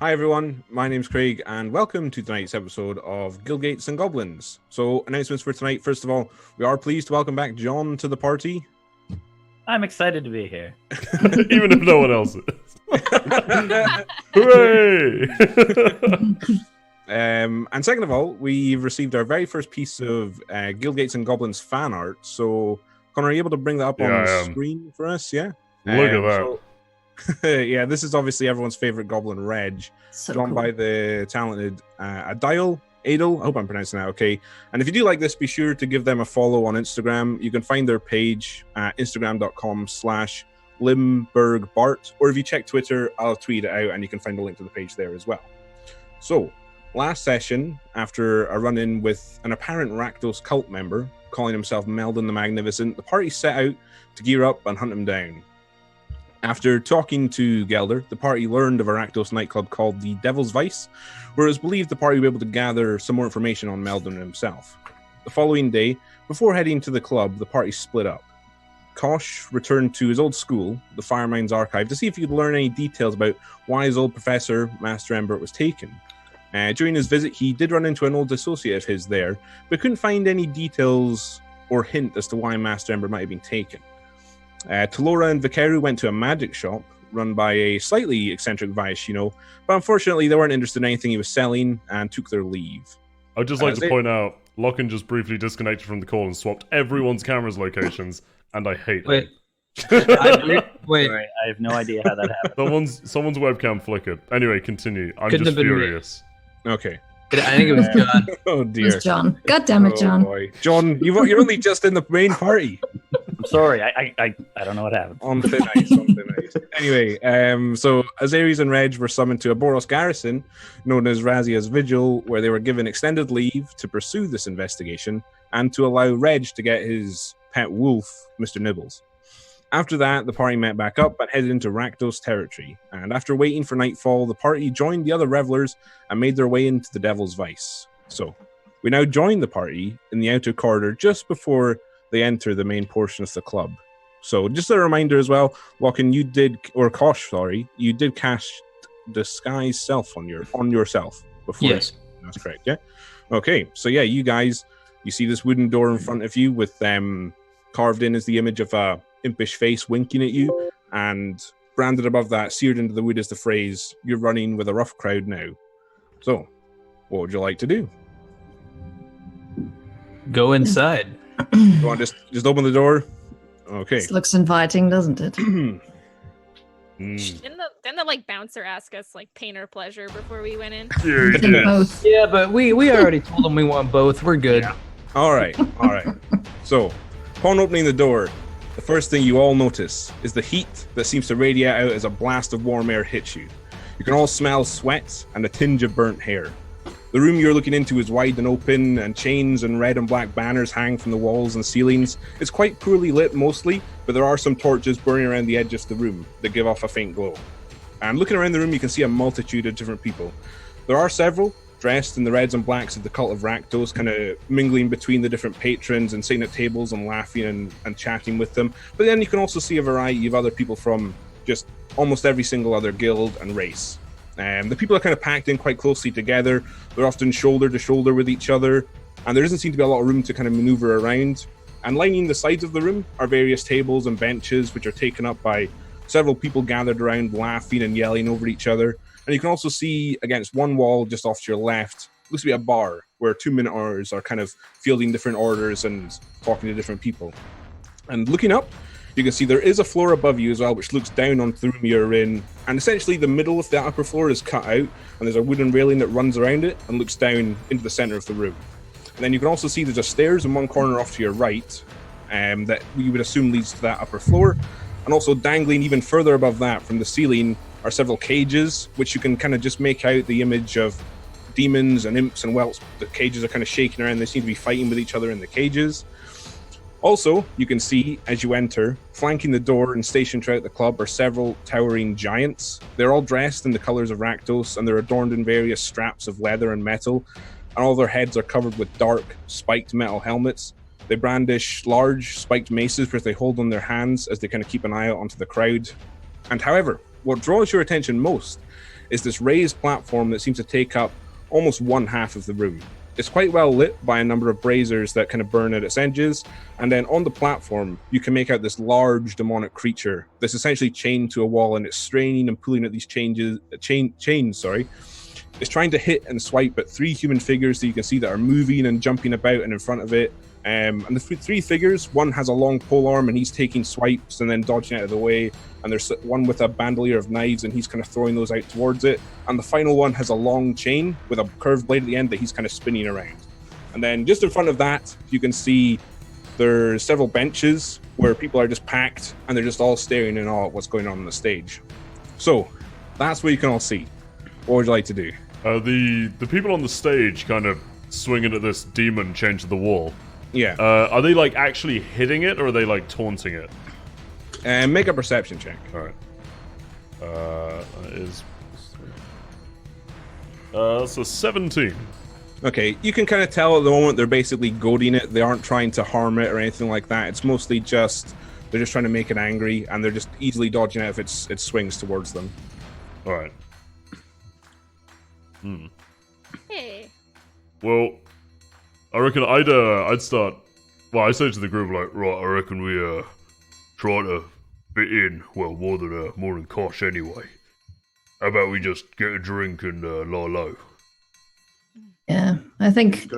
Hi everyone, my name's Craig and welcome to tonight's episode of Guildgates and Goblins. So, announcements for tonight. First of all, we are pleased to welcome back John to the party. I'm excited to be here. Even if no one else is. Hooray! And second of all, we've received our very first piece of Guildgates and Goblins fan art. So, Connor, are you able to bring that up on the screen for us? Yeah? Look at that. Yeah, this is obviously everyone's favorite goblin, Reg, drawn by the talented Adil. I hope I'm pronouncing that okay. And if you do like this, be sure to give them a follow on Instagram. You can find their page at instagram.com/LimbergBart, or if you check Twitter, I'll tweet it out and you can find a link to the page there as well. So, last session, after a run-in with an apparent Rakdos cult member calling himself Meldon the Magnificent, the party set out to gear up and hunt him down. After talking to Gelder, the party learned of a Rakdos nightclub called the Devil's Vise, where it was believed the party would be able to gather some more information on Meldon himself. The following day, before heading to the club, the party split up. Cosh returned to his old school, the Firemind's Archive, to see if he could learn any details about why his old professor, Master Embert, was taken. During his visit, he did run into an old associate of his there, but couldn't find any details or hint as to why Master Embert might have been taken. Talora and Vikaru went to a magic shop run by a slightly eccentric Vise, but unfortunately they weren't interested in anything he was selling and took their leave. I'd just like to point out, Lockin just briefly disconnected from the call and swapped everyone's camera's locations, and I hate Wait. that. Wait, I have no idea how that happened. Someone's webcam flickered. Anyway, continue. I'm Couldn't just have been me. furious. Okay. I think it was John. Oh It dear. was John. God damn it, John. Boy. John, you're only just in the main party. I'm sorry, I don't know what happened. On thin ice. Anyway, so Azares and Reg were summoned to a Boros garrison, known as Razia's Vigil, where they were given extended leave to pursue this investigation and to allow Reg to get his pet wolf, Mr. Nibbles. After that, the party met back up and headed into Rakdos territory, and after waiting for nightfall, the party joined the other revelers and made their way into the Devil's Vise. So, we now join the party in the outer corridor just before they enter the main portion of the club. So, just a reminder as well, Lockin, you did cast Disguise Self on yourself before. Yes. That's correct, yeah? Okay, so yeah, you guys, you see this wooden door in front of you with carved in as the image of a impish face winking at you, and branded above that, seared into the wood, is the phrase, "You're running with a rough crowd now." So, what would you like to do? Go inside. You want to just open the door? Okay. This looks inviting, doesn't it? Mm. Didn't the bouncer ask us pain or pleasure before we went in? Yeah, Did yeah. both. Yeah, but we already told him we want both. We're good. Yeah. All right. So, upon opening the door, the first thing you all notice is the heat that seems to radiate out as a blast of warm air hits you. You can all smell sweat and a tinge of burnt hair. The room you're looking into is wide and open, and chains and red and black banners hang from the walls and ceilings. It's quite poorly lit mostly, but there are some torches burning around the edge of the room that give off a faint glow. And looking around the room, you can see a multitude of different people. There are several dressed in the reds and blacks of the cult of Rakdos, kind of mingling between the different patrons and sitting at tables and laughing and chatting with them. But then you can also see a variety of other people from just almost every single other guild and race. The people are kind of packed in quite closely together. They're often shoulder to shoulder with each other, and there doesn't seem to be a lot of room to kind of maneuver around. And lining the sides of the room are various tables and benches, which are taken up by several people gathered around, laughing and yelling over each other. And you can also see against one wall just off to your left, looks to be a bar where 2 Minotaurs are kind of fielding different orders and talking to different people. And looking up, you can see there is a floor above you as well, which looks down onto the room you're in. And essentially the middle of that upper floor is cut out, and there's a wooden railing that runs around it and looks down into the center of the room. And then you can also see there's a stairs in one corner off to your right that you would assume leads to that upper floor. And also dangling even further above that from the ceiling are several cages, which you can kind of just make out the image of demons and imps and whelps. The cages are kind of shaking around. They seem to be fighting with each other in the cages. Also, you can see, as you enter, flanking the door and stationed throughout the club are several towering giants. They're all dressed in the colors of Rakdos, and they're adorned in various straps of leather and metal, and all their heads are covered with dark, spiked metal helmets. They brandish large, spiked maces which they hold on their hands as they kind of keep an eye out onto the crowd. And however, what draws your attention most is this raised platform that seems to take up almost one half of the room. It's quite well lit by a number of braziers that kind of burn at its edges, and then on the platform, you can make out this large demonic creature that's essentially chained to a wall, and it's straining and pulling at these chains. It's trying to hit and swipe at 3 human figures that you can see that are moving and jumping about and in front of it. And the 3 figures, one has a long pole arm and he's taking swipes and then dodging out of the way. And there's one with a bandolier of knives and he's kind of throwing those out towards it. And the final one has a long chain with a curved blade at the end that he's kind of spinning around. And then just in front of that, you can see there's several benches where people are just packed and they're just all staring in awe at what's going on the stage. So that's what you can all see. What would you like to do? The people on the stage kind of swinging at this demon chained to the wall. Yeah. Are they like actually hitting it, or are they like taunting it? Make a perception check. All right. That is. That's a 17. Okay, you can kind of tell at the moment they're basically goading it. They aren't trying to harm it or anything like that. It's mostly just they're just trying to make it angry, and they're just easily dodging it if it swings towards them. All right. Hey. Well, I reckon I'd start. Well, I say to the group like, right, I reckon we try to fit in. Well, more than Cosh anyway. How about we just get a drink and lie low? Yeah, I think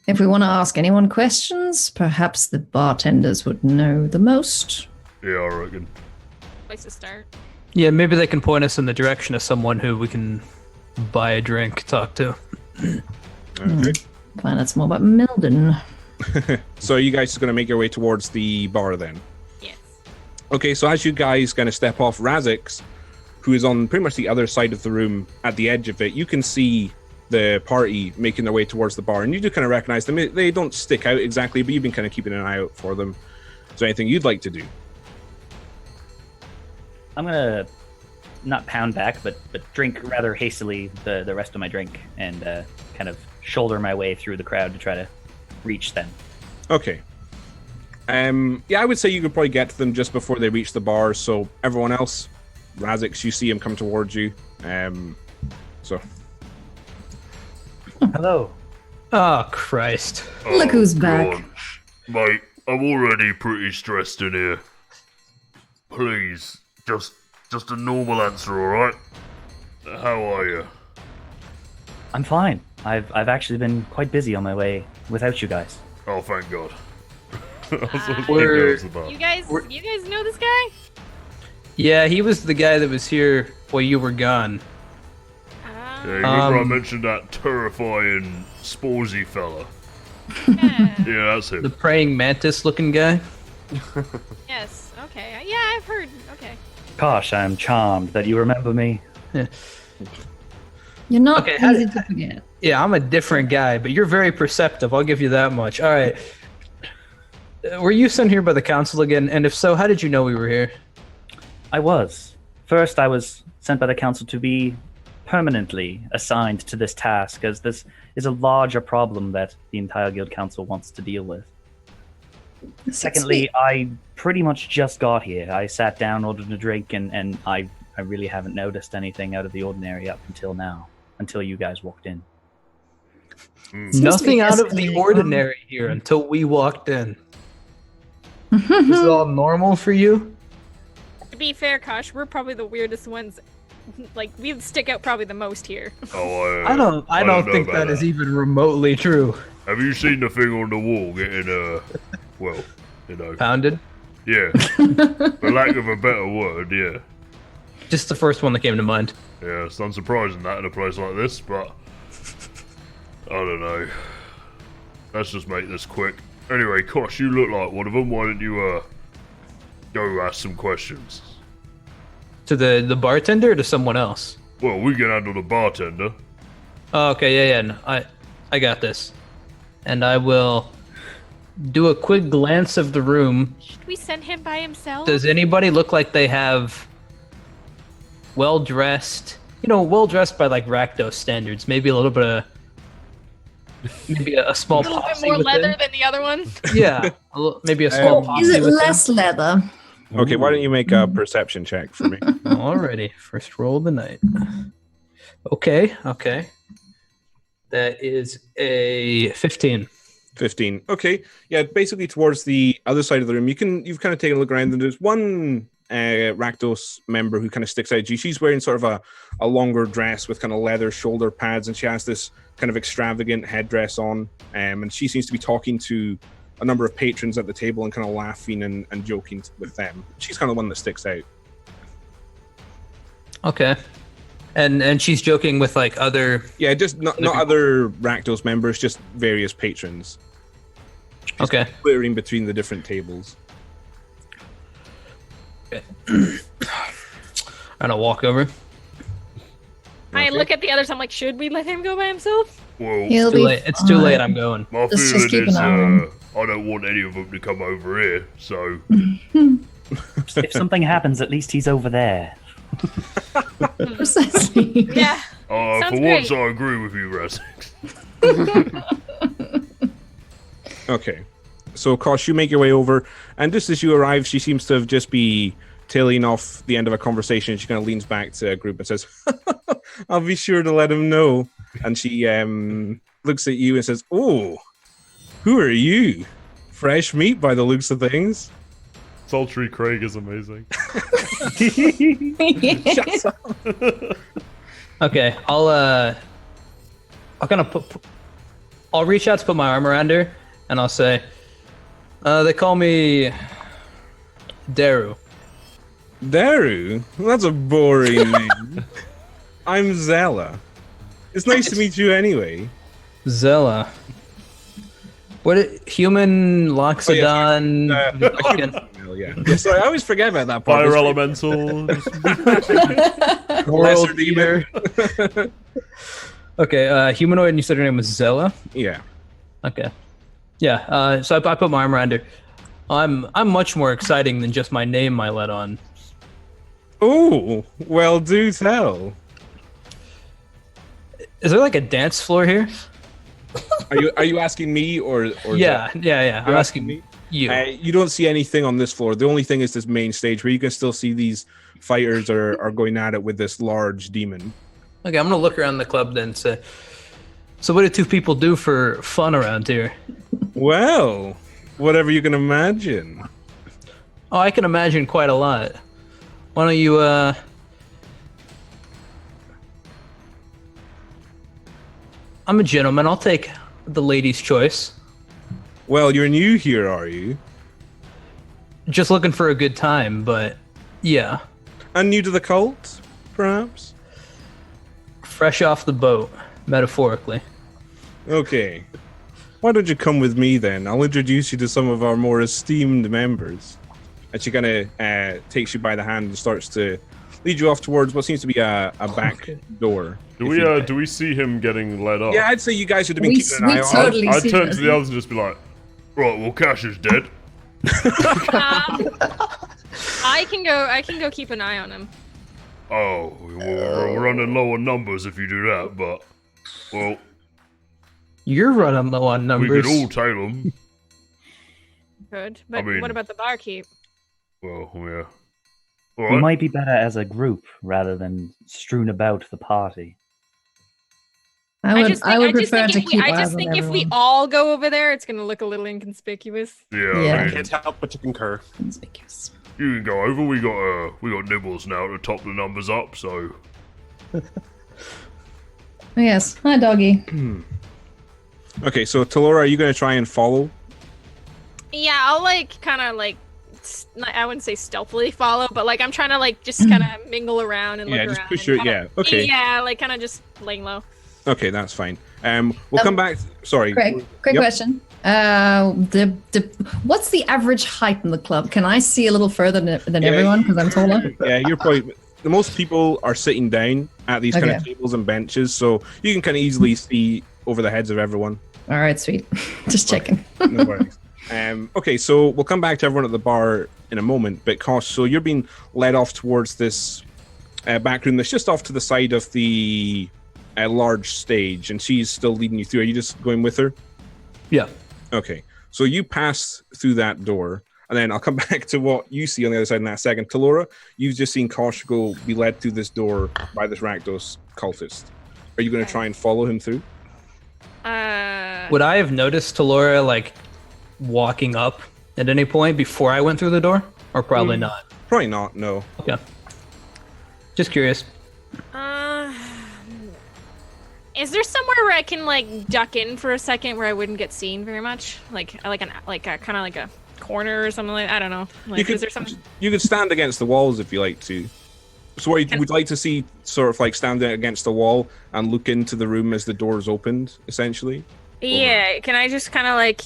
if we want to ask anyone questions, perhaps the bartenders would know the most. Yeah, I reckon. Place to start. Yeah, maybe they can point us in the direction of someone who we can buy a drink, talk to. Okay. Find out more about Milden. So are you guys just going to make your way towards the bar then? Yes. Okay, so as you guys kind of step off, Razix, who is on pretty much the other side of the room at the edge of it, you can see the party making their way towards the bar, and you do kind of recognize them. They don't stick out exactly, but you've been kind of keeping an eye out for them. Is there anything you'd like to do? I'm gonna not pound back, but drink rather hastily the rest of my drink and kind of shoulder my way through the crowd to try to reach them. Okay. Yeah, I would say you could probably get to them just before they reach the bar. So everyone else, Razix, you see him come towards you. So. Hello. Oh, Christ. Look who's back. God. Mate, I'm already pretty stressed in here. Please, just a normal answer, alright? How are you? I'm fine. I've actually been quite busy on my way without you guys. Oh, thank God. You guys know this guy? Yeah, he was the guy that was here while you were gone. Yeah, remember I mentioned that terrifying Sporsy fella? Yeah. Yeah, that's him. The praying mantis looking guy? Yes. Okay. Yeah, I've heard. Okay. Cosh, I'm charmed that you remember me. You're not Okay, easy to forget. Yeah, I'm a different guy, but you're very perceptive. I'll give you that much. All right. Were you sent here by the council again? And if so, how did you know we were here? I was. First, I was sent by the council to be permanently assigned to this task, as this is a larger problem that the entire guild council wants to deal with. Secondly, I pretty much just got here. I sat down, ordered a drink, and I really haven't noticed anything out of the ordinary up until now, until you guys walked in. Nothing out of the ordinary here until we walked in. This is all normal for you? To be fair, Kosh, we're probably the weirdest ones. Like, we stick out probably the most here. Oh, I don't think that is even remotely true. Have you seen the thing on the wall getting, well, you know... Pounded? Yeah. For lack of a better word, yeah. Just the first one that came to mind. Yeah, it's unsurprising that in a place like this, but... I don't know. Let's just make this quick. Anyway, Cosh, you look like one of them. Why don't you, go ask some questions? To the bartender or to someone else? Well, we can handle the bartender. Oh, okay, yeah, no, I got this. And I will do a quick glance of the room. Should we send him by himself? Does anybody look like they have well-dressed, well-dressed by like Rakdos standards, maybe a little bit of, maybe a small a little bit posse more with leather them? than the other one? Yeah, maybe a small posse Is it with less leather? Okay, why don't you make a perception check for me? Alrighty, first roll of the night. Okay. That is a 15. 15. Okay. Yeah, basically towards the other side of the room. You've kind of taken a look around, and there's one Rakdos member who kind of sticks out to you. She's wearing sort of a longer dress with kind of leather shoulder pads, and she has this kind of extravagant headdress on. And she seems to be talking to a number of patrons at the table and kind of laughing and joking with them. She's kind of the one that sticks out. Okay. And she's joking with like other... Yeah, just not other Rakdos members, just various patrons. She's okay. Clearing between the different tables. Okay. And I'll walk over. I look at the others. I'm like, should we let him go by himself? Well, He'll Too be late. It's too late. I'm going. my Let's just feeling keep is an eye on him. I don't want any of them to come over here, so... If something happens, at least he's over there. Precisely. Yeah. for Sounds once, great. I agree with you, Rasix. Okay. So, Cosh, you make your way over, and just as you arrive, she seems to have just be tailing off the end of a conversation. She kind of leans back to a group and says, I'll be sure to let him know. And she looks at you and says, oh, who are you? Fresh meat by the looks of things. Sultry Craig is amazing. Okay, I'll kind of I'll reach out to put my arm around her, and I'll say, they call me Daru. Daru? That's a boring name. I'm Zella. It's nice to meet you anyway. Zella. Human Loxodon. Yeah, sorry, I always forget about that part. Fire elemental. World Eater. Okay, humanoid, and you said her name was Zella? Yeah. Okay. Yeah, so I put my arm around her. I'm much more exciting than just my name I let on. Oh, well, do tell. Is there like a dance floor here? Are you asking me or Yeah. I'm You're asking me? you. You don't see anything on this floor. The only thing is this main stage where you can still see these fighters are going at it with this large demon. Okay, I'm gonna look around the club then and say, so what do two people do for fun around here? Well, whatever you can imagine. Oh, I can imagine quite a lot. Why don't you, I'm a gentleman. I'll take the lady's choice. Well, you're new here, are you? Just looking for a good time, but yeah. And new to the cult, perhaps? Fresh off the boat, metaphorically. Okay. Why don't you come with me then? I'll introduce you to some of our more esteemed members. And she kind of takes you by the hand and starts to lead you off towards what seems to be a back door. Do we see him getting led up? Yeah, I'd say you guys would have been keeping an eye on. totally I'd see turn that. to the others and just be like, right, well, Cash is dead. I can go keep an eye on him. Oh, we're running low on numbers if you do that, but, well, You're running low on we numbers. could all tail them. Good. But mean- what about the barkeep? Well, yeah. We Alright. might be better as a group rather than strewn about the party. I would prefer to keep I eyes just on think if we everyone. all go over there, it's gonna look a little inconspicuous. Yeah, Yeah. I mean, Can't help but to concur. Conspicuous. you can go over. We got Nibbles now to top the numbers up, so Oh, yes. Hi, doggy. Okay, so Talora, are you going to try and follow? Yeah, I'll kind of I wouldn't say stealthily follow, but I'm trying to just kind of mingle around and look Yeah, around. just push and your... kinda- Yeah, okay. Yeah, kind of just laying low. Okay, that's fine. We'll come back... Sorry. Quick Yep. question. What's the average height in the club? Can I see a little further than Yeah, everyone because I'm taller? Yeah, you're probably... The most people are sitting down at these kind of Okay. tables and benches, so you can kind of easily see over the heads of everyone. All right, sweet. Just checking. No worries. Okay, so we'll come back to everyone at the bar in a moment, but Cosh, so you're being led off towards this back room that's just off to the side of the large stage, and she's still leading you through. Are you just going with her? Yeah. Okay, so you pass through that door, And then I'll come back to what you see on the other side in that second. Talora, you've just seen Cosh be led through this door by this Rakdos cultist. Are you going to try and follow him through? Would I have noticed Talora, like, walking up at any point before I went through the door? Or probably not? Probably not, no. Okay. Just curious. Is there somewhere where I can like duck in for a second where I wouldn't get seen very much? Like a kind of like a corner or something like I don't know. Like, is there something? You could stand against the walls if you like to. So what you would like to see, sort of like standing against the wall and look into the room as the doors opened, essentially? Yeah, can I just kind of like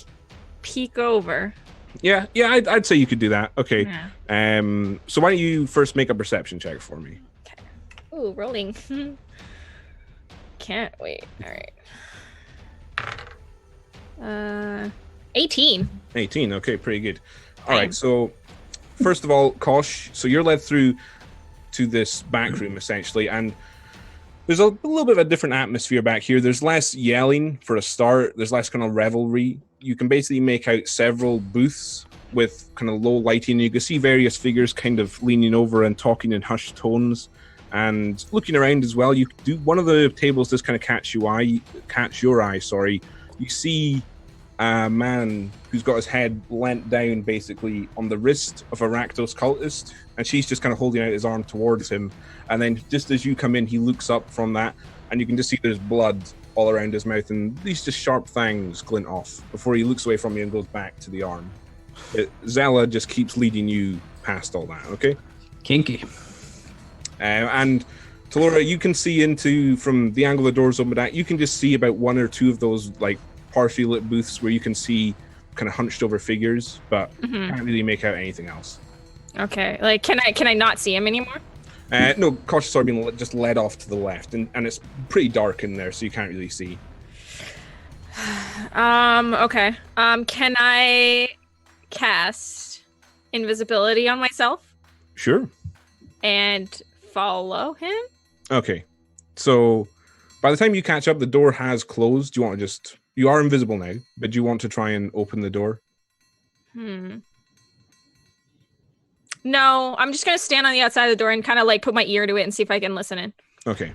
peek over? Yeah, I'd say you could do that. Okay. Yeah. So why don't you first make a perception check for me? Okay. Ooh, rolling. Can't wait. All right. 18. 18. Okay, pretty good. All right. So first of all, Cosh. So you're led through to this back room essentially, and there's a little bit of a different atmosphere back here. There's less yelling for a start. There's less kind of revelry. You can basically make out several booths with kind of low lighting. You can see various figures kind of leaning over and talking in hushed tones. And looking around as well, you do one of the tables does kind of catch your eye. You see a man who's got his head leant down basically on the wrist of a Rakdos cultist, and she's just kind of holding out his arm towards him. And then just as you come in, he looks up from that, and you can just see there's blood all around his mouth, and these just sharp fangs glint off before he looks away from you and goes back to the arm. Zella just keeps leading you past all that, okay? Kinky. And Talora, you can see into, from the angle the door's open at, you can just see about one or two of those like partially lit booths where you can see kind of hunched over figures, but can't really make out anything else. Okay, like can I not see him anymore? No, Cosh is sort of being just led off to the left, and it's pretty dark in there, so you can't really see. Okay. Can I cast invisibility on myself Sure. and follow him? Okay. So by the time you catch up, the door has closed. Do you want to you are invisible now, but do you want to try and open the door? No, I'm just gonna stand on the outside of the door and kind of like put my ear to it and see if I can listen in. Okay.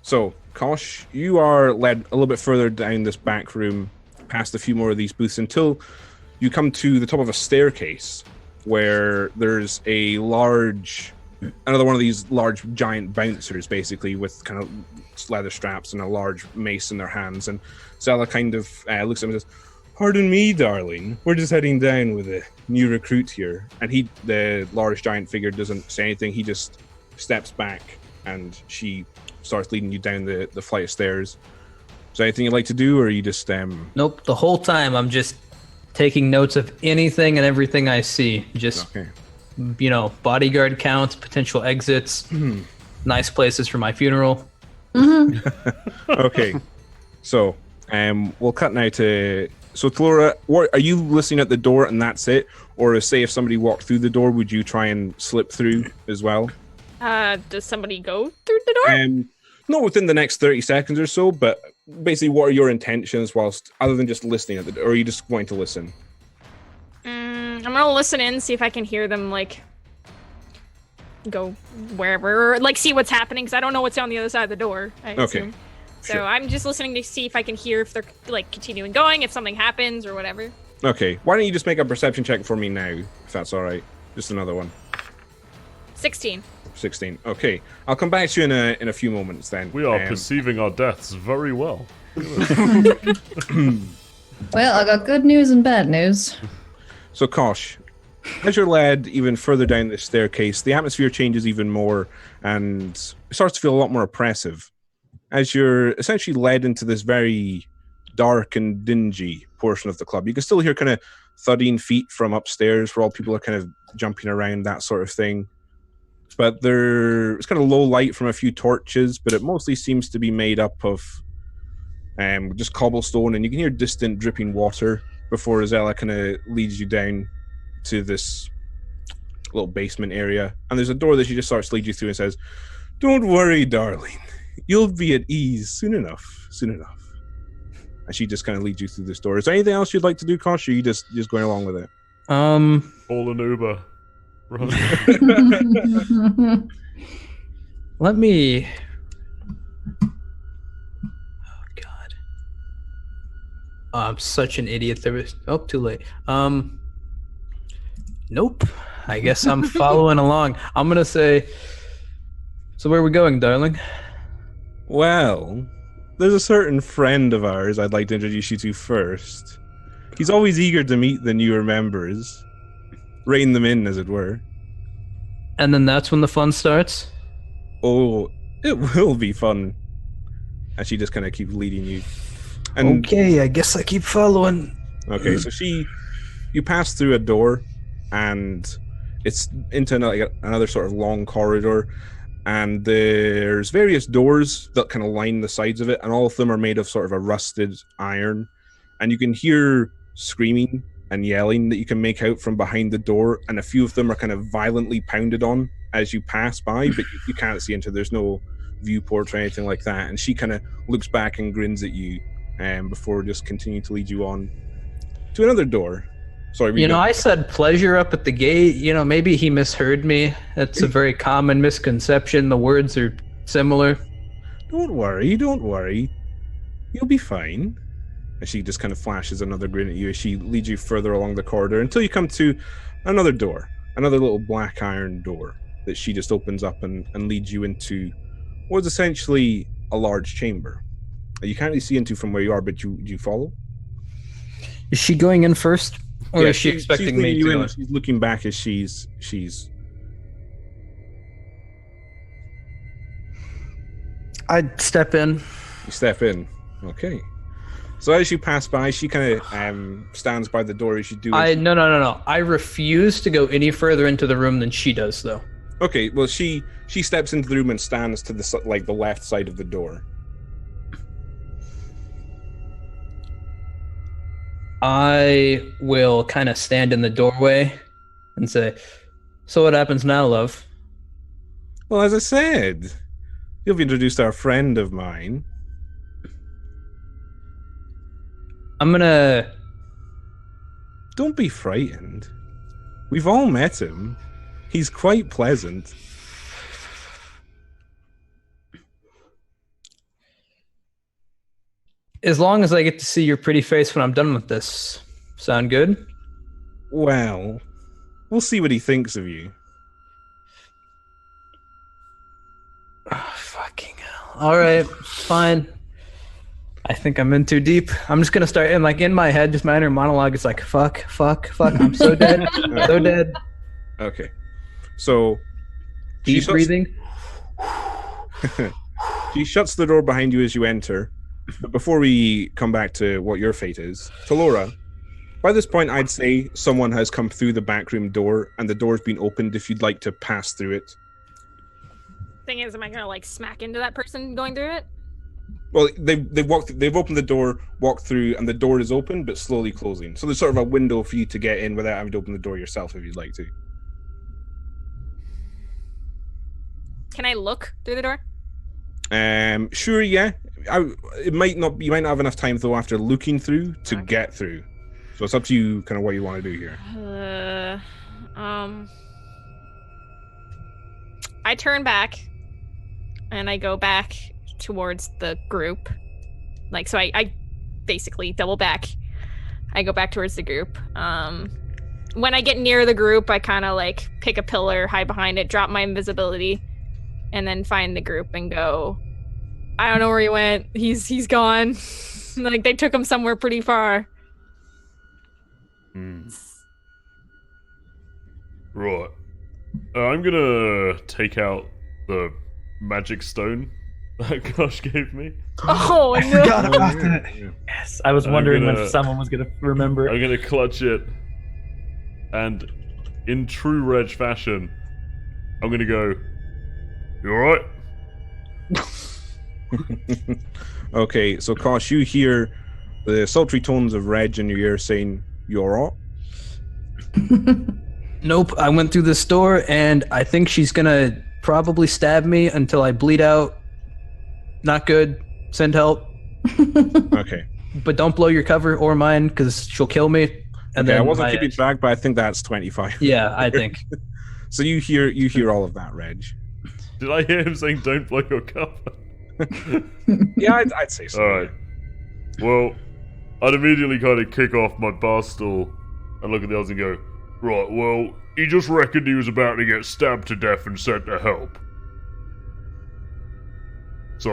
So, Cosh, you are led a little bit further down this back room, past a few more of these booths, until you come to the top of a staircase where there's another one of these large giant bouncers, basically, with kind of leather straps and a large mace in their hands. And Zella kind of looks at him and says, "Pardon me, darling. We're just heading down with a new recruit here." And the large giant figure doesn't say anything. He just steps back, and she starts leading you down the flight of stairs. Is there anything you'd like to do, or are you just... Nope, the whole time I'm just taking notes of anything and everything I see. Just, Okay. Bodyguard counts, potential exits, nice places for my funeral. Okay. So, we'll cut now to... So, Talora, are you listening at the door and that's it? Or say if somebody walked through the door, would you try and slip through as well? Does somebody go through the door? Not within the next 30 seconds or so, but basically what are your intentions other than just listening at the door? Or are you just going to listen? I'm gonna listen in, see if I can hear them, like, go wherever, or, like, see what's happening, because I don't know what's on the other side of the door, I assume. So Sure. I'm just listening to see if I can hear if they're, like, continuing going, if something happens, or whatever. Okay. Why don't you just make a perception check for me now, if that's all right? Just another one. 16. 16. Okay. I'll come back to you in a few moments then. We are perceiving our deaths very well. Well, I got good news and bad news. So, Cosh, as you're led even further down this staircase, the atmosphere changes even more, and it starts to feel a lot more oppressive. As you're essentially led into this very dark and dingy portion of the club, you can still hear kind of thudding feet from upstairs where all people are kind of jumping around, that sort of thing. But it's kind of low light from a few torches, but it mostly seems to be made up of just cobblestone, and you can hear distant dripping water before Zella kind of leads you down to this little basement area. And there's a door that she just starts to lead you through and says, "Don't worry, darling. You'll be at ease soon enough. And she just kind of leads you through this door. Is there anything else you'd like to do, Cosh, or are you just going along with it? Call an Uber. Run. Let me. Oh God. I'm such an idiot. There was. Oh, too late. Nope. I guess I'm following along. I'm gonna say. So where are we going, darling? Well, there's a certain friend of ours I'd like to introduce you to first. He's always eager to meet the newer members. Rein them in, as it were. And then that's when the fun starts? Oh, it will be fun. And she just kind of keeps leading you. And, okay, I guess I keep following. Okay, so you pass through a door, and it's into another sort of long corridor, and there's various doors that kind of line the sides of it, and all of them are made of sort of a rusted iron, and you can hear screaming and yelling that you can make out from behind the door, and a few of them are kind of violently pounded on as you pass by, but you can't see into. There's no viewport or anything like that, and she kind of looks back and grins at you before just continuing to lead you on to another door. Sorry, I said pleasure up at the gate. Maybe he misheard me. That's a very common misconception. The words are similar. Don't worry. You'll be fine. And she just kind of flashes another grin at you as she leads you further along the corridor until you come to another door, another little black iron door that she just opens up and leads you into what's essentially a large chamber. You can't really see into from where you are, but you follow? Is she going in first? Or is she expecting me to go in? She's looking back as she's... I'd step in. You step in. Okay. So as you pass by, she kind of stands by the door as you do. No. I refuse to go any further into the room than she does, though. Okay, well, she steps into the room and stands to the left side of the door. I will kind of stand in the doorway and say, "So what happens now, love?" Well, as I said, you've introduced our friend of mine. I'm gonna... Don't be frightened. We've all met him. He's quite pleasant. As long as I get to see your pretty face when I'm done with this. Sound good? Well, we'll see what he thinks of you. Oh, fucking hell. Alright, fine. I think I'm in too deep. I'm just gonna start in my head, just my inner monologue is like, fuck, I'm so dead. So dead. Okay. So deep breathing. She shuts the door behind you as you enter. But before we come back to what your fate is, Talora, by this point I'd say someone has come through the backroom door and the door's been opened if you'd like to pass through it. Thing is, am I gonna smack into that person going through it? Well, they've opened the door, walked through, and the door is open but slowly closing. So there's sort of a window for you to get in without having to open the door yourself if you'd like to. Can I look through the door? Sure, yeah. You might not have enough time though after looking through to get through. So it's up to you, kind of what you want to do here. I turn back, and I go back towards the group. So I basically double back. I go back towards the group. When I get near the group, I kind of pick a pillar, hide behind it, drop my invisibility, and then find the group and go, I don't know where he went. He's gone. They took him somewhere pretty far. Right. I'm gonna take out the magic stone that Cosh gave me. Oh, no. I forgot about that. Yes, I was wondering when someone was gonna remember. I'm gonna clutch it, and in true Reg fashion, I'm gonna go, "You alright?" Okay, so Cosh, you hear the sultry tones of Reg in your ear saying, "You alright?" Nope, I went through this door, and I think she's gonna probably stab me until I bleed out. Not good. Send help. Okay. But don't blow your cover or mine, because she'll kill me. And Okay, I then wasn't my- keeping track, but I think that's 25. Yeah, I think. So you hear all of that, Reg. Did I hear him saying don't blow your cover? Yeah, I'd say so. Alright. Well, I'd immediately kind of kick off my bar stool and look at the others and go, right, well, he just reckoned he was about to get stabbed to death and sent to help. So...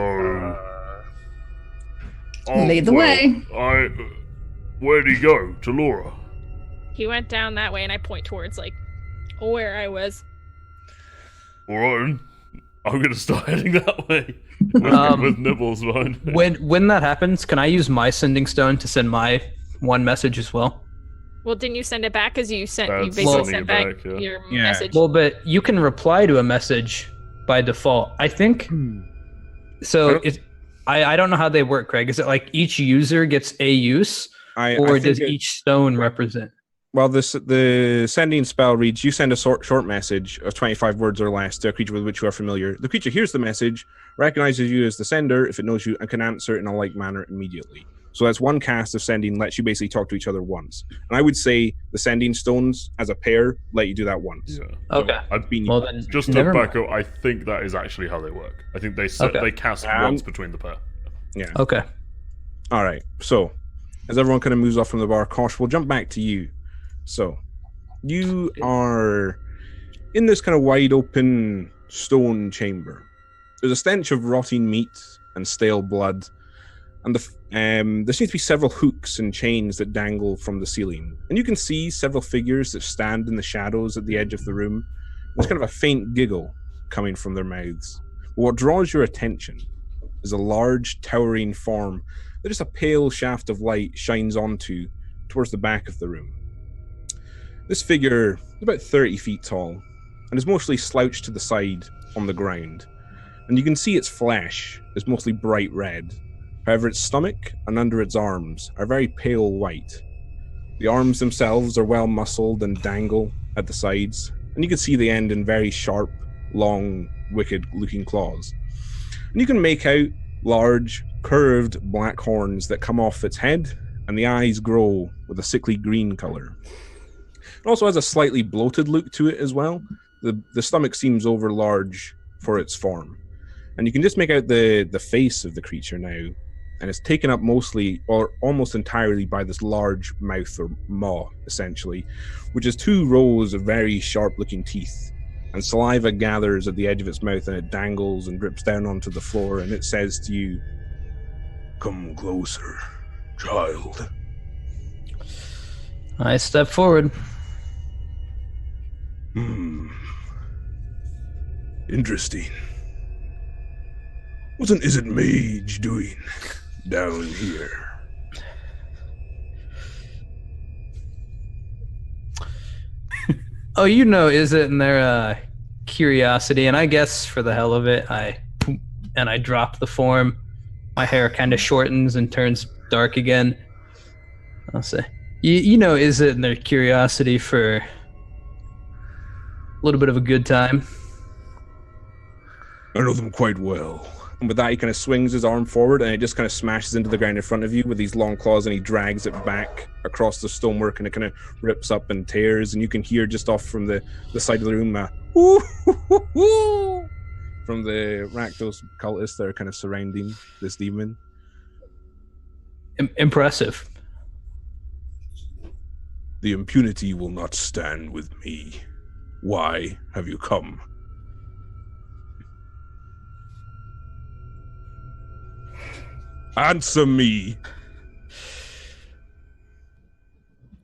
Lead the way. Where'd he go? To Laura? He went down that way, and I point towards, like, where I was. Alright, I'm gonna start heading that way. With Nibbles behind me. When that happens, can I use my sending stone to send my one message as well? Well, didn't you send it back? Because you That's basically sending sent it back, back, yeah. your Yeah. message. Well, but you can reply to a message by default. I think. So I don't know how they work, Craig. Is it like each user gets a use, I or think does each stone represent? Well, the sending spell reads, you send a short message of 25 words or less to a creature with which you are familiar. The creature hears the message, recognizes you as the sender if it knows you, and can answer in a like manner immediately. So that's one cast of sending, lets you basically talk to each other once. And I would say the sending stones as a pair let you do that once. Yeah. Okay. I've been Well then, Just to never back mind. up, I think that is actually how they work. I think they Okay. they cast once between the pair. Yeah. Okay. All right. So as everyone kind of moves off from the bar, Cosh, we'll jump back to you. So you are in this kind of wide open stone chamber. There's a stench of rotting meat and stale blood, and there seems to be several hooks and chains that dangle from the ceiling. And you can see several figures that stand in the shadows at the edge of the room. There's kind of a faint giggle coming from their mouths. But what draws your attention is a large, towering form that just a pale shaft of light shines onto towards the back of the room. This figure is about 30 feet tall and is mostly slouched to the side on the ground. And you can see its flesh is mostly bright red. However, its stomach and under its arms are very pale white. The arms themselves are well muscled and dangle at the sides, and you can see the end in very sharp, long, wicked-looking claws. And you can make out large, curved black horns that come off its head, and the eyes grow with a sickly green color. It also has a slightly bloated look to it as well. The stomach seems over large for its form. And you can just make out the face of the creature now, and it's taken up mostly or almost entirely by this large mouth or maw, essentially, which is two rows of very sharp-looking teeth. And saliva gathers at the edge of its mouth, and it dangles and drips down onto the floor, and it says to you, "Come closer, child." I step forward. Interesting. What's an Izzet mage doing down here? Oh, is it in their curiosity? And I guess for the hell of it, I drop the form. My hair kind of shortens and turns dark again. I'll say, is it in their curiosity for a little bit of a good time? I know them quite well. And with that, he kind of swings his arm forward, and it just kind of smashes into the ground in front of you with these long claws, and he drags it back across the stonework, and it kind of rips up and tears, and you can hear just off from the side of the room, from the Rakdos cultists that are kind of surrounding this demon. Impressive. The impunity will not stand with me. Why have you come? Answer me.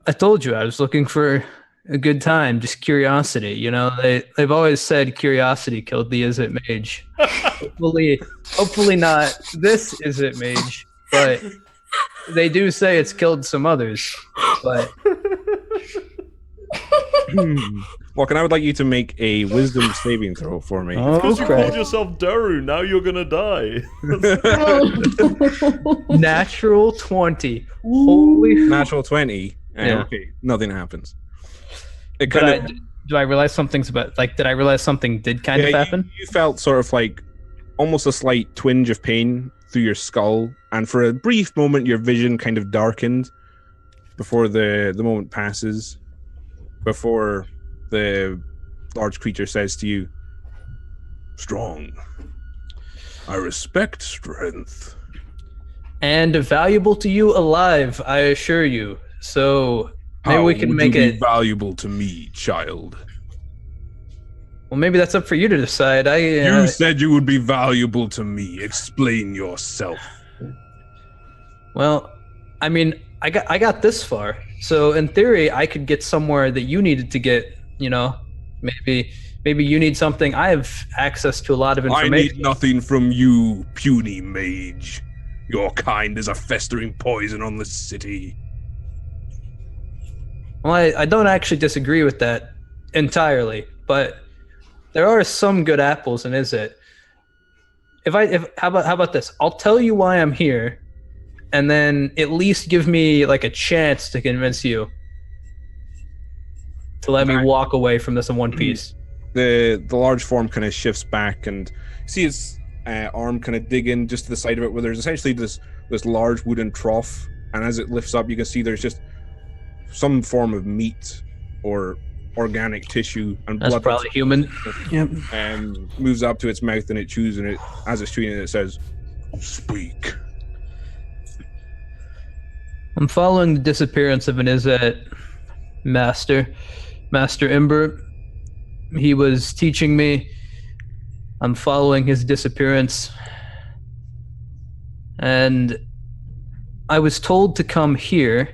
I told you I was looking for a good time, just curiosity. They've always said curiosity killed the Izzet mage. Hopefully not this Izzet mage, but they do say it's killed some others. But Walken, I would like you to make a wisdom saving throw for me. Because you called yourself Daru, now you're gonna die. Natural 20. Holy Natural 20. Yeah. Okay, nothing happens. It But kind of, do I realize something's about, did I realize something did kind of happen? You felt sort of like almost a slight twinge of pain through your skull, and for a brief moment your vision kind of darkened, before the moment passes, before the large creature says to you, "Strong. I respect strength. And valuable to you alive, I assure you. So maybe we can make it it valuable to me, child. Well, maybe that's up for you to decide. You said you would be valuable to me. Explain yourself." Well, I mean, I got this far. So in theory, I could get somewhere that you needed to get, you know. Maybe you need something. I have access to a lot of information. I need nothing from you, puny mage. Your kind is a festering poison on the city. Well, I don't actually disagree with that entirely, but there are some good apples in Izzet. How about this? I'll tell you why I'm here, and then at least give me like a chance to convince you to let me walk away from this in one piece. The large form kind of shifts back, and you see its arm kind of dig in just to the side of it, where there's essentially this large wooden trough, and as it lifts up, you can see there's just some form of meat or organic tissue and That's blood. probably human. Yep. And moves up to its mouth, and it chews, and as it's chewing it says, "Speak." I'm following the disappearance of an Izzet Master Imbert. He was teaching me. I'm following his disappearance. And I was told to come here.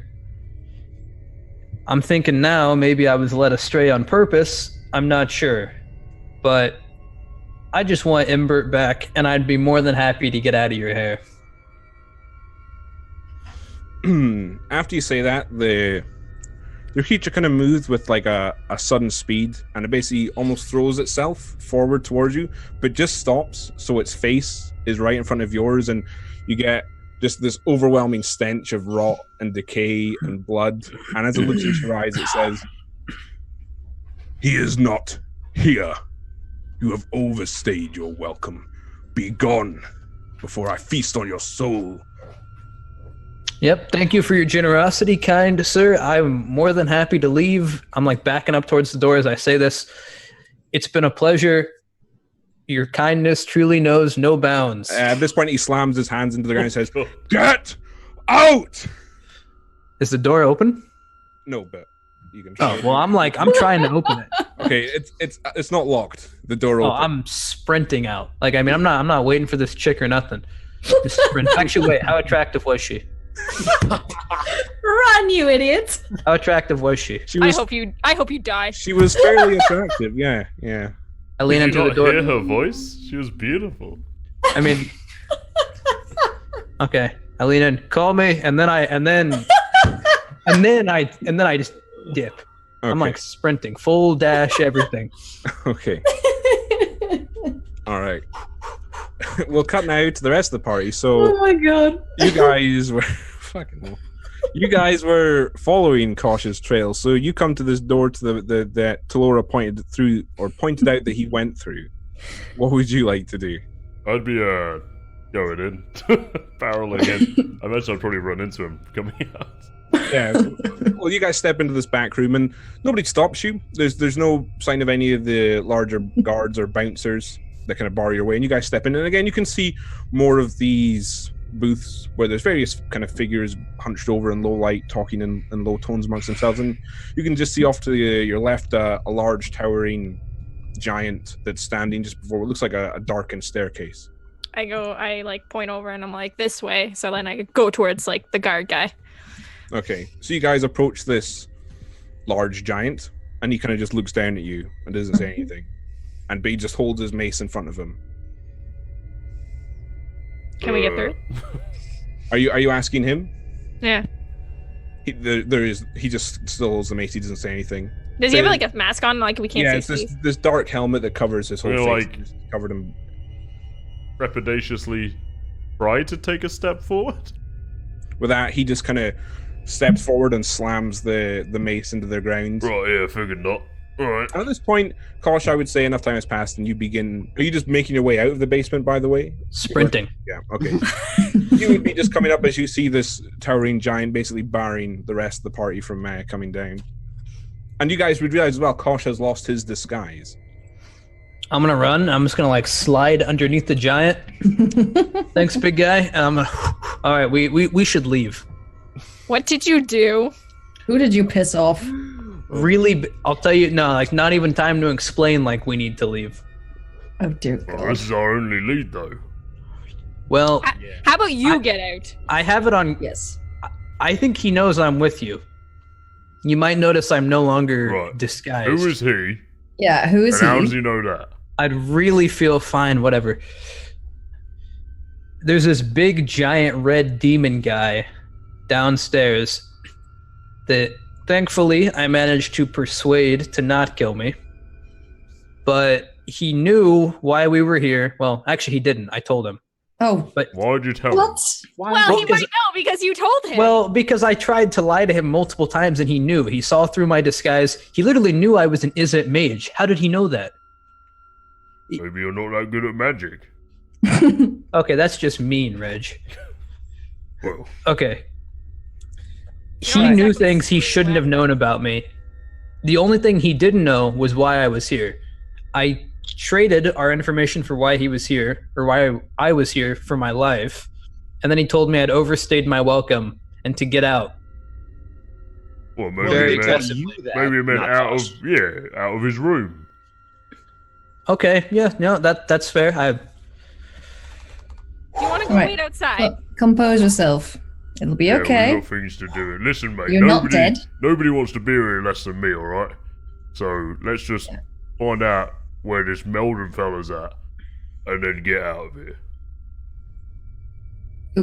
I'm thinking now maybe I was led astray on purpose. I'm not sure. But I just want Imbert back, and I'd be more than happy to get out of your hair. After you say that, the creature kind of moves with like a sudden speed, and it basically almost throws itself forward towards you, but just stops, so its face is right in front of yours, and you get just this overwhelming stench of rot and decay and blood. And as it looks into your eyes, it says, "He is not here. You have overstayed your welcome. Be gone before I feast on your soul." Yep, thank you for your generosity, kind sir. I'm more than happy to leave. I'm like backing up towards the door as I say this. It's been a pleasure. Your kindness truly knows no bounds. At this point, he slams his hands into the ground and says, "Get out!" Is the door open? No, but you can. Oh, well, I'm trying to open it. Okay, it's not locked. The door Oh, open. I'm sprinting out. Like, I mean, I'm not waiting for this chick or nothing. Just sprint. Actually, wait, how attractive was she? Run, you idiot! How attractive was she? I hope you die. She was fairly attractive. Yeah. I lean Did into you the not door. hear her voice? She was beautiful. I mean, okay. I lean in. Call me, and then I just dip. Okay. I'm like sprinting, full dash, everything. Okay. All right. We'll cut now to the rest of the party. So, Oh my god. you guys were You guys were following Kosh's trail. So you come to this door to that Talora pointed out that he went through. What would you like to do? I'd be going in, barreling in. I imagine I'd probably run into him coming out. Yeah. Well, you guys step into this back room, and nobody stops you. There's no sign of any of the larger guards or bouncers that kind of bar your way. And you guys step in, and again, you can see more of these booths where there's various kind of figures hunched over in low light, talking in low tones amongst themselves. And you can just see off to your left a large towering giant that's standing just before what looks like a darkened staircase. I like point over and I'm like, this way. So then I go towards like the guard guy. Okay, so you guys approach this large giant, and he kind of just looks down at you and doesn't say anything. And B just holds his mace in front of him. Can we get through? Are you asking him? Yeah. He just still holds the mace. He doesn't say anything. Does he have like a mask on? Like we can't Yeah, see. it's this dark helmet that covers his whole face. Like Just covered him. Trepidatiously try to take a step forward. With that, he just kind of steps forward and slams the mace into the ground. Right, yeah, figured not. All right. And at this point, Kosh, I would say enough time has passed, and you begin. Are you just making your way out of the basement? By the way, Sprinting. yeah. Okay. You would be just coming up as you see this towering giant, basically barring the rest of the party from coming down. And you guys would realize as well, Kosh has lost his disguise. I'm gonna run. I'm just gonna like slide underneath the giant. Thanks, big guy. And I'm gonna. All right, we should leave. What did you do? Who did you piss off? Really, I'll tell you. No, like not even time to explain. Like we need to leave. Oh dear Well, God. this is our only lead, though. Well, How about you get out? I have it on. Yes. I think he knows I'm with you. You might notice I'm no longer Right. disguised. Who is he? Yeah, who is And how he? does he know that? I'd really feel fine, whatever. There's this big, giant red demon guy downstairs that thankfully I managed to persuade to not kill me. But he knew why we were here. Well, actually, he didn't. I told him. Oh, Why'd you tell him? what? Well, Well, he might know because you told him. Well, because I tried to lie to him multiple times and he knew. He saw through my disguise. He literally knew I was an Izzet mage. How did he know that? Maybe you're not that good at magic. Okay, that's just mean, Reg. Well, Okay. You're He not knew exactly things he screwed shouldn't have with. known about me. The only thing he didn't know was why I was here. I traded our information for why he was here, or why I was here for my life. And then he told me I'd overstayed my welcome and to get out. well, maybe Very he meant, aggressively. maybe he meant out of his room. Okay, yeah, no, that's fair. Do you want to go Right. wait outside? Look, compose yourself. It'll be Yeah, okay. we've got things to do. Listen, mate. You're not dead. Nobody wants to be here less than me, all right? So let's just find out where this Meldon fella's at, and then get out of here.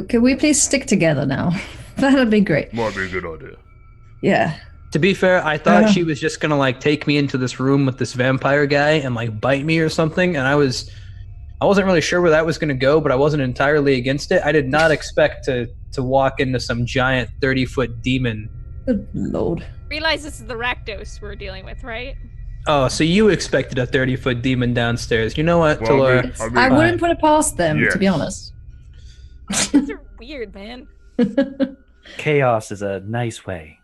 Can we please stick together now? That'd be great. Might be a good idea. Yeah. To be fair, I thought she was just gonna like take me into this room with this vampire guy and like bite me or something, and I wasn't really sure where that was gonna go, but I wasn't entirely against it. I did not expect to walk into some giant 30-foot demon. Good lord. Realize this is the Rakdos we're dealing with, right? Oh, so you expected a 30-foot demon downstairs? You know what, Well, Talora? I mean, I wouldn't put it past them, Yes. to be honest. These are weird, man. Chaos is a nice way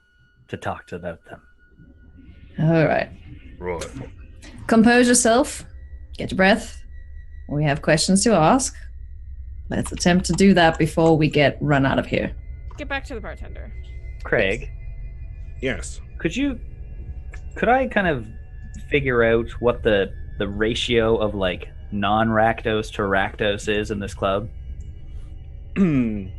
to talk about them. All right. right. Compose yourself. Get your breath. We have questions to ask. Let's attempt to do that before we get run out of here. Get back to the bartender. Craig, Yes. could I kind of figure out what the ratio of like non-Rakdos to Rakdos is in this club? You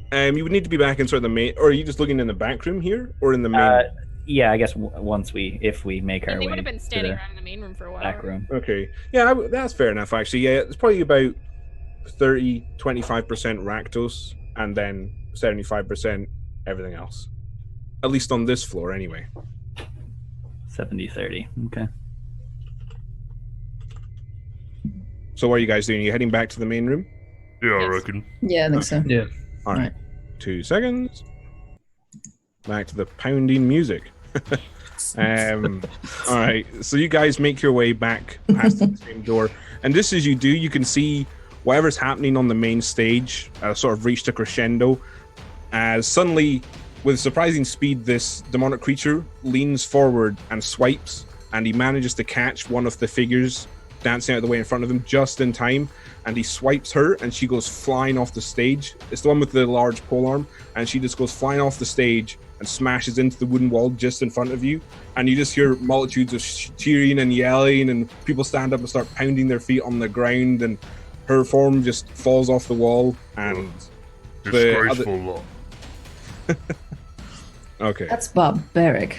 would need to be back in sort of the main, or are you just looking in the back room here, or in the main? Yeah, I guess if we make I our mean, they way would have been to standing the around in the main room for a while. back room. Okay. Yeah, that's fair enough, actually. Yeah, it's probably about 25% Rakdos, and then 75% everything else. At least on this floor, anyway. 70-30. Okay. So what are you guys doing? Are you heading back to the main room? Yeah, I Yes. reckon. Yeah, I think so. Yeah. All right. 2 seconds. Back to the pounding music. All right. So you guys make your way back past the same door, and just as you do, you can see whatever's happening on the main stage sort of reached a crescendo. As suddenly, with surprising speed, this demonic creature leans forward and swipes, and he manages to catch one of the figures dancing out of the way in front of him just in time, and he swipes her, and she goes flying off the stage. It's the one with the large polearm, and she just goes flying off the stage and smashes into the wooden wall just in front of you, and you just hear multitudes of cheering and yelling, and people stand up and start pounding their feet on the ground, and her form just falls off the wall, and Disgraceful lot. okay. That's barbaric.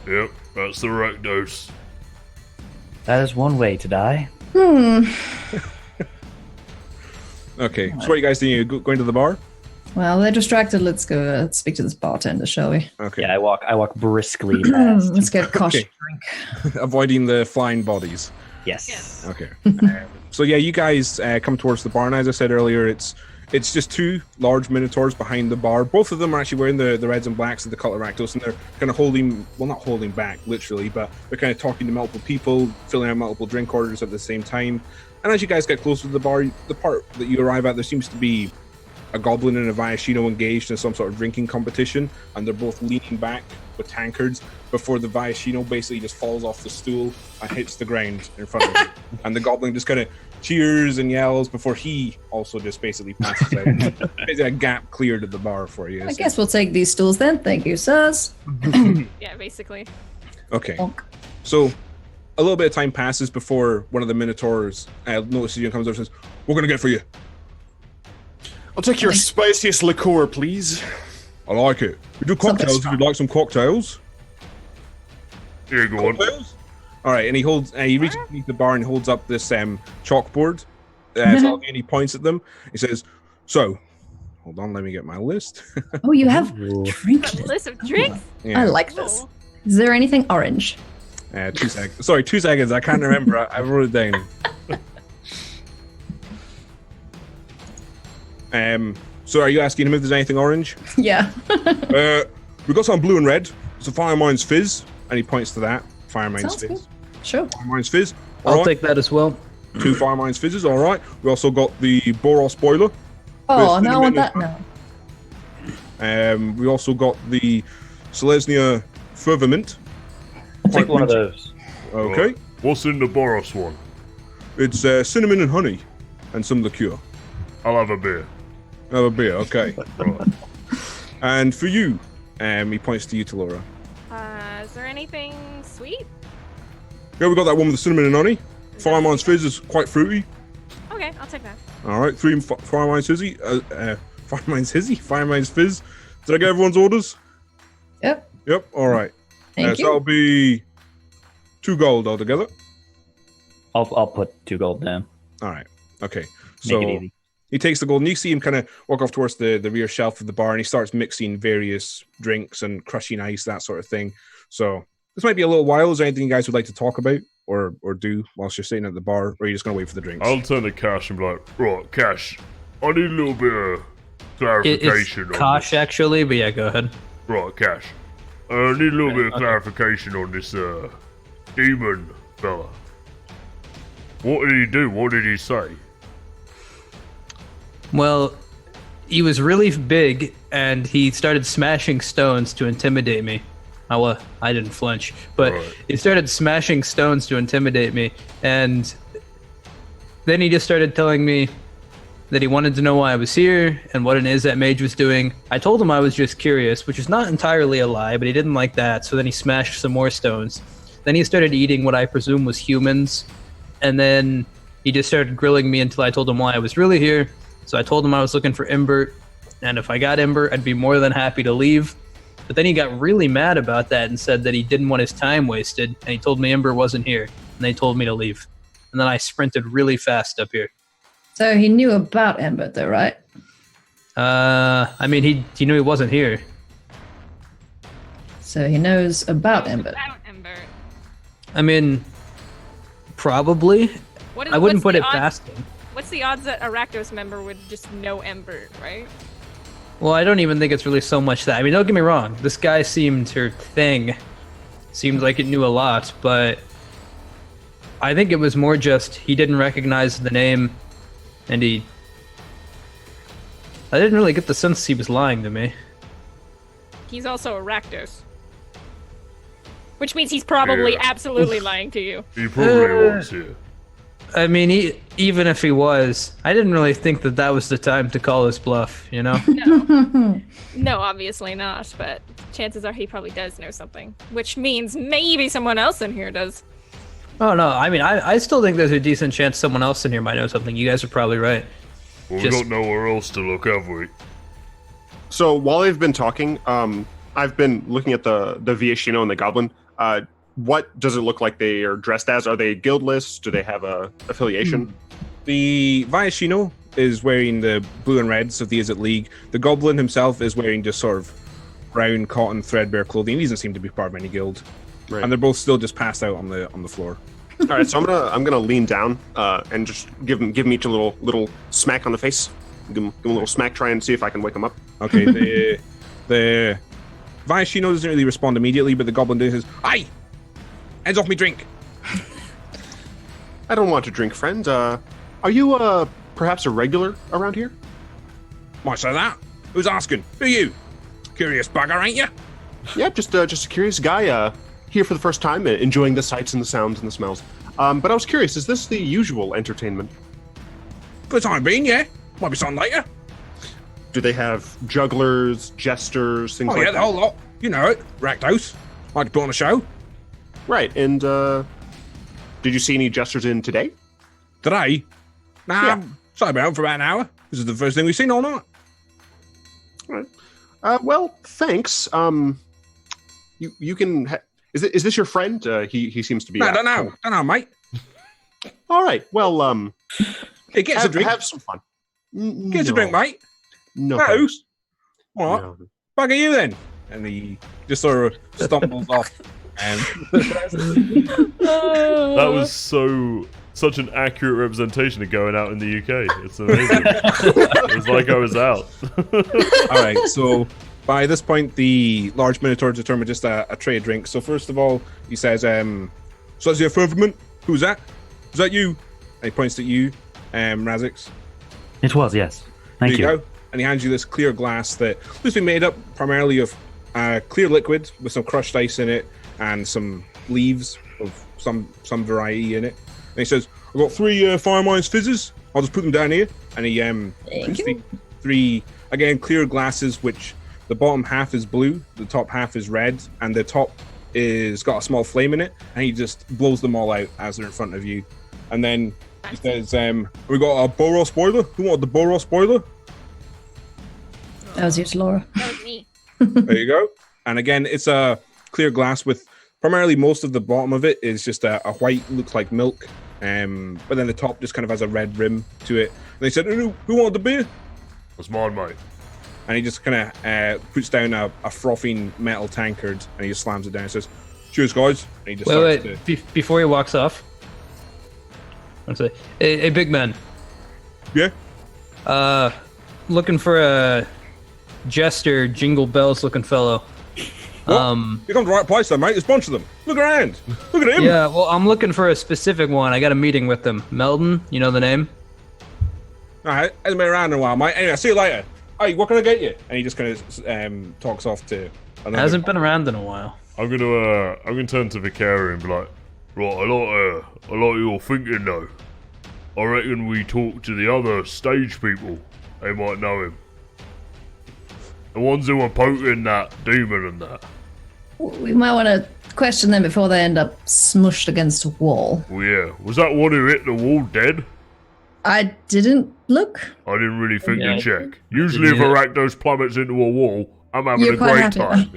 Yep, that's the Rakdos. That is one way to die. Okay, so what are you guys doing? You going to the bar? Well, they're distracted. Let's go speak to this bartender, shall we? Okay. Yeah, I walk briskly past. Let's get Cosh Okay. a drink. Avoiding the flying bodies. Yes. Okay. So yeah, you guys come towards the bar, and as I said earlier, it's it's just two large minotaurs behind the bar. Both of them are actually wearing the reds and blacks of the cult of Rakdos, and they're kind of holding, well, not holding back, literally, but they're kind of talking to multiple people, filling out multiple drink orders at the same time. And as you guys get closer to the bar, the part that you arrive at, there seems to be a goblin and a Viashino engaged in some sort of drinking competition, and they're both leaning back with tankards before the Viashino basically just falls off the stool and hits the ground in front of him. And the goblin just kind of cheers and yells before he also just basically passes out. There's a gap cleared at the bar for you. I guess we'll take these stools then. Thank you, sirs. Yeah, basically. Okay. Bonk. So a little bit of time passes before one of the minotaurs notices you and comes over and says, "We're going to get for you." I'll take your spiciest liqueur, please. I like it. We do cocktails if you'd like some cocktails. Here you go on. Cocktails? All right, and he holds. He reaches beneath the bar and holds up this chalkboard. So and he points at them. He says, "So, hold on, let me get my list." Oh, you have drink A list. list of drinks? Yeah. I like this. Is there anything orange? 2 seconds. Sorry, 2 seconds. I can't remember. I wrote it down. So are you asking him if there's anything orange? Yeah. We got some blue and red. It's a Firemine's Fizz, and he points to that. Firemine's Sounds Fizz. good. Sure. Firemine's Fizz. I'll All right. take that as well. 2 Firemine's Fizzes. All right. We also got the Boros Boiler. Oh, With now I want cinnamon that now. We also got the Selesnya Fervament. I'll take one of those. Okay. What's in the Boros one? It's cinnamon and honey, and some liqueur. I'll have a beer. Have a beer. Okay. Right. And for you, he points to you, to Laura. Is there anything sweet? Yeah, we got that one with the cinnamon and honey. Firemine's Fizz is quite fruity. Okay, I'll take that. All right, 3 Firemine's Fizzy. Firemine's Fizz. Did I get everyone's orders? Yep. Yep. All right. Thank So you. that'll be 2 gold altogether. I'll put 2 gold down. All right. Okay. Make So it easy. he takes the gold, and you see him kind of walk off towards the rear shelf of the bar, and he starts mixing various drinks and crushing ice, that sort of thing. So this might be a little while. Is there anything you guys would like to talk about or do whilst you're sitting at the bar, or are you just going to wait for the drinks? I'll turn to Cash and be like, right, Cash, I need a little bit of It's clarification on Cosh, this. actually, but yeah, go ahead. Right, Cash. I need a little bit of clarification on this demon fella. What did he do? What did he say? Well, he was really big, and he started smashing stones to intimidate me. I didn't flinch, but Right. he started smashing stones to intimidate me, and then he just started telling me that he wanted to know why I was here and what it is that mage was doing. I told him I was just curious, which is not entirely a lie, but he didn't like that, so then he smashed some more stones. Then he started eating what I presume was humans, and then he just started grilling me until I told him why I was really here. So I told him I was looking for Ember, and if I got Ember, I'd be more than happy to leave. But then he got really mad about that and said that he didn't want his time wasted, and he told me Ember wasn't here, and they told me to leave. And then I sprinted really fast up here. So he knew about Ember, though, right? I mean, he knew he wasn't here. So he knows about Ember. About Ember. I mean, probably. What is, I wouldn't what's put the it odds- past him. What's the odds that a Rakdos member would just know Ember, right? Well, I don't even think it's really so much that. I mean, don't get me wrong. This guy seemed like it knew a lot, but I think it was more just he didn't recognize the name, and I didn't really get the sense he was lying to me. He's also a Rakdos. Which means he's probably Yeah. absolutely lying to you. He probably was here. I mean, even if he was, I didn't really think that was the time to call his bluff, you know? No, obviously not, but chances are he probably does know something. Which means maybe someone else in here does. Oh, no, I mean, I still think there's a decent chance someone else in here might know something. You guys are probably right. Well, we Just- got nowhere else to look, have we? So while they've been talking, I've been looking at the Viashino and the Goblin. What does it look like they are dressed as? Are they guildless? Do they have a affiliation? The Viashino is wearing the blue and reds of the Izzet League. The Goblin himself is wearing just sort of brown cotton threadbare clothing. He doesn't seem to be part of any guild, Right. and they're both still just passed out on the floor. All right, so I'm gonna lean down and just give them each a little smack on the face. Give him a little smack, try and see if I can wake him up. Okay, the Vise doesn't really respond immediately, but the goblin dude says, "Aye, hands off me drink." I don't want to drink, friend. Are you perhaps a regular around here? Might say that. Who's asking? Who you? Curious bugger, ain't you? Yeah, just a curious guy here for the first time, enjoying the sights and the sounds and the smells. But I was curious, is this the usual entertainment? For the time being, yeah. Might be something later. Do they have jugglers, jesters, things Oh like yeah, that? the whole lot. You know it. Rakdos. Like to put on a show. Right, and did you see any jesters in today? Today? Nah, Yeah. so I've been out for about an hour. This is the first thing we've seen all night. All right. Well, thanks. You can. Is this your friend? He seems to be. No, don't know, mate. All right. Well, Hey, get us a drink. Have some fun. Get us a drink, mate. No. No. thanks. All right. No. Bugger you then. And he just sort of stumbles off. That was such an accurate representation of going out in the UK. It's amazing. It was like I was out. All right, so by this point, the large minotaur determined just a tray of drinks. So first of all, he says, so that's your firmament? Who's that? Is that you? And he points at you, Razix. It was, yes. Thank There you go. And he hands you this clear glass that has been made up primarily of clear liquid with some crushed ice in it and some leaves of some variety in it. And he says, I've got 3 Fire Mines fizzes. I'll just put them down here. And he puts the 3, again, clear glasses, which the bottom half is blue, the top half is red, and the top is got a small flame in it. And he just blows them all out as they're in front of you. And then he says, we got a Boros spoiler. Who wanted the Boros spoiler? That was you, Laura. That was me. There you go. And again, it's a clear glass with primarily most of the bottom of it is just a white, looks like milk. But then the top just kind of has a red rim to it. And they said, who wanted the beer? That's mine, mate. And he just kind of puts down a frothing metal tankard and he just slams it down and says, cheers, guys. And he just starts Before he walks off, I'd say, hey, big man. Yeah? Looking for a jester, jingle bells looking fellow. What? You come to the right place, though, mate. There's a bunch of them. Look around. Look at him. Yeah, well, I'm looking for a specific one. I got a meeting with them. Meldon, you know the name? All right. Hasn't been around in a while, mate. Anyway, see you later. Hey, what can I get you? And he just kind of talks off to another. Hasn't been around in a while. I'm gonna turn to Vicari and be like, right, I like your thinking though. I reckon we talk to the other stage people. They might know him. The ones who were poking that demon and that. We might want to question them before they end up smushed against a wall. Well, yeah. Was that one who hit the wall dead? I didn't look. I didn't really think to check. Usually if a Rakdos plummets into a wall, I'm having You're a quite great happy. time.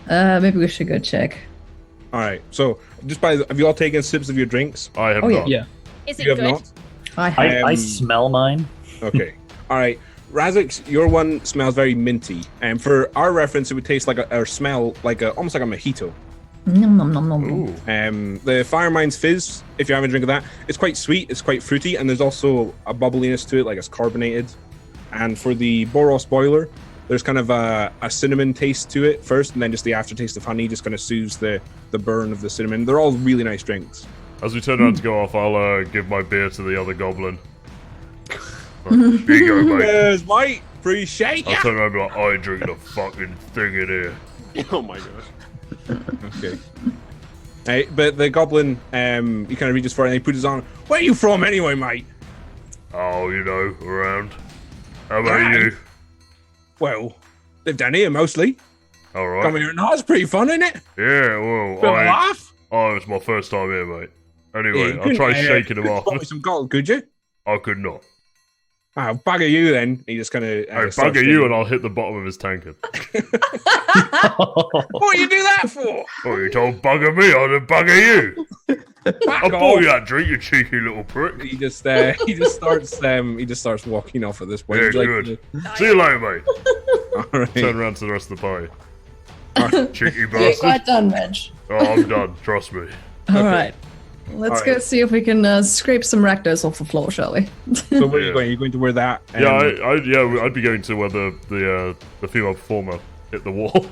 Yeah. Maybe we should go check. All right. So, have you all taken sips of your drinks? I have Oh, not. Yeah. Is it You have good? not? I smell mine. Okay. All right. Razix, your one smells very minty. And for our reference, it would taste like or smell like almost like a mojito. Nom, nom, nom, nom. Ooh. The Fire Mines Fizz, if you're having a drink of that, it's quite sweet, it's quite fruity, and there's also a bubbliness to it, like it's carbonated. And for the Boros Boiler, there's kind of a cinnamon taste to it first, and then just the aftertaste of honey just kind of soothes the burn of the cinnamon. They're all really nice drinks. As we turn around to go off, I'll give my beer to the other goblin. Here you go, mate. Cheers, mate. Appreciate I'll ya. turn around and be like, I ain't drinking a fucking thing in here. Oh my gosh. Okay. Hey, but the goblin, he kind of reaches for it and he puts his arm. Where are you from anyway, mate? Oh, you know, around. How about Around? you? Well, live down here mostly. Come Alright. here at night, it's pretty fun, isn't it? Yeah, well, Bit of a laugh. it's my first time here, mate. Anyway, Yeah, you I'll couldn't, try shaking him off. Bought me some gold, could you? I could not. Oh, bugger you then. He just kind of. Hey, bugger you and I'll hit the bottom of his tankard. What you do that for? Oh, you told bugger me, I'll bugger you. I bought you that drink, you cheeky little prick. He just starts walking off at this point. Yeah, He's like, good. See you later, mate. All right. Turn around to the rest of the party. Cheeky You're bastard. quite done, Reg. Oh, I'm done. Trust me. All right. Let's All go right. see if we can scrape some Rakdos off the floor, shall we? So where are you Yeah. going? Are you going to where that? I'd be going to where the female performer hit the wall.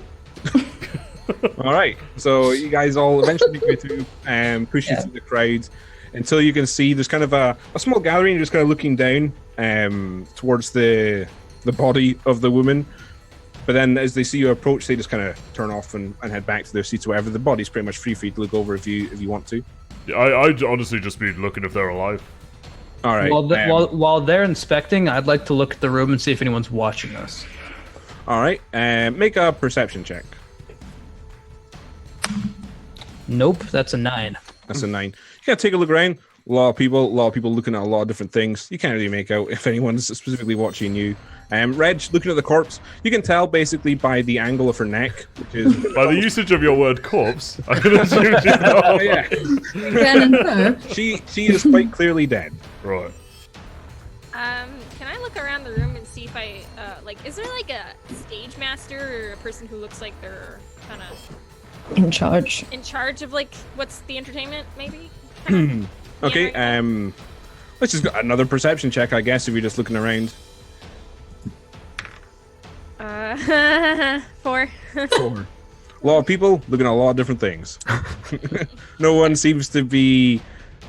All right. So you guys all eventually go through and push you through the crowd until you can see there's kind of a small gathering. You're just kind of looking down towards the body of the woman. But then as they see you approach, they just kind of turn off and head back to their seats or whatever. The body's pretty much free for you to look over if you want to. I'd honestly just be looking if they're alive. All right. While they're inspecting, I'd like to look at the room and see if anyone's watching us. All right. Make a perception check. Nope, that's a 9. That's a 9. You gotta take a look around. A lot of people looking at a lot of different things. You can't really make out if anyone's specifically watching you. Reg, looking at the corpse, you can tell basically by the angle of her neck, which is By the usage of your word corpse, I can assume you know. oh, yeah. Can infer. She is quite clearly dead. Right. Can I look around the room and see if I is there like a stage master or a person who looks like they're kind of In charge. in charge of like what's the entertainment maybe? Okay, let's just got another perception check, I guess, if you're just looking around. 4. 4. A lot of people looking at a lot of different things. No one seems to be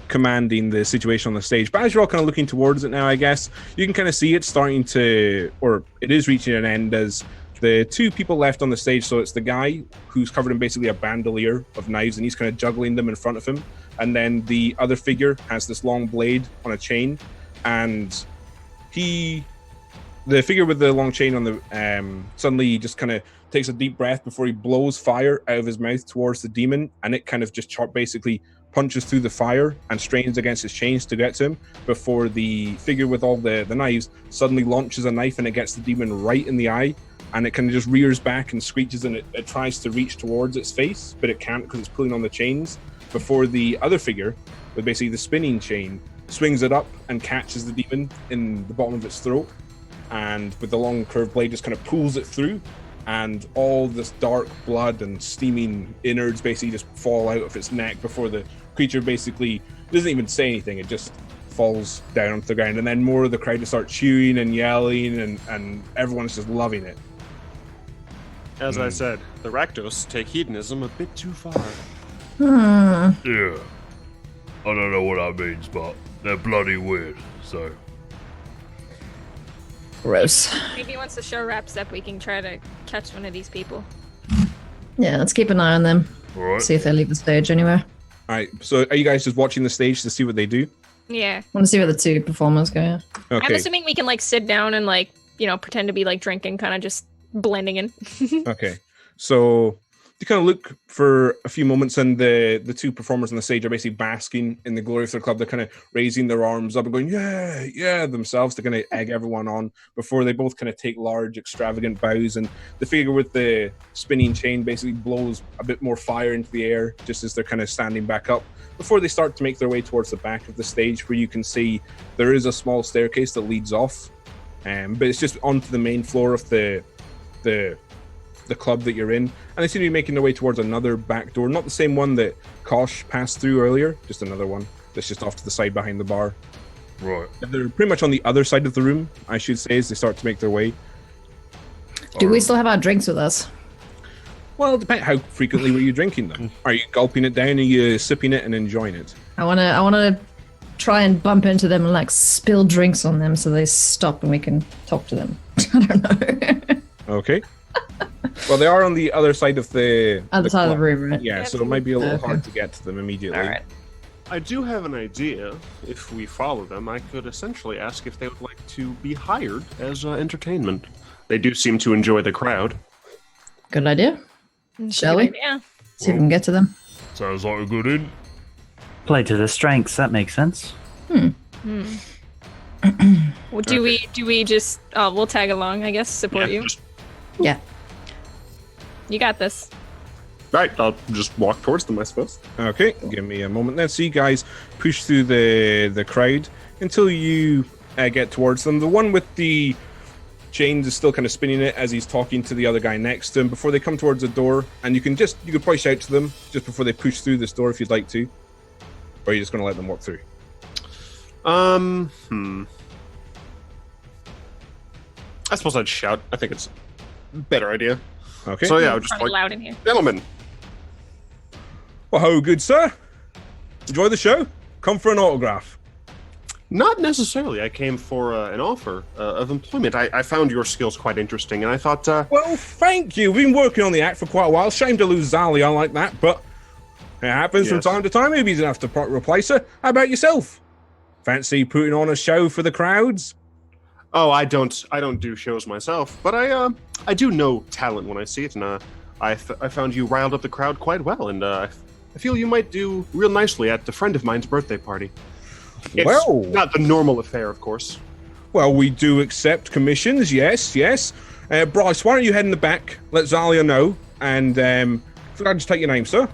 commanding the situation on the stage. But as you're all kind of looking towards it now, I guess, you can kind of see it starting to, or it is reaching an end as the two people left on the stage. So it's the guy who's covered in basically a bandolier of knives and he's kind of juggling them in front of him. And then the other figure has this long blade on a chain. And the figure with the long chain on the suddenly just kind of takes a deep breath before he blows fire out of his mouth towards the demon, and it kind of just basically punches through the fire and strains against his chains to get to him before the figure with all the knives suddenly launches a knife and it gets the demon right in the eye, and it kind of just rears back and screeches and it tries to reach towards its face, but it can't because it's pulling on the chains before the other figure with basically the spinning chain swings it up and catches the demon in the bottom of its throat, and with the long curved blade just kind of pulls it through, and all this dark blood and steaming innards basically just fall out of its neck before the creature basically doesn't even say anything. It just falls down onto the ground, and then more of the crowd just start cheering and yelling, and everyone's just loving it. As I said, the Rakdos take hedonism a bit too far. Hmm. Yeah. I don't know what that means, but they're bloody weird, so. Gross. Maybe once the show wraps up, we can try to catch one of these people. Yeah, let's keep an eye on them. Alright. See if they leave the stage anywhere. All right, so are you guys just watching the stage to see what they do? Yeah. Want to see where the two performers go. Yeah. Okay. I'm assuming we can like sit down and like pretend to be like drinking, kind of just blending in. Okay, so you kind of look for a few moments, and the two performers on the stage are basically basking in the glory of their club. They're kind of raising their arms up and going, yeah, yeah, themselves to kind of egg everyone on before they both kind of take large, extravagant bows. And the figure with the spinning chain basically blows a bit more fire into the air just as they're kind of standing back up before they start to make their way towards the back of the stage, where you can see there is a small staircase that leads off, but it's just onto the main floor of the club that you're in, and they seem to be making their way towards another back door, not the same one that Cosh passed through earlier, just another one that's just off to the side behind the bar. Right. They're pretty much on the other side of the room, I should say, as they start to make their way. Do we still have our drinks with us? Well, it depends. How frequently were you drinking them? Are you gulping it down? Are you sipping it and enjoying it? I wanna try and bump into them and like spill drinks on them so they stop and we can talk to them. I don't know. Okay. Well, they are on the other side of the Other side of the club. room, right? Yeah, so it might be a little Okay. hard to get to them immediately. All right. I do have an idea. If we follow them, I could essentially ask if they would like to be hired as entertainment. They do seem to enjoy the crowd. Good idea. Shall we? Yeah. See if we can get to them. Sounds like a good in. Play to the strengths. That makes sense. Well, do we just we'll tag along, I guess, support you. Yeah. You got this. Right, I'll just walk towards them, I suppose. Okay, give me a moment then. So you guys push through the crowd until you get towards them. The one with the chains is still kind of spinning it as he's talking to the other guy next to him before they come towards the door, and you could probably shout to them just before they push through this door if you'd like to. Or are you just going to let them walk through? I suppose I'd shout. I think it's a better idea. Okay. So yeah, I'll just Probably like, loud in here. gentlemen. Well, how good, sir? Enjoy the show? Come for an autograph. Not necessarily. I came for an offer of employment. I found your skills quite interesting, and I thought, Well, thank you. We've been working on the act for quite a while. Shame to lose Zella like that, but it happens from Yes. time to time. Maybe he's enough to replace her. How about yourself? Fancy putting on a show for the crowds? oh, I don't do shows myself, but I do know talent when I see it, and I found you riled up the crowd quite well, and I feel you might do real nicely at a friend of mine's birthday party. It's Well. not the normal affair, of course. Well, we do accept commissions, yes. Bryce, why don't you head in the back, let Zalia know, and could I just take your name, sir?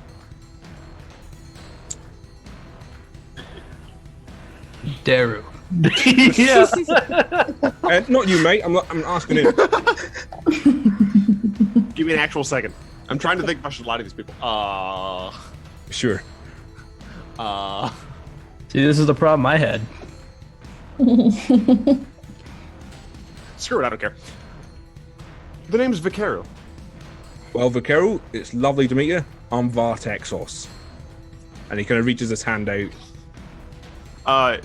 Daru. Yeah. Not you, mate. I'm asking him. Give me an actual second. I'm trying to think if I should lie to these people. Sure. See, this is the problem I had. Screw it, I don't care. The name's Vicario. Well, Vaquero, it's lovely to meet you. I'm Vartexos. And he kind of reaches his hand out.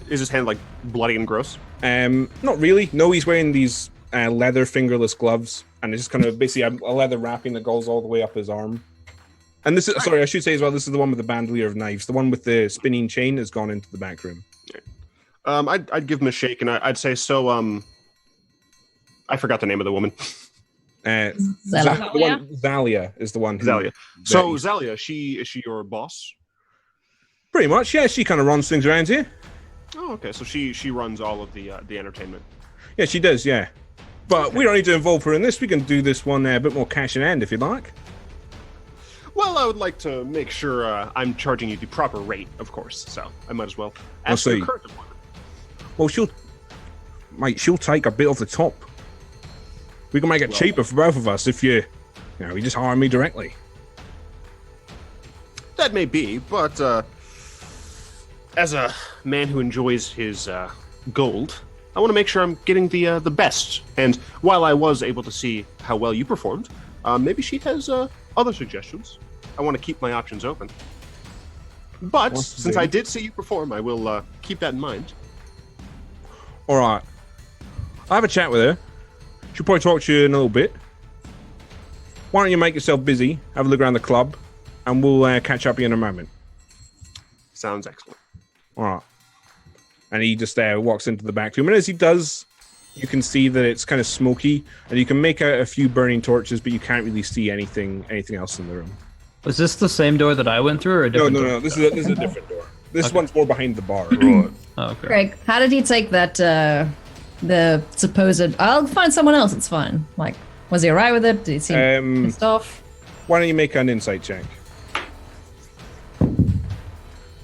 Is his hand like bloody and gross? Not really. No, he's wearing these leather fingerless gloves, and it's just kind of basically a leather wrapping that goes all the way up his arm. And this is, sorry, I should say as well, this is the one with the bandolier of knives. The one with the spinning chain has gone into the back room. I'd give him a shake, and I'd say, so, I forgot the name of the woman. Zella. Zalia is the one. Who, Zalia. So, Zalia, is she your boss? Pretty much, yeah. She kind of runs things around here. Oh, okay. So she runs all of the entertainment. Yeah, she does, yeah. But we don't need to involve her in this. We can do this one a bit more cash in hand if you'd like. Well, I would like to make sure I'm charging you the proper rate, of course. So I might as well I'll ask your see. current employment. Well, she'll take a bit off the top. We can make it cheaper for both of us if you just hire me directly. That may be, but as a man who enjoys his gold, I want to make sure I'm getting the best. And while I was able to see how well you performed, maybe she has other suggestions. I want to keep my options open. But since I did see you perform, I will keep that in mind. All right. I'll have a chat with her. She'll probably talk to you in a little bit. Why don't you make yourself busy, have a look around the club, and we'll catch up in a moment. Sounds excellent. All right. And he just walks into the back room. And as he does, you can see that it's kind of smoky, and you can make out a few burning torches, but you can't really see anything else in the room. Was this the same door that I went through, or a different door? No. This is a different door. This one's more behind the bar. Right. Oh, okay. Greg, how did he take that, the supposed... I'll find someone else, it's fine. Like, was he alright with it? Did he seem pissed off? Why don't you make an insight check?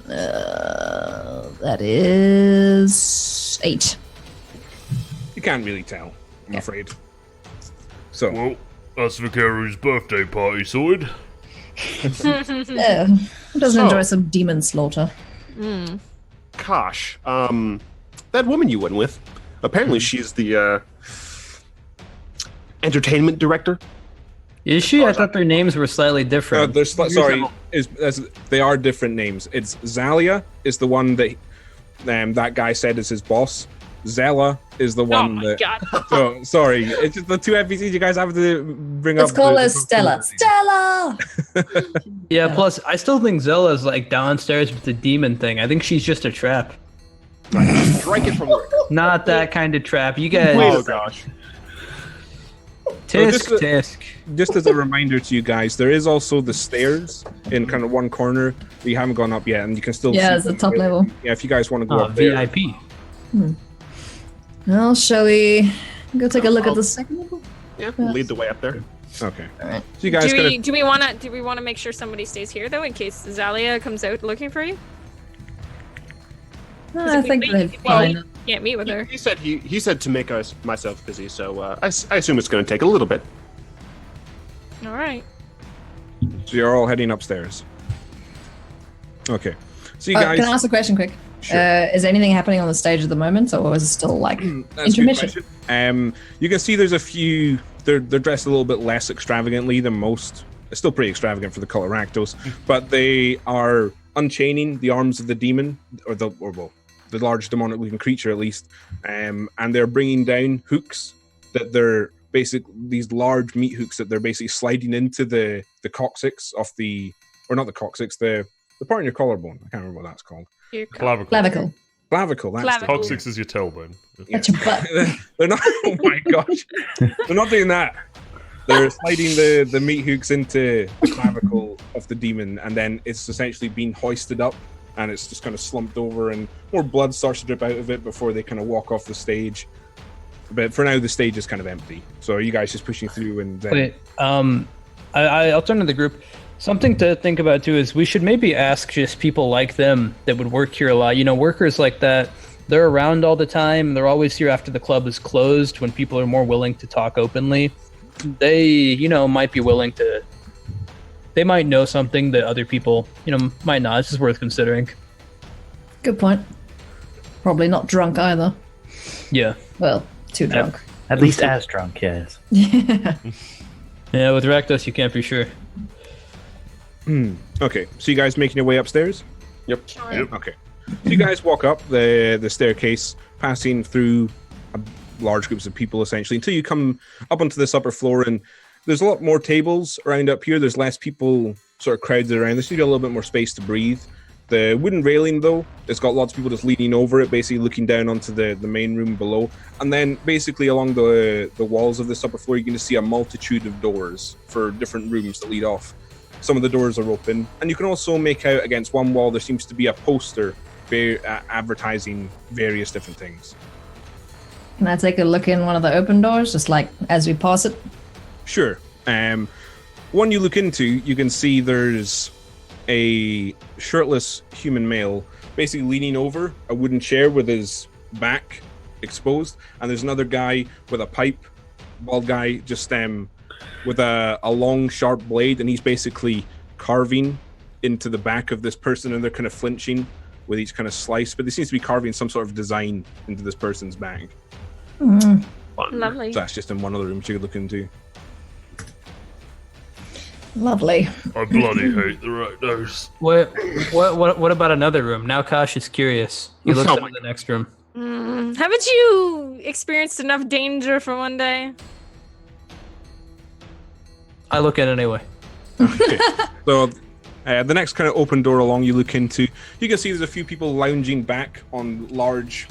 That is 8. You can't really tell, I'm afraid. So, Well, that's Vicario's birthday party sorted. Yeah, who doesn't enjoy some demon slaughter? Cosh, that woman you went with, apparently she's the entertainment director. Is she? I thought their names were slightly different. they are different names. It's Zalia is the one that that guy said is his boss. Zella is the one my that. God. So sorry, it's just the two NPCs you guys have to bring up. Let's call her Stella. Stella! Yeah, plus, I still think Zella's like downstairs with the demon thing. I think she's just a trap. Strike it from the Not that kind of trap. You guys. Oh gosh. Tisk. Just as a reminder to you guys, there is also the stairs in kind of one corner that you haven't gone up yet, and you can still see Yeah, it's the top level. Yeah, if you guys want to go up there. VIP. Well, shall we go take a look at the second level? Yeah, we'll lead the way up there. Okay. Alright. So you guys Do we want to make sure somebody stays here though, in case Zalia comes out looking for you? I think they're fine. Can't meet with her. He said to make myself busy, so I assume it's going to take a little bit. All right. So you're all heading upstairs. Okay. So you guys, can I ask a question quick? Sure. Is anything happening on the stage at the moment, or is it still like That's a good intermission? question. You can see there's a few. They're dressed a little bit less extravagantly than most. It's still pretty extravagant for the cult of Rakdos, but they are unchaining the arms of the demon, the large demonic-looking creature at least, and they're bringing down hooks that they're these large meat hooks that they're basically sliding into the coccyx of not the coccyx, the part in your collarbone. I can't remember what that's called. Clavicle. Clavicle. Clavicle. That's Clavicle. Coccyx is your tailbone. That's your butt. They're not. Oh my gosh, they're not doing that. They're sliding the meat hooks into the clavicle of the demon, and then it's essentially being hoisted up, and it's just kind of slumped over, and more blood starts to drip out of it before they kind of walk off the stage. But for now, the stage is kind of empty. So are you guys just pushing through and then... Wait, I'll turn to the group. Something to think about too is we should maybe ask just people like them that would work here a lot. You know, workers like that, they're around all the time. They're always here after the club is closed when people are more willing to talk openly. They, you know, might be willing to... They might know something that other people, you know, might not. It's just worth considering. Good point. Probably not drunk either. Yeah. Well, too drunk. At least as drunk, yes. Yeah. Yeah, with Rakdos, you can't be sure. Okay, so you guys making your way upstairs? Yep. Okay. So you guys walk up the staircase, passing through large groups of people, essentially, until you come up onto this upper floor, and there's a lot more tables around up here. There's less people sort of crowded around. There's maybe a little bit more space to breathe. The wooden railing, though, it's got lots of people just leaning over it, basically looking down onto the main room below. And then basically along the walls of this upper floor, you're going to see a multitude of doors for different rooms that lead off. Some of the doors are open. And you can also make out against one wall, there seems to be a poster advertising various different things. Can I take a look in one of the open doors, just like as we pass it? Sure. One you look into, you can see there's a shirtless human male basically leaning over a wooden chair with his back exposed, and there's another guy with a pipe, bald guy, just with a long sharp blade, and he's basically carving into the back of this person, and they're kind of flinching with each kind of slice, but they seem to be carving some sort of design into this person's back. Lovely. So that's just in one other room you could look into. Lovely. I bloody hate the Rakdos. What about another room? Now Cosh is curious. He looks into the next room. Haven't you experienced enough danger for one day? I look at it anyway. Okay. So the next kind of open door along you look into, you can see there's a few people lounging back on large,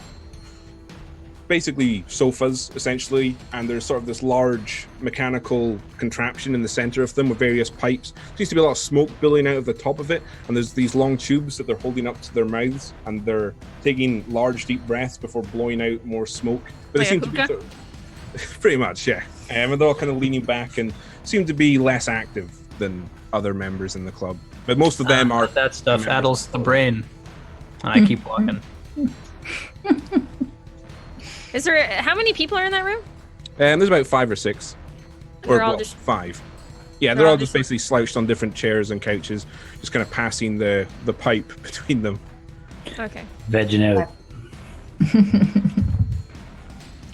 basically sofas essentially, and there's sort of this large mechanical contraption in the center of them with various pipes. There seems to be a lot of smoke billowing out of the top of it, and there's these long tubes that they're holding up to their mouths, and they're taking large deep breaths before blowing out more smoke. But they seem to be sort of, pretty much, yeah. And they're all kind of leaning back and seem to be less active than other members in the club. But most of them are... That stuff addles the brain. And I keep walking. Is there how many people are in that room? There's about 5 or 6. They're all just 5. Yeah, they're all just basically slouched on different chairs and couches, just kind of passing the pipe between them. Okay. Vegging out.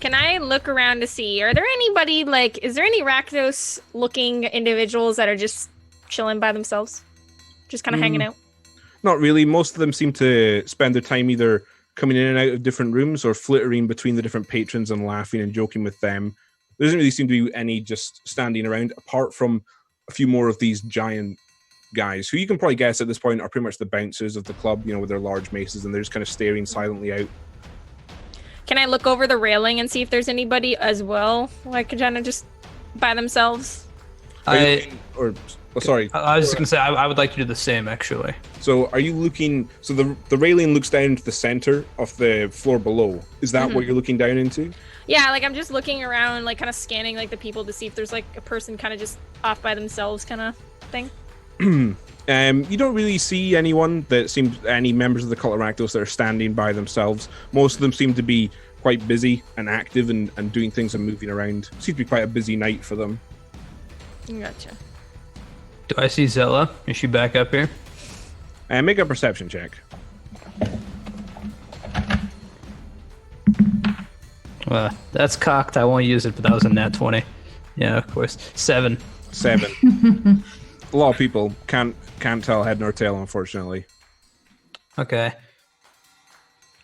Can I look around to see, are there anybody, is there any Rakdos looking individuals that are just chilling by themselves? Just kind of hanging out? Not really. Most of them seem to spend their time either coming in and out of different rooms or flittering between the different patrons and laughing and joking with them. There doesn't really seem to be any just standing around, apart from a few more of these giant guys, who you can probably guess at this point are pretty much the bouncers of the club, with their large maces, and they're just kind of staring silently out. Can I look over the railing and see if there's anybody as well, kind of just by themselves? Sorry. I was just going to say, I would like to do the same, actually. So are you looking... So the railing looks down into the center of the floor below. Is that what you're looking down into? Yeah, I'm just looking around, kind of scanning, the people to see if there's, a person kind of just off by themselves kind of thing. You don't really see anyone that seems... Any members of the Cult of Rakdos that are standing by themselves. Most of them seem to be quite busy and active and doing things and moving around. Seems to be quite a busy night for them. Gotcha. Do I see Zella? Is she back up here? Make a perception check. That's cocked. I won't use it, but that was a nat 20. Yeah, of course. 7. 7. A lot of people can't tell head nor tail, unfortunately. Okay.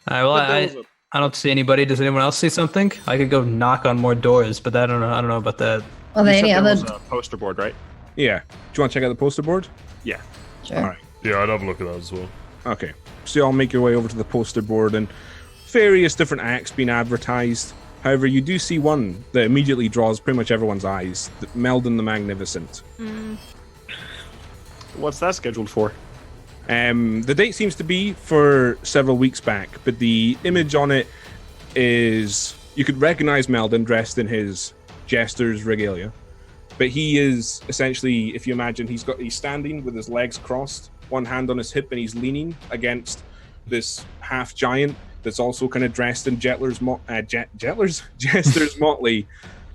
All right. Well, I don't see anybody. Does anyone else see something? I could go knock on more doors, but I don't know about that. Are there any There other? was a poster board, right? Yeah. Do you want to check out the poster board? Yeah. Sure. All right. Yeah, I'd have a look at that as well. Okay. So you all make your way over to the poster board and various different acts being advertised. However, you do see one that immediately draws pretty much everyone's eyes. Meldon the Magnificent. What's that scheduled for? The date seems to be for several weeks back, but the image on it is... You could recognize Meldon dressed in his jester's regalia. But he is essentially, if you imagine, he's standing with his legs crossed, one hand on his hip, and he's leaning against this half giant that's also kind of dressed in jester's motley,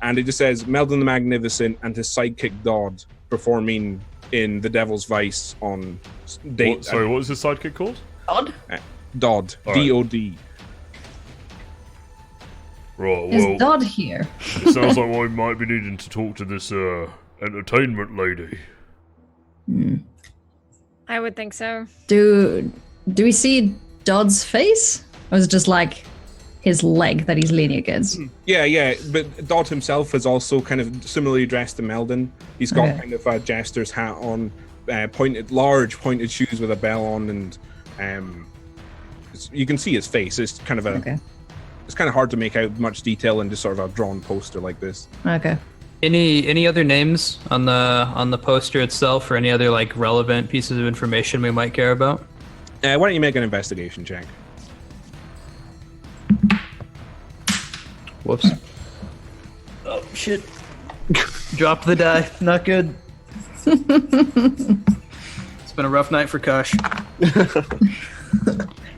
and it just says Meldon the Magnificent and his sidekick Dodd performing in the Devil's Vice on date. What was his sidekick called? Odd. Dodd, All right. D-O-D. Right, Is well, Dodd here? it sounds like I might be needing to talk to this entertainment lady. I would think so. Do we see Dodd's face, or is it just like his leg that he's leaning against? Yeah, but Dodd himself is also kind of similarly dressed to Meldon. He's got Okay. kind of a jester's hat on, large pointed shoes with a bell on, and you can see his face. It's kind of Okay. It's kind of hard to make out much detail in just sort of a drawn poster like this. Okay. Any other names on the poster itself, or any other like relevant pieces of information we might care about? Why don't you make an investigation check? Whoops. Oh shit. Drop the die. Not good. It's been a rough night for Cosh.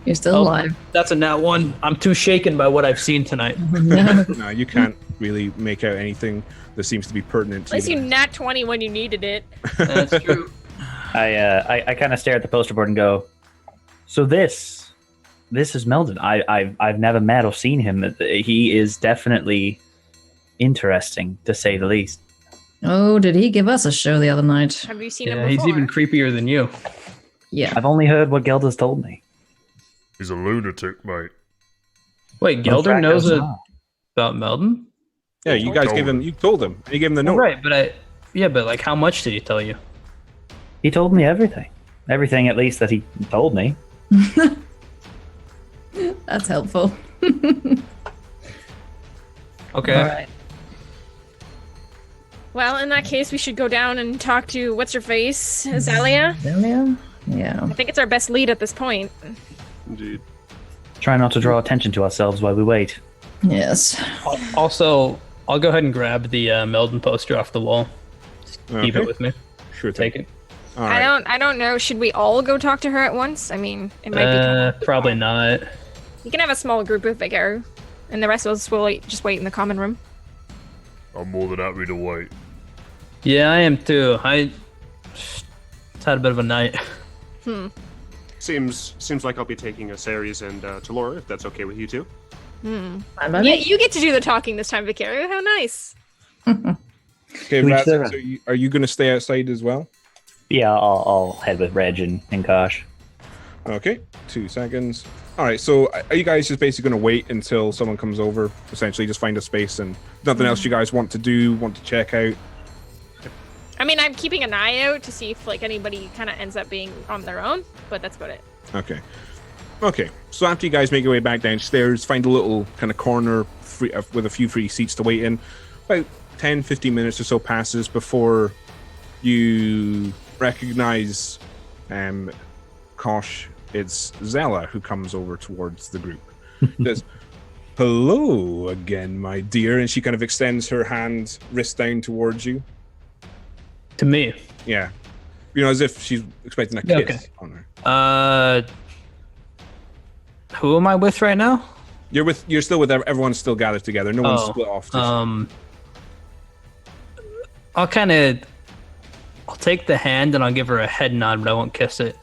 You're still alive. That's a nat 1. I'm too shaken by what I've seen tonight. No, you can't really make out anything that seems to be pertinent At to least you. you nat 20 when you needed it. That's true. I kind of stare at the poster board and go, so this is Meldon. I've never met or seen him. He is definitely interesting, to say the least. Oh, did he give us a show the other night? Have you seen him Yeah, before? he's even creepier than you. Yeah. I've only heard what Gelder's told me. He's a lunatic, mate. Wait, Gelder Rakdos knows not. about Meldon? Yeah, you guys gave him. You told him. And you gave him the note. Right, but like, how much did he tell you? He told me everything. Everything, at least, that he told me. That's helpful. Okay. All right. Well, in that case, we should go down and talk to what's-her-face, Zella. Yeah. I think it's our best lead at this point. Indeed. Try not to draw attention to ourselves while we wait. Yes. Also, I'll go ahead and grab the Meldon poster off the wall. Keep Okay. it with me. Sure thing. Take it. All right. I don't know. Should we all go talk to her at once? I mean, it might be. Probably not. You can have a small group if they go, and the rest of us will just wait in the common room. I'm more than happy to wait. Yeah, I am too. I just had a bit of a night. Seems like I'll be taking a Ceres and Talora, if that's okay with you two. Yeah, you get to do the talking this time, Vicario. How nice. Okay, We Raz, should- so are you going to stay outside as well? Yeah, I'll head with Reg and Kosh. Okay, 2 seconds. All right, so are you guys just basically going to wait until someone comes over? Essentially, just find a space and nothing else you guys want to do, want to check out? I mean, I'm keeping an eye out to see if like anybody kind of ends up being on their own, but that's about it. Okay. So after you guys make your way back downstairs, find a little kind of corner with a few free seats to wait in. About 10, 15 minutes or so passes before you recognize Cosh. It's Zella who comes over towards the group. Says, "Hello again, my dear," and she kind of extends her hand, wrist down towards you. To me. Yeah, as if she's expecting a Yeah, kiss okay. on her. Who am I with right now? You're still with everyone's still gathered together. No one's split off. I'll take the hand and I'll give her a head nod, but I won't kiss it.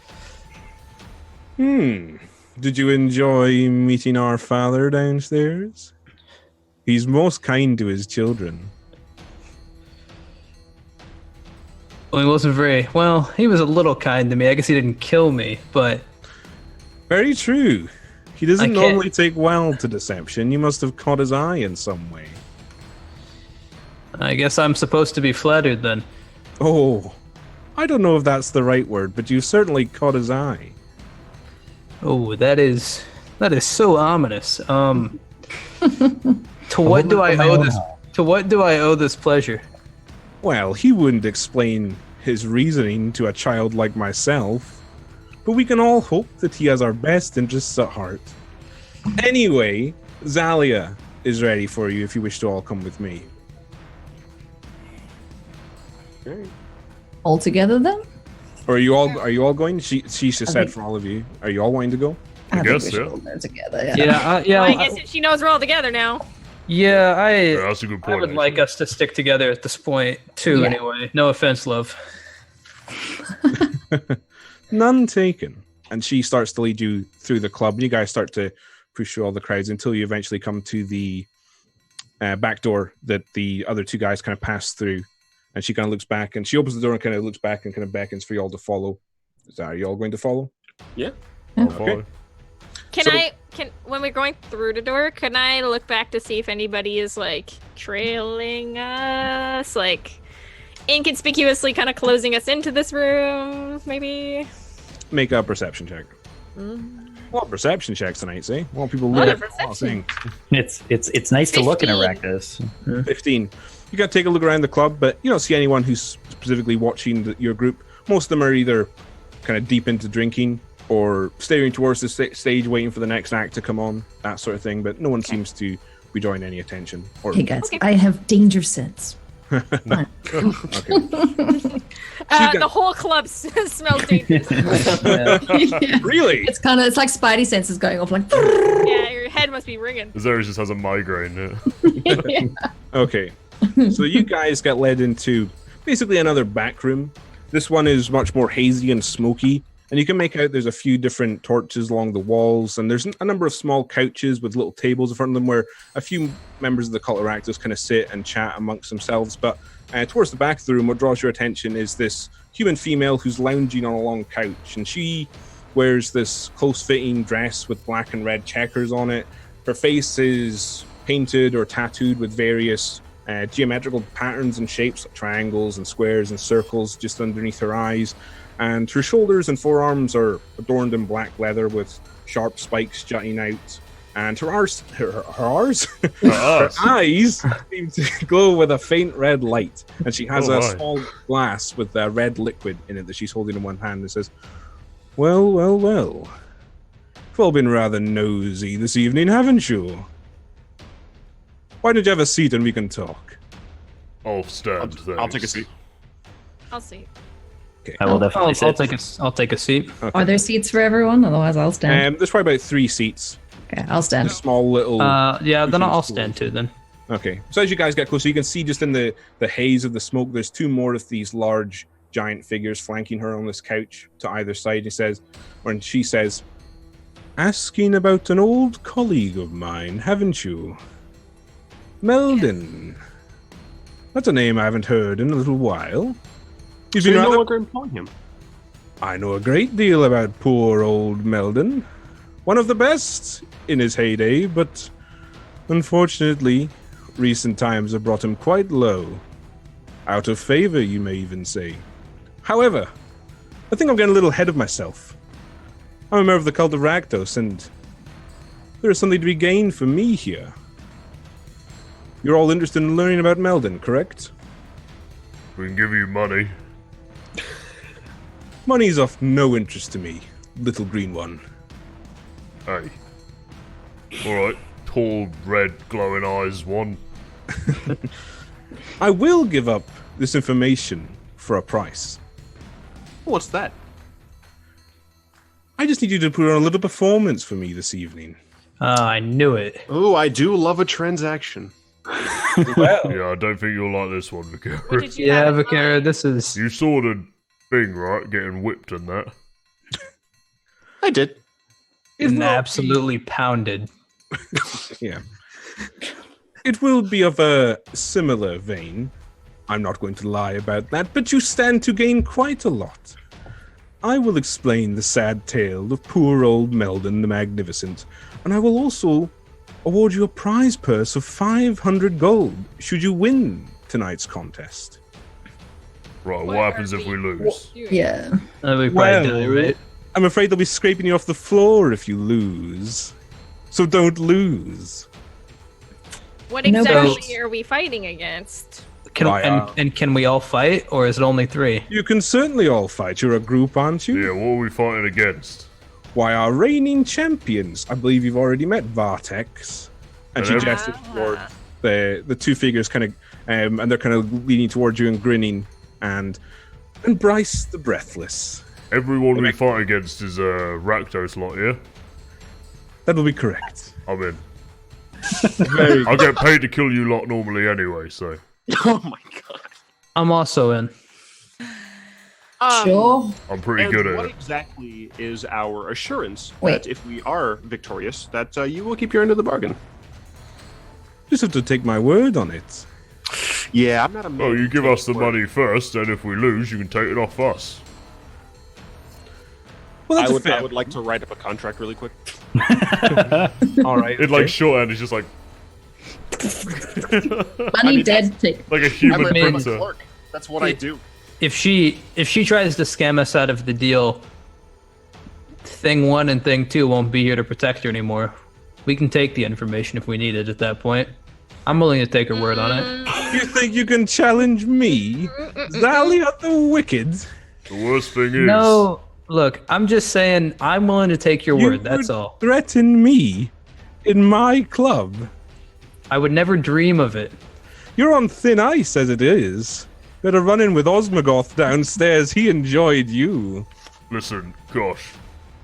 Did you enjoy meeting our father downstairs? He's most kind to his children. Well, he wasn't very well. He was a little kind to me. I guess he didn't kill me, but Very true. He doesn't I can't- normally take well to deception. You must have caught his eye in some way. I guess I'm supposed to be flattered then. Oh, I don't know if that's the right word, but you certainly caught his eye. Oh, that is so ominous. To what do I owe this? To what do I owe this pleasure? Well, he wouldn't explain his reasoning to a child like myself, but we can all hope that he has our best interests at heart. Anyway, Zalia is ready for you if you wish to all come with me. All together then? Or are you all going? She just said think- for all of you. Are you all wanting to go? I think guess, we should yeah. all go together. Yeah, Well, I guess she knows we're all together now. Yeah, that's a good I point. would like us to stick together at this point too. Yeah. Anyway, no offense, love. None taken. And she starts to lead you through the club. You guys start to push through all the crowds until you eventually come to the back door that the other two guys kind of pass through. And she kind of looks back, and she opens the door and kind of looks back and kind of beckons for you all to follow. Are you all going to follow? Yeah. I'll Okay. follow. Can when we're going through the door, can I look back to see if anybody is like trailing us, like inconspicuously kind of closing us into this room, maybe? Make a perception check. A lot of perception checks tonight, see? A lot of people Lot learn of a lot of perception. things. It's nice to look in a 15. Rakdos. 15. You got to take a look around the club, but you don't see anyone who's specifically watching your group. Most of them are either kind of deep into drinking or staring towards the stage, waiting for the next act to come on, that sort of thing. But no one seems to be drawing any attention. Or Hey guys, Okay. I have danger sense. okay. The whole club smells dangerous. Yeah. Really? It's like Spidey senses going off like Yeah, your head must be ringing. Zara just has a migraine. Yeah. Okay. So you guys get led into basically another back room. This one is much more hazy and smoky. And you can make out there's a few different torches along the walls, and there's a number of small couches with little tables in front of them where a few members of the cult of Rakdos kind of sit and chat amongst themselves. But towards the back of the room, what draws your attention is this human female who's lounging on a long couch, and she wears this close-fitting dress with black and red checkers on it. Her face is painted or tattooed with various geometrical patterns and shapes, like triangles and squares and circles just underneath her eyes. And her shoulders and forearms are adorned in black leather with sharp spikes jutting out. And her eyes seem to glow with a faint red light. And she has Oh a my. small glass with red liquid in it that she's holding in one hand and says, well, well, well. You've all been rather nosy this evening, haven't you? Why don't you have a seat and we can talk? I'll stand. I'll take a seat. I'll see. I will definitely I'll sit. take a seat. Are there seats for everyone? Otherwise, I'll stand. There's probably about 3 seats. Okay, I'll stand. Small little... Yeah, then I'll Cool. stand too. Then. Okay, so as you guys get closer, you can see just in the haze of the smoke, there's 2 more of these large, giant figures flanking her on this couch to either side. She says, asking about an old colleague of mine, haven't you? Meldon. That's a name I haven't heard in a little while. You've So been you're no rather- longer employing him. I know a great deal about poor old Meldon. One of the best in his heyday, but unfortunately, recent times have brought him quite low. Out of favor, you may even say. However, I think I'm getting a little ahead of myself. I'm a member of the cult of Rakdos, and there is something to be gained for me here. You're all interested in learning about Meldon, correct? We can give you money. Money's of no interest to me, little green one. Hey. Alright. Tall, red, glowing eyes one. I will give up this information for a price. What's that? I just need you to put on a little performance for me this evening. I knew it. Oh, I do love a transaction. Yeah, I don't think you'll like this one, What Vicara. did you Yeah, have in Vicara, mind? this is. You saw the thing, right? Getting whipped and that. I did. Getting absolutely pounded. Yeah. It will be of a similar vein. I'm not going to lie about that, but you stand to gain quite a lot. I will explain the sad tale of poor old Meldon the Magnificent, and I will also award you a prize purse of 500 gold should you win tonight's contest. Right, what happens if we lose? Yeah. We probably Well, die, right? I'm afraid they'll be scraping you off the floor if you lose. So don't lose. What No, exactly are we fighting against? And can we all fight, or is it only 3? You can certainly all fight. You're a group, aren't you? Yeah, what are we fighting against? Why, our reigning champions. I believe you've already met Vartex. And she Ah. gestures toward the two figures, kind of, and they're kind of leaning towards you and grinning. And Bryce the Breathless. Everyone we fight against is Rakdos lot, yeah? That will be correct. I'm in. Very I get paid to kill you lot normally anyway, so. Oh my god. I'm also in. Sure. I'm pretty And good at what it. exactly is our assurance Wait. that if we are victorious, that you will keep your end of the bargain? Just have to take my word on it. Yeah, I'm not a man. Oh, you who give takes us the word. money first, and if we lose, you can take it off us. Well, that's I a would like to write up a contract really quick. All right. It's like shorthand, it's just like Money dead tick. a human I'm a printer. clerk. That's what I do. If she tries to scam us out of the deal, Thing 1 and Thing 2 won't be here to protect her anymore. We can take the information if we need it at that point. I'm willing to take her word on it. You think you can challenge me? Zalia the Wicked? The worst thing is, No, look, I'm just saying I'm willing to take your You word, that's would all. Threaten me in my club? I would never dream of it. You're on thin ice as it is. Better run in with Osmogoth downstairs. He enjoyed you. listen, gosh,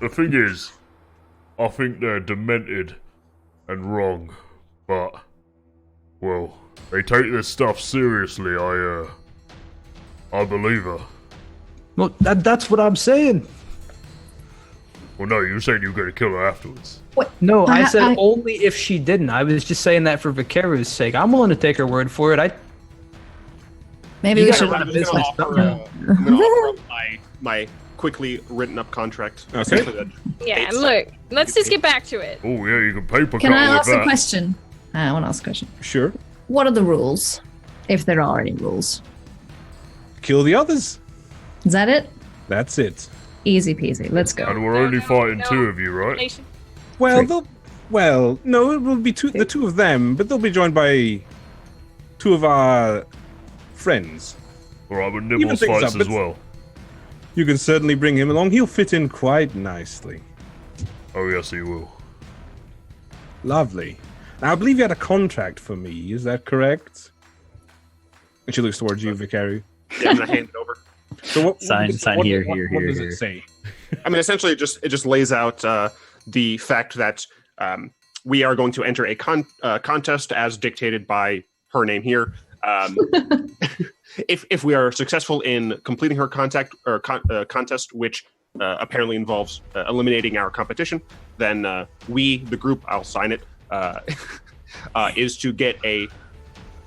the thing is, I think they're demented and wrong, but, well, they take this stuff seriously, I believe her. Well, that's what I'm saying. Well, no, you said you were going to kill her afterwards. No, I said I- only if she didn't. I was just saying that for Vikaru's sake. I'm willing to take her word for it. Maybe You we gotta should. run a business. I'm gonna offer my quickly written up contract. Okay. Essentially that Yeah, states- look, let's just get back to it. Oh, yeah, you can paper Can cut I with ask that. a question? I want to ask a question. Sure. What are the rules? If there are any rules. Kill the others. Is that it? That's it. Easy peasy. Let's go. And we're only no, fighting no. two of you, right? Nation. Well, no, it will be the two of them, but they'll be joined by two of our friends. Alright, but Even Nibbles things fights up, as but- well. You can certainly bring him along. He'll fit in quite nicely. Oh, yes, he will. Lovely. Now, I believe you had a contract for me. Is that correct? And she looks towards you, Vicari. Yeah, I'm gonna hand it over. So what? Sign here, here, What here, does here. it say? I mean, essentially, it just lays out the fact that we are going to enter a contest as dictated by her name here. If we are successful in completing her contest, which apparently involves eliminating our competition, then we, the group, I'll sign it, is to get a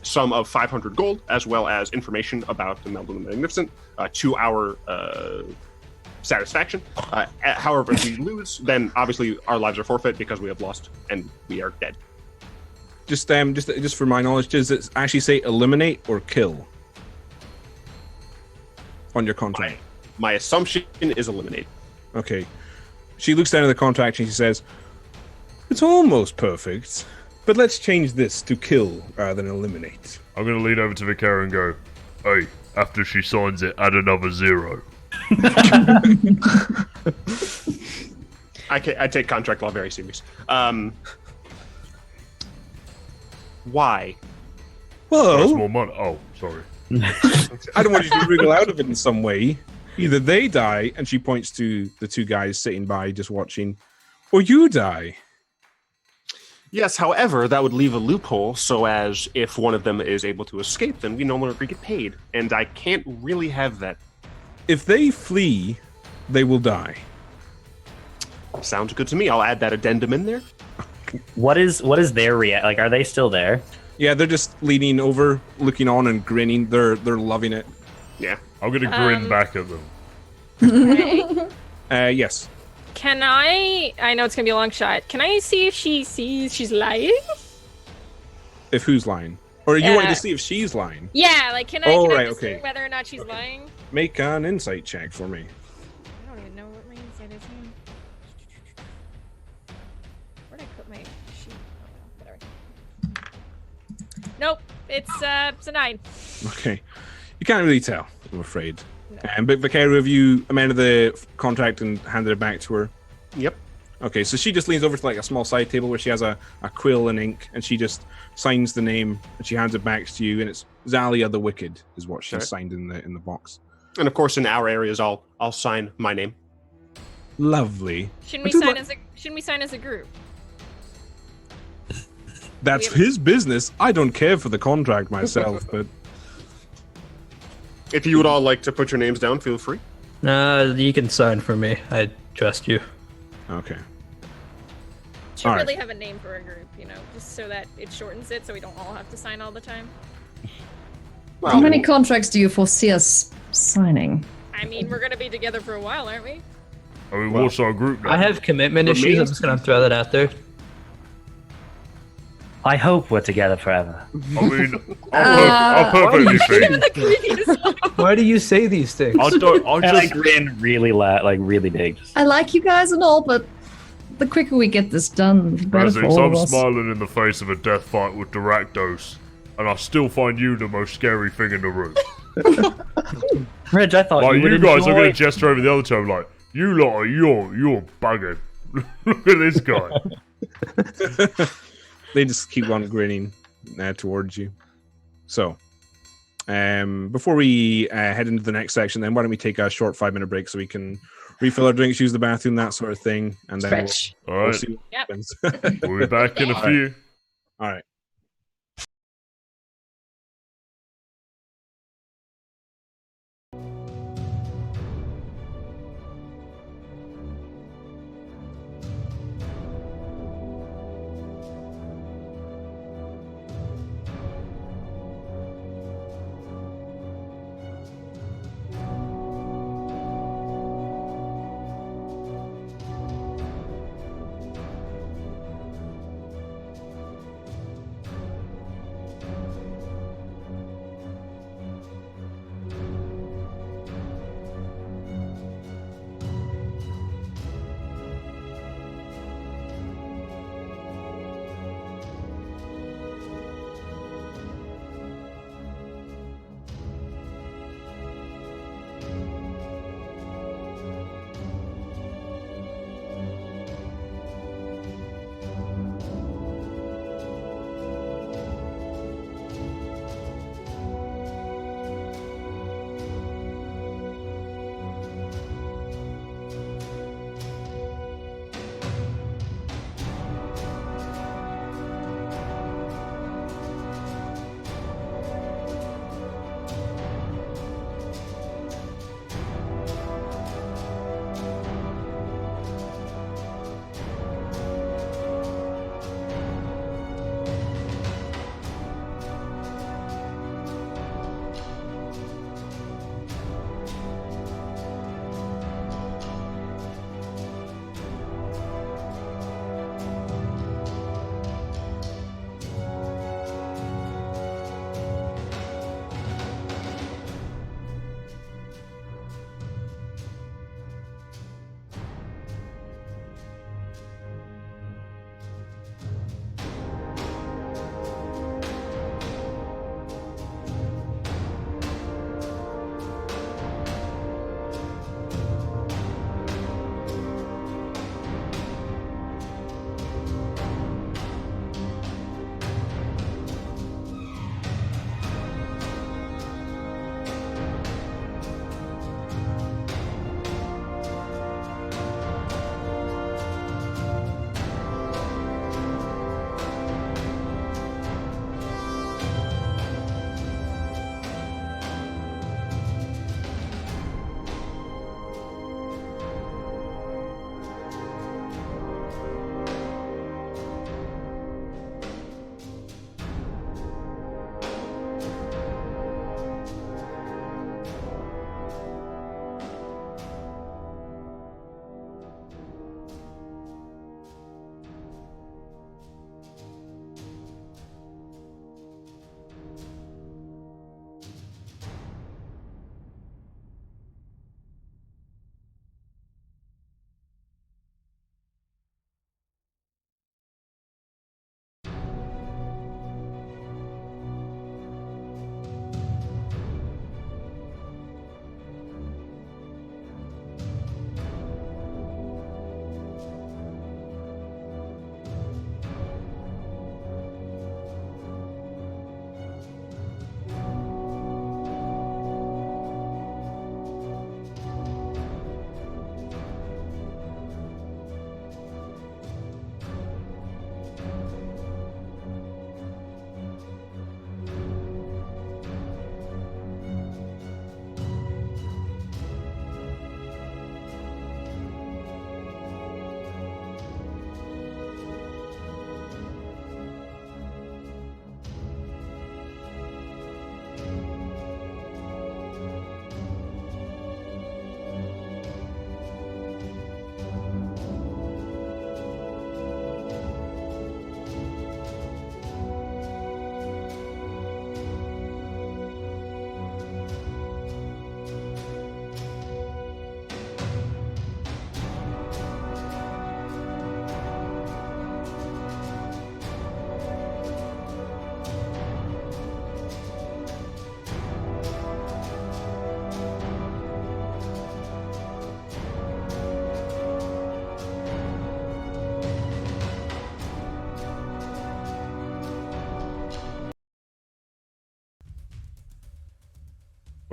sum of 500 gold as well as information about the Meldon the Magnificent to our satisfaction. However, if we lose, then obviously our lives are forfeit because we have lost and we are dead. Just for my knowledge, does it actually say eliminate or kill on your contract? My assumption is eliminate. Okay. She looks down at the contract and she says, "It's almost perfect, but let's change this to kill rather than eliminate." I'm going to lean over to Vicara and go, hey, after she signs it, add another 0. I take contract law very serious. Why? That's Well, more money. Oh, sorry. I don't want you to wriggle out of it in some way. Either they die, and she points to the two guys sitting by just watching, or you die. Yes, however, that would leave a loophole so as if one of them is able to escape, then we no longer get paid. And I can't really have that. If they flee, they will die. Sounds good to me. I'll add that addendum in there. What is their react? Like, are they still there? Yeah, they're just leaning over, looking on and grinning. They're loving it. Yeah. I'm gonna grin back at them. Okay. Yes. Can I know it's gonna be a long shot. Can I see if she sees she's lying? If who's lying? Or you wanted Yeah. to see if she's lying? Yeah, like can I Oh, can I right, discern okay. whether or not she's lying? Make an insight check for me. I don't even know what my insight is. Where'd I put my sheet? Oh, well, whatever. Nope, it's a 9. Okay. You can't really tell, I'm afraid. But Vicario, have you amended the contract and handed it back to her? Yep. Okay, so she just leans over to like a small side table where she has a quill and ink, and she just signs the name and she hands it back to you, and it's Zalia the Wicked is what she Okay. signed in the box. And of course, in our areas, I'll sign my name. Lovely. Shouldn't we Would you sign as a group? That's We have- his business. I don't care for the contract myself, but If you would all like to put your names down, feel free. You can sign for me. I trust you. okay. Should All right. really have a name for a group, just so that it shortens it, so we don't all have to sign all the time. How many contracts do you foresee us signing? I mean, we're gonna be together for a while, aren't we? I mean, what's our group now? I have commitment issues. I'm Remains- just gonna throw that out there. I hope we're together forever. I mean, I'll perfectly think. Why do you say these things? I don't. I And I just. grin really loud, like really big. Just, I like you guys and all, but the quicker we get this done, the better for Razix, all I'm of us. smiling in the face of a death fight with the Rakdos, and I still find you the most scary thing in the room. Reg, I thought Like, you would you guys are enjoy- going to gesture over the other time, like, you lot are, you're bugging. Look at this guy. They just keep on grinning towards you. So, before we head into the next section, then why don't we take a short 5-minute break so we can refill our drinks, use the bathroom, that sort of thing, and then Stretch. All we'll right, see what Yep. happens. we'll be back in a few. All right.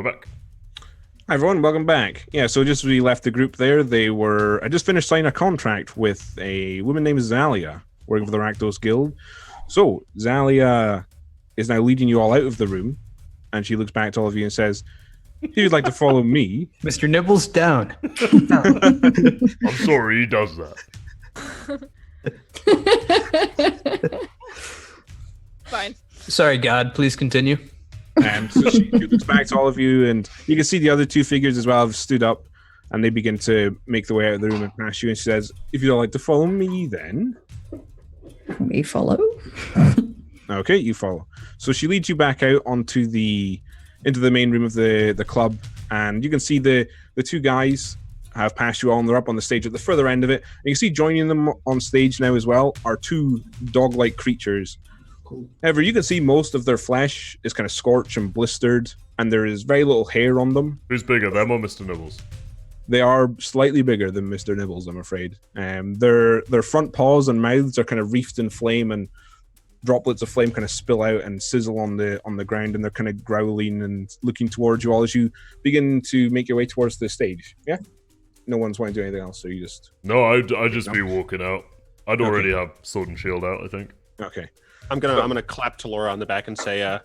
We're back. Hi everyone, welcome back. Yeah, so just as we left the group there, I just finished signing a contract with a woman named Zalia, working for the Rakdos Guild. So, Zalia is now leading you all out of the room, and she looks back to all of you and says, if you'd like to follow me... Mr. Nibbles down. I'm sorry, he does that. Fine. Sorry, God. Please continue. So she looks back to all of you, and you can see the other two figures as well have stood up, and they begin to make their way out of the room and pass you, and she says, if you'd like to follow me, then... We follow. Okay, you follow. So she leads you back out into the main room of the club, and you can see the two guys have passed you all, and they're up on the stage at the further end of it. And you can see joining them on stage now as well are two dog-like creatures. However, you can see most of their flesh is kind of scorched and blistered, and there is very little hair on them. Who's bigger, them or Mr. Nibbles? They are slightly bigger than Mr. Nibbles, I'm afraid. Their front paws and mouths are kind of wreathed in flame, and droplets of flame kind of spill out and sizzle on the ground, and they're kind of growling and looking towards you all as you begin to make your way towards the stage. Yeah? No one's wanting to do anything else, so you just... No, I'd just be walking out. I'd already have sword and shield out, I think. Okay. I'm gonna clap to Laura on the back and say,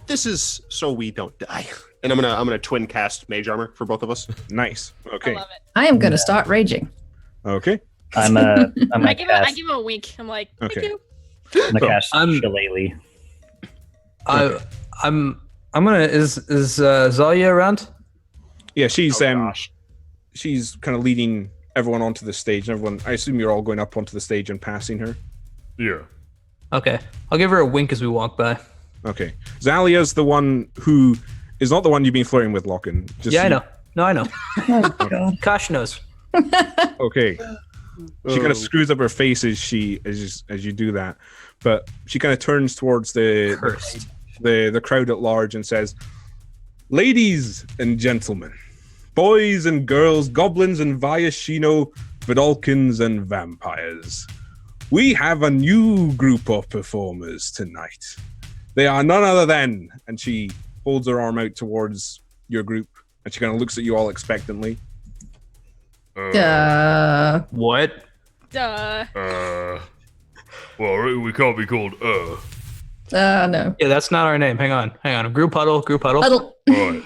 "This is so we don't die." And I'm gonna twin cast mage armor for both of us. Nice. Okay. I love it. I am going to start raging. Okay. I give him a wink. I'm like, Okay. thank you. I'm gonna cast I'm- Shillelagh. I'm gonna. Is Zalia around? Yeah, she's Gosh. she's kind of leading everyone onto the stage, and everyone, I assume you're all going up onto the stage and passing her. Yeah. Okay, I'll give her a wink as we walk by. Okay. Zalia's the one who is not the one you've been flirting with, Lockin. Yeah, I know. No, I know. Oh, God. Kosh knows. Okay. She kind of screws up her face as you do that, but she kind of turns towards the crowd at large and says, "Ladies and gentlemen, boys and girls, goblins and Viashino, Vidalkins and vampires, we have a new group of performers tonight. They are none other than," and she holds her arm out towards your group, and she kind of looks at you all expectantly. What? Duh. Well, we can't be called, No. Yeah, that's not our name. Hang on. Group huddle. Huddle. Alright.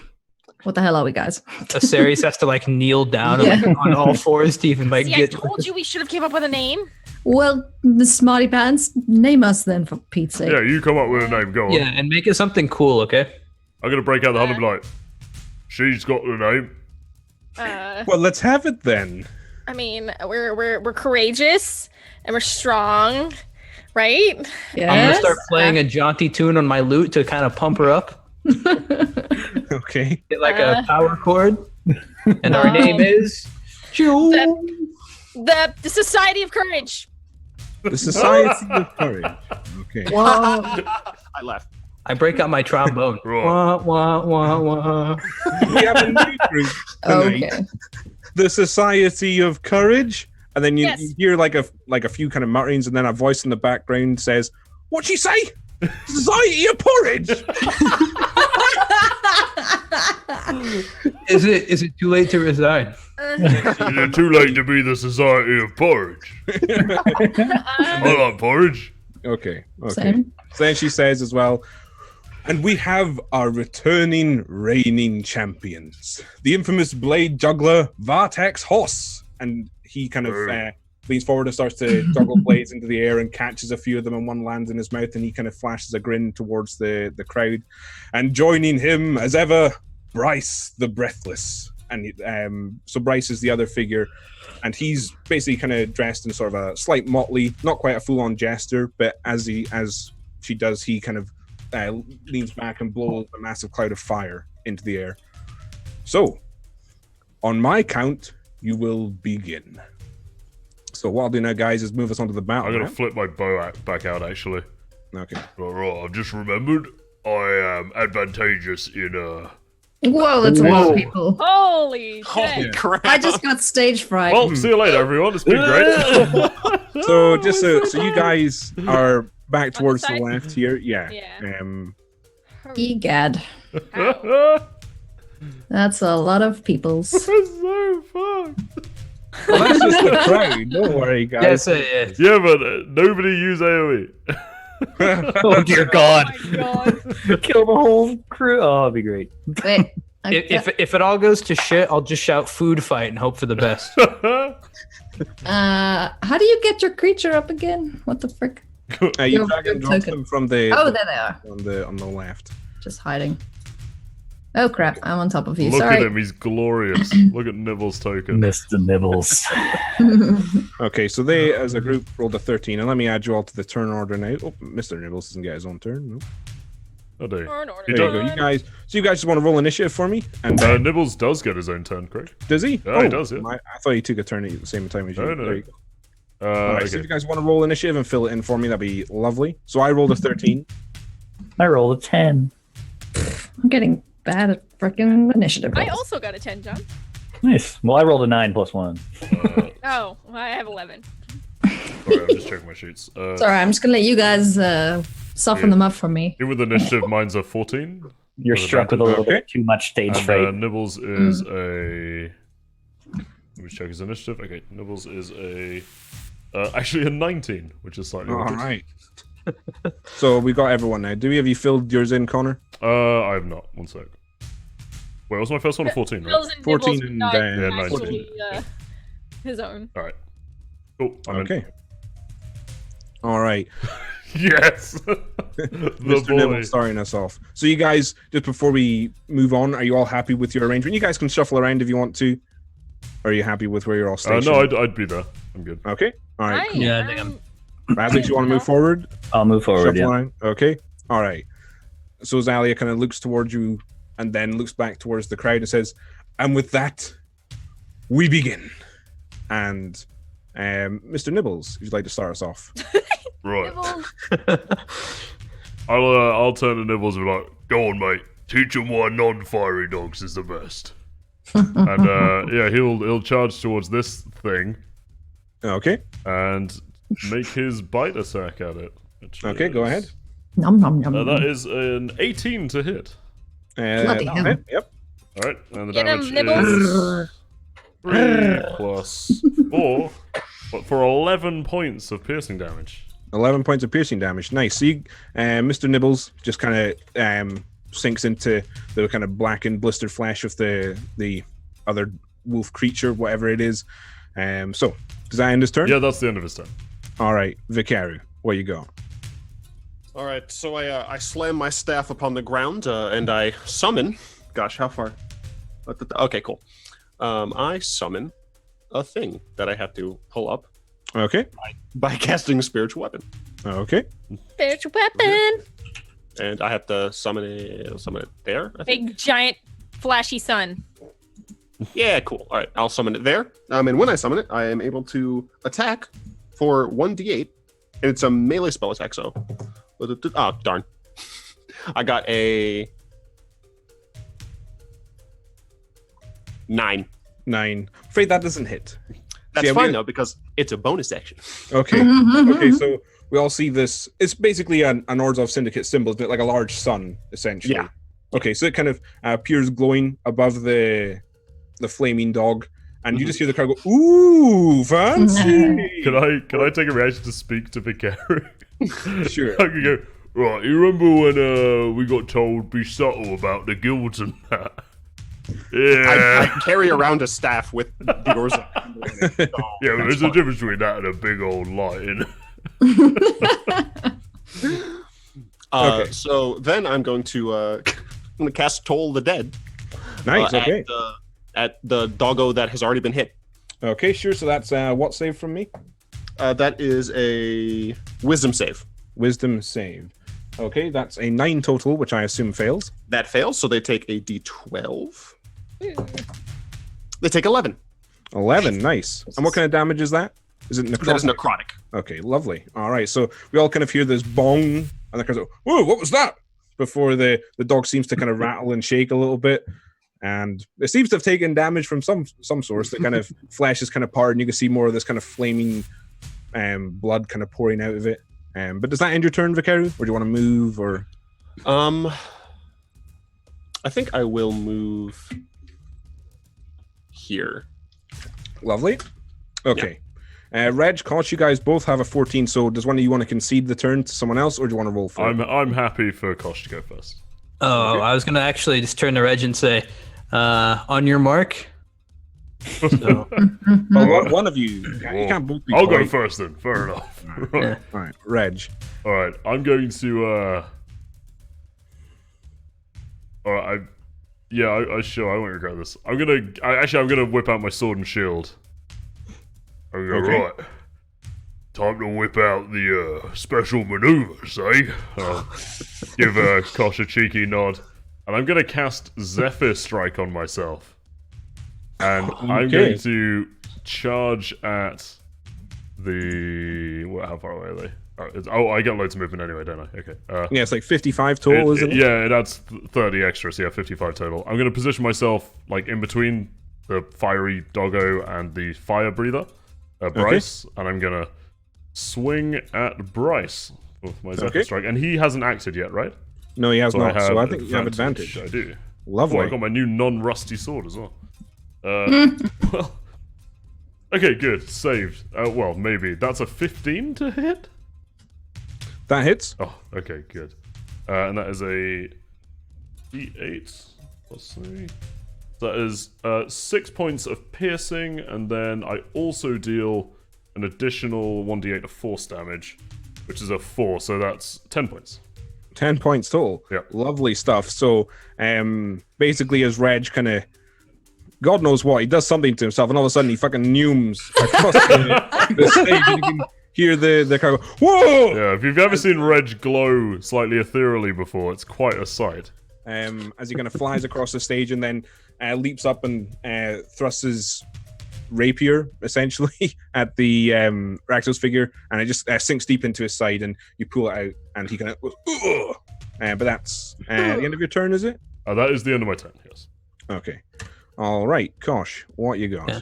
What the hell are we, guys? Ceres has to like kneel down Yeah. and, like, on all fours to even like See, I get. told you we should have came up with a name. Well, the smarty pants, name us then, for Pete's sake. Yeah, you come up with a name, go on. Yeah, and make it something cool, okay? I'm gonna break out the huddle and be like, she's got the name. Well, let's have it then. I mean, we're courageous and we're strong, right? Yes. I'm gonna start playing a jaunty tune on my lute to kind of pump her up. Okay. Get like a power chord. And our name is Jewel. The Society of Courage. The Society of Courage. Okay. I laugh. I break out my trombone. Right. Wah, wah, wah, wah. We have a new group tonight. Okay. The Society of Courage. And then you, Yes. you hear like a few kind of mutterings, and then a voice in the background says, "What'd she say? Society of Porridge." Is it too late to resign? Is it too late to be the Society of Porridge? I like porridge. Okay. Same. So then she says as well, "And we have our returning reigning champions, the infamous blade juggler Vartex Hoss." And he kind of leans forward and starts to juggle blades into the air and catches a few of them, and one lands in his mouth, and he kind of flashes a grin towards the crowd. And joining him, as ever, Bryce the Breathless. And so Bryce is the other figure, and he's basically kind of dressed in sort of a slight motley, not quite a full-on jester, but as she does, he kind of leans back and blows a massive cloud of fire into the air. So, on my count, you will begin. So what I'll do now, guys, is move us onto the battle. I'm gonna map. flip my bow back out, actually. Okay. Right, I've just remembered I am advantageous in, Whoa, that's a lot of people. Holy Holy shit. crap! I just got stage fright. Well, see you later, everyone. It's been great. So just so you guys are back towards the side? left here, yeah. Yeah. Egad. How? That's a lot of peoples. That's so fun. Well, that's just the crowd. Don't worry, guys. Yes, it is. Yeah, but nobody use AoE. Oh dear God! Oh my God. Kill the whole crew. Oh, that'd be great. Wait. If it all goes to shit, I'll just shout food fight and hope for the best. How do you get your creature up again? What the frick? You Your drag and drop token. them from the Oh, there they are. on the left. Just hiding. Oh crap! I'm on top of you. Look Sorry. at him, he's glorious. Look at Nibbles' token. Mr. Nibbles. Okay, so they, as a group, rolled a 13, and let me add you all to the turn order now. Oh, Mr. Nibbles doesn't get his own turn. No. Oh, dear. Turn order. There you go. You guys. So you guys just want to roll initiative for me? And Nibbles does get his own turn, Craig. does he? Yeah, he does, yeah. I thought he took a turn at the same time as you. No, no. There you go. All right, so if Okay. you guys want to roll initiative and fill it in for me, that'd be lovely. So I rolled a 13. I rolled a 10. I'm getting bad at freaking initiative. I rolls. also got a 10, John. Nice. Well, I rolled a 9 plus 1. Oh, well, I have 11. Alright, I'm just checking my sheets. Sorry, I'm just gonna let you guys soften them up for me. Here with initiative, mine's a 14. You're With struck with a little Okay. bit too much stage And fright. Nibbles is a... Let me check his initiative. Okay, Nibbles is a... actually a 19, which is slightly All worse. right. So we got everyone now. Do we have you filled yours in, Connor? I have not. One sec. Wait, was my first one a 14, right? Bills and 14 Nibbles, and, not yeah, 19. actually, his own. Alright. Cool. I'm in. Okay. All right. Yes! the Mr. boy. Nibble starting us off. So you guys, just before we move on, are you all happy with your arrangement? You guys can shuffle around if you want to. Are you happy with where you're all stationed? No, I'd be there. I'm good. Okay. All right. Cool. Yeah, I think I'm- Radley, do you want to move forward? I'll move forward, Shuffle yeah. around? Okay. All right. So Zalia kind of looks towards you and then looks back towards the crowd and says, "And with that, we begin." And Mr. Nibbles, would you like to start us off? Right. Nibbles. I'll turn to Nibbles and be like, go on, mate. Teach him why non-fiery dogs is the best. And yeah, he'll charge towards this thing Okay. and make his bite attack at it. which Okay, go is- ahead. Nom nom nom. That is an 18 to hit. Bloody that'll hell. hit, Yep. All right, and the Get him, damage Nibbles. is 3 plus 4, but for 11 points of piercing damage. 11 points of piercing damage. Nice. So you, Mr. Nibbles just kind of sinks into the kind of blackened, blistered flesh of the other wolf creature, whatever it is. So, does that end his turn? Yeah, that's the end of his turn. All right, Vicaru, where you go? All right, so I slam my staff upon the ground and I summon. Gosh, how far? Okay, cool. I summon a thing that I have to pull up Okay. by casting a spiritual weapon, Okay. Spiritual weapon. and I have to summon it there. I think. Big, giant, flashy sun. Yeah, cool. All right, I'll summon it there. And when I summon it, I am able to attack for 1d8, and it's a melee spell attack. So, oh darn, I got a 9. 9. Afraid that doesn't hit. That's See, fine though because it's a bonus action. Okay. Mm-hmm. Okay, so we all see this. It's basically an Orzhov Syndicate symbol, isn't it? Like a large sun, essentially. Yeah. Okay, so it kind of appears glowing above the flaming dog, and you just hear the crowd go, "Ooh, fancy!" Can I take a reaction to speak to Vicaru? Sure. I can go, right, you remember when we got told be subtle about the guilds and that? Yeah. I carry around a staff with the Orzhov. Yeah, but there's a difference between that and a big old lion. Okay. So then I'm going to cast Toll the Dead. Nice. Okay. At the doggo that has already been hit. Okay. Sure. So that's what save from me? That is a Wisdom save. Wisdom save. Okay, that's a 9 total, which I assume fails. That fails, so they take a D12. They take 11. 11. Nice. And what kind of damage is that? Is it necrotic? That is necrotic. Okay, lovely. All right, so we all kind of hear this bong, and the crowd go, "Whoa, what was that?" Before the dog seems to kind of rattle and shake a little bit, and it seems to have taken damage from some source. The kind of flesh is kind of parted, and you can see more of this kind of flaming blood kind of pouring out of it. But does that end your turn, Vicaru? Or do you want to move? Or I think I will move here. Lovely. Okay. Reg, Cosh, you guys both have a 14, so does one of you want to concede the turn to someone else, or do you want to roll for it? I'm happy for Cosh to go first. Oh, Okay. I was gonna actually just turn to Reg and say, on your mark. So, Well, one of you. You can't both be I'll go polite. first then. Fair enough. yeah. All right, Reg. All right, I'm going to. All right, I sure I won't regret this. I'm gonna whip out my sword and shield. I'm gonna Okay. right. Time to whip out the special maneuvers, eh? Give Cosh a cheeky nod, and I'm gonna cast Zephyr Strike on myself, and I'm going to charge at the. How far away are they? I get loads of movement anyway, don't I? Okay. Yeah, it's like 55 total, isn't it? Yeah, it adds 30 extra, so yeah, 55 total. I'm going to position myself like in between the fiery doggo and the fire breather, Bryce, and I'm going to swing at Bryce with my Zephyr Strike. And he hasn't acted yet, right? No, he has So not, so I think you have advantage. I do. Lovely. Oh, I got my new non-rusty sword as well. Well, okay, good. Saved. Well, maybe. That's a 15 to hit? That hits. Oh, okay, good. And that is a D8 plus 3. That is 6 points of piercing, and then I also deal an additional 1d8 of force damage, which is a 4, so that's 10 points. 10 points total. Yeah. Lovely stuff. So, basically, as Reg kind of, God knows what, he does something to himself, and all of a sudden he fucking neumes across the stage, and you can hear the kind of go, whoa! Yeah, if you've ever seen Reg glow slightly ethereally before, it's quite a sight. As he kind of flies across the stage and then leaps up and thrusts his rapier, essentially, at the Rakdos figure, and it just sinks deep into his side, and you pull it out, and he kind of goes, ugh! But that's the end of your turn, is it? That is the end of my turn, yes. Okay. All right, Kosh, what you got? Yeah.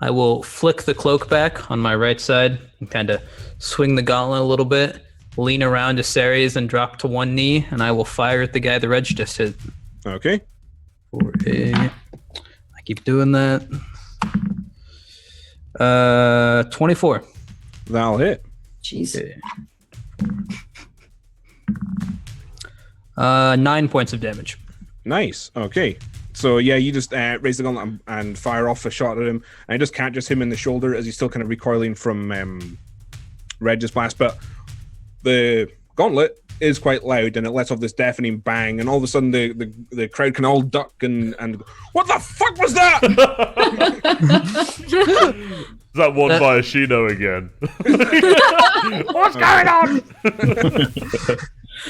I will flick the cloak back on my right side and kind of swing the gauntlet a little bit, lean around to Ceres and drop to one knee, and I will fire at the guy the Reg just hit. Okay. For I keep doing that. 24. That'll hit. Jeez. Okay. 9 points of damage. Nice. Okay. So yeah, you just raise the gun and fire off a shot at him, and it just catches him in the shoulder as he's still kind of recoiling from Reg's blast. But the gauntlet is quite loud, and it lets off this deafening bang, and all of a sudden the crowd can all duck and what the fuck was that? Is that one by Ashino again? What's going on?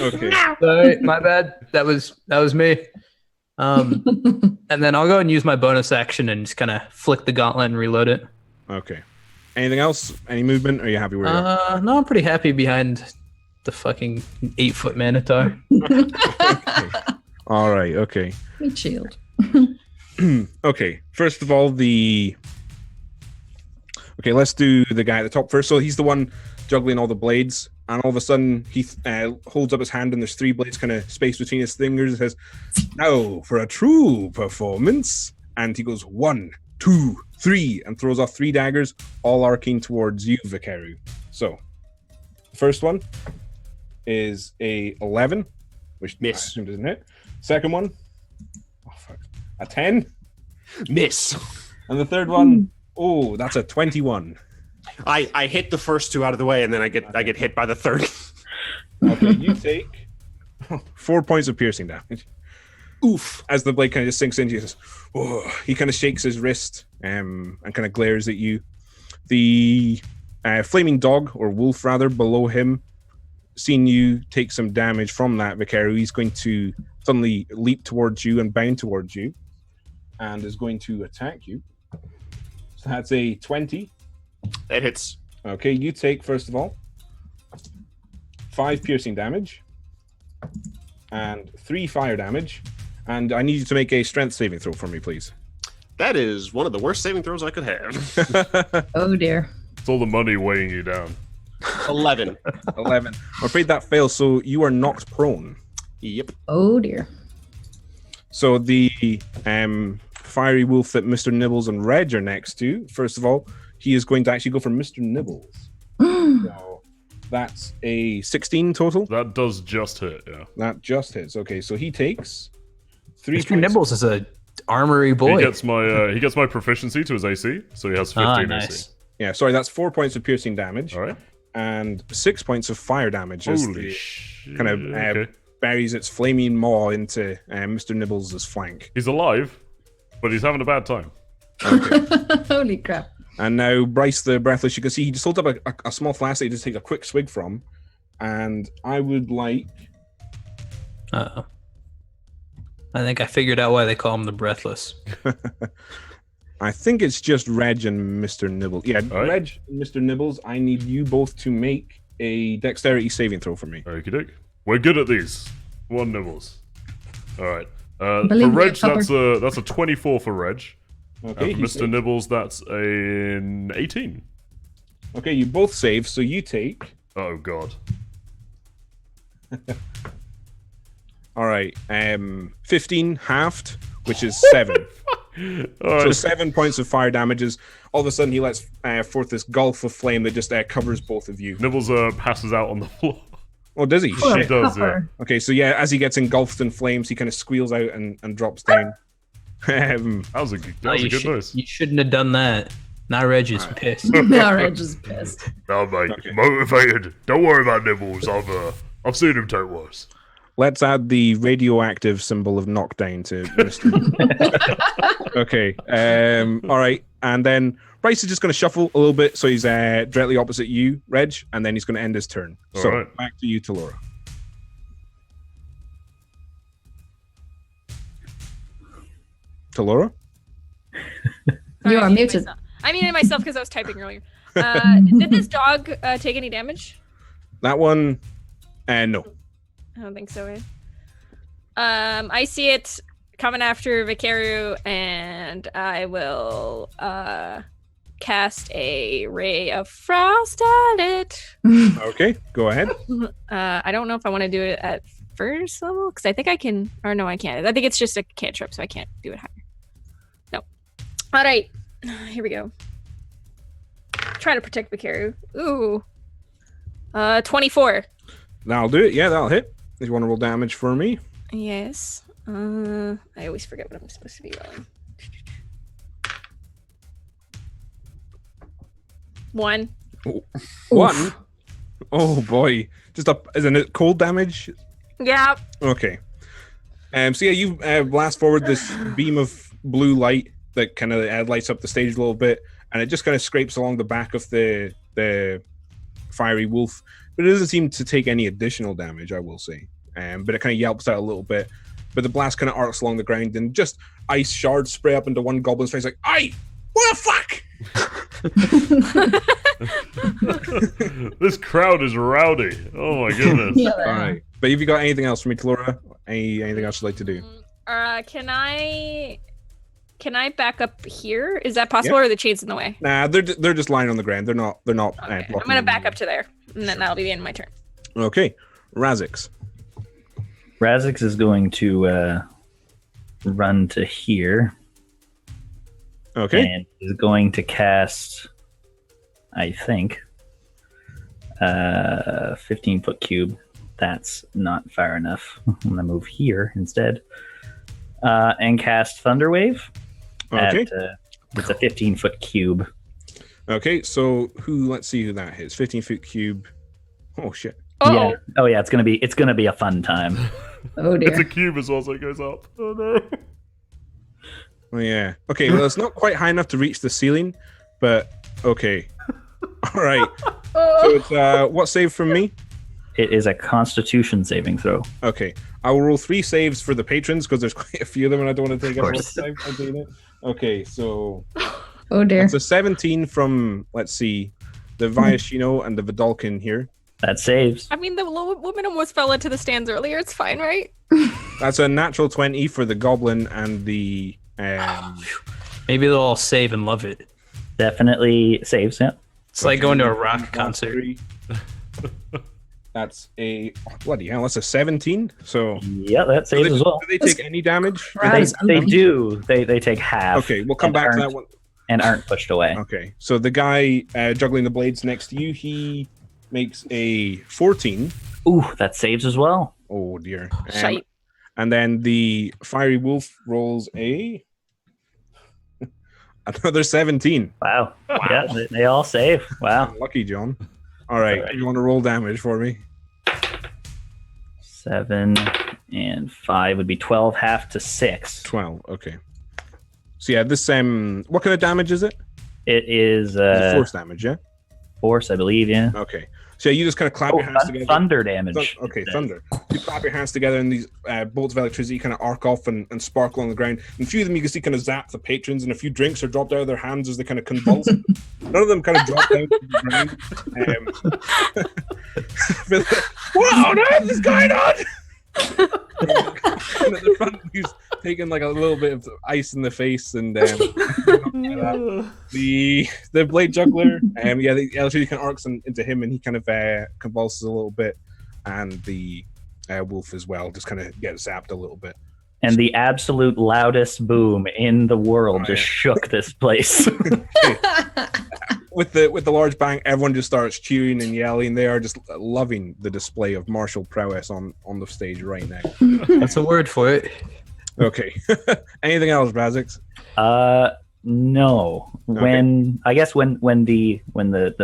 Okay. Sorry, my bad. That was me. And then I'll go and use my bonus action and just kind of flick the gauntlet and reload it. Okay. Anything else? Any movement? Or are you happy where you are? No, I'm pretty happy behind the fucking 8-foot Minotaur. Okay. All right. Okay. Meat shield. Okay. First of all, Okay, let's do the guy at the top first. So he's the one juggling all the blades, and all of a sudden he holds up his hand, and there's 3 blades kind of spaced between his fingers. It says, "Now for a true performance." And he goes 1, 2, 3, and throws off 3 daggers, all arcing towards you, Vikaru. So, the first one is a 11, which Miss. I assume doesn't hit. Second one, oh fuck, a 10, Miss. and the third one, oh, that's a 21. I hit the first 2 out of the way, and then I get hit by the third. Okay, you take 4 points of piercing damage. Oof! As the blade kind of just sinks into you, he kind of shakes his wrist and kind of glares at you. The flaming dog, or wolf rather, below him, seeing you take some damage from that, Vikaru, he's going to suddenly leap towards you and bound towards you, and is going to attack you. So that's a 20. That hits. Okay, you take, first of all, 5 piercing damage and 3 fire damage, and I need you to make a strength saving throw for me, please. That is one of the worst saving throws I could have. Oh dear. It's all the money weighing you down. 11. 11. I'm afraid that fails, so you are knocked prone. Yep. Oh dear. So the fiery wolf that Mr. Nibbles and Reg are next to, first of all, he is going to actually go for Mr. Nibbles. So that's a 16 total. That does just hit, yeah. That just hits. Okay, so he takes 3 Mr. points. Nibbles is a armory boy. He gets my proficiency to his AC, so he has 15 nice. AC. Yeah, sorry, that's 4 points of piercing damage. All right. And 6 points of fire damage as Holy the shit. kind of Okay. buries its flaming maw into Mr. Nibbles' flank. He's alive, but he's having a bad time. Holy crap. And now Bryce the Breathless, you can see he just holds up a small flask that he just takes a quick swig from. And I would like... Uh-oh. I think I figured out why they call him the Breathless. I think it's just Reg and Mr. Nibbles. Yeah, All right. Reg and Mr. Nibbles, I need you both to make a dexterity saving throw for me. Okie doke. We're good at these. 1 Nibbles. All right. For Believe me, Reg, Pupper. that's a 24 for Reg. Okay, For he Mr. saves. Nibbles, that's an 18. Okay, you both save, so you take... Oh god. All right, 15 halved, which is 7. All right. So 7 points of fire damages. All of a sudden, he lets forth this gulf of flame that just covers both of you. Nibbles passes out on the floor. Oh, does he? Poor Shit. does, yeah. Pupper. Okay, so yeah, as he gets engulfed in flames, he kind of squeals out and drops down. That was a good noise. You shouldn't have done that. Now Reg is pissed. Now Reg is pissed. No, mate. Okay. Motivated. Don't worry about Nibbles. I've seen him take worse. Let's add the radioactive symbol of knockdown to Mr. Okay. All right. And then Bryce is just going to shuffle a little bit, so he's directly opposite you, Reg, and then he's going to end his turn. All So right. back to you, Talora. Talora? Sorry, You are I muted muted. myself. I muted myself because I was typing earlier. Did this dog take any damage? That one, no. I don't think so. I see it coming after Vicario, and I will cast a ray of frost at it. Okay, go ahead. I don't know if I want to do it at first level because I think I can, or no, I can't. I think it's just a cantrip, so I can't do it higher. No. All right, here we go. Try to protect Vicario. Ooh, 24. That'll do it. Yeah, that'll hit. If you want to roll damage for me. Yes. I always forget what I'm supposed to be rolling. 1. One. Oh boy, just isn't it cold damage? Yeah. Okay. So yeah, you blast forward this beam of blue light that kind of lights up the stage a little bit, and it just kind of scrapes along the back of the fiery wolf, but it doesn't seem to take any additional damage, I will say. But it kind of yelps out a little bit. But the blast kind of arcs along the ground, and just ice shards spray up into one goblin's face, like, "Aye, what the fuck!" This crowd is rowdy. Oh my goodness. Yeah, All right. But have you got anything else for me, Talora? Anything else you'd like to do? Can I back up here? Is that possible, or are the chains in the way? Nah, they're just lying on the ground. They're not. Okay. blocking I'm gonna back you. up to there, and then that'll be the end of my turn. Okay, Razix. Razix is going to run to here Okay. and is going to cast, I think, 15-foot cube. That's not far enough. I'm going to move here instead and cast Thunderwave. Okay. It's a 15-foot cube. Okay. So let's see who that hits. 15-foot cube. Oh shit. Oh, Yeah. Oh yeah, it's gonna be a fun time. Oh It's a dear. cube as well, so it goes up. Oh no. Oh yeah. Okay. Well, it's not quite high enough to reach the ceiling, but okay. All right. So it's what save from me? It is a Constitution saving throw. Okay. I will roll 3 saves for the patrons because there's quite a few of them, and I don't want to take up all the course. time by doing it. Okay. So Oh dear. it's a 17 from, let's see, the Viashino and the Vidalkin here. That saves. I mean, the woman almost fell into the stands earlier. It's fine, right? That's a natural 20 for the goblin and the Maybe they'll all save and love it. Definitely saves. Yeah. It's like going to a rock concert. That's a bloody hell. That's a 17. So Yeah, that saves as well. do they take any damage? They do. They take half. Okay, we'll come back to that one. And aren't pushed away. Okay, so the guy juggling the blades next to you, he makes a 14. Ooh, that saves as well. Oh dear. Shite. And then the fiery wolf rolls another 17. Wow. Yeah, they all save. Wow. Lucky John. All right, you want to roll damage for me? 7 and 5 would be 12, half to 6. 12. Okay. So yeah, this what kind of damage is it? It is Force damage, yeah. Force, I believe. Yeah. Okay. So yeah, you just kind of clap your hands together. Thunder damage. Okay, thunder. You clap your hands together, and these bolts of electricity kind of arc off and sparkle on the ground. And a few of them you can see kind of zap the patrons, and a few drinks are dropped out of their hands as they kind of convulse. None of them kind of drop down to the ground. What on earth is going on? And at the front, he's taking like a little bit of ice in the face, and the blade juggler, the electricity kind of arcs into him, and he kind of convulses a little bit, and the wolf as well just kind of gets zapped a little bit. And the absolute loudest boom in the world just shook this place. With the large bang, everyone just starts cheering and yelling. They are just loving the display of martial prowess on the stage right now. That's a word for it. Okay. Anything else, Brazix? No. Okay. When the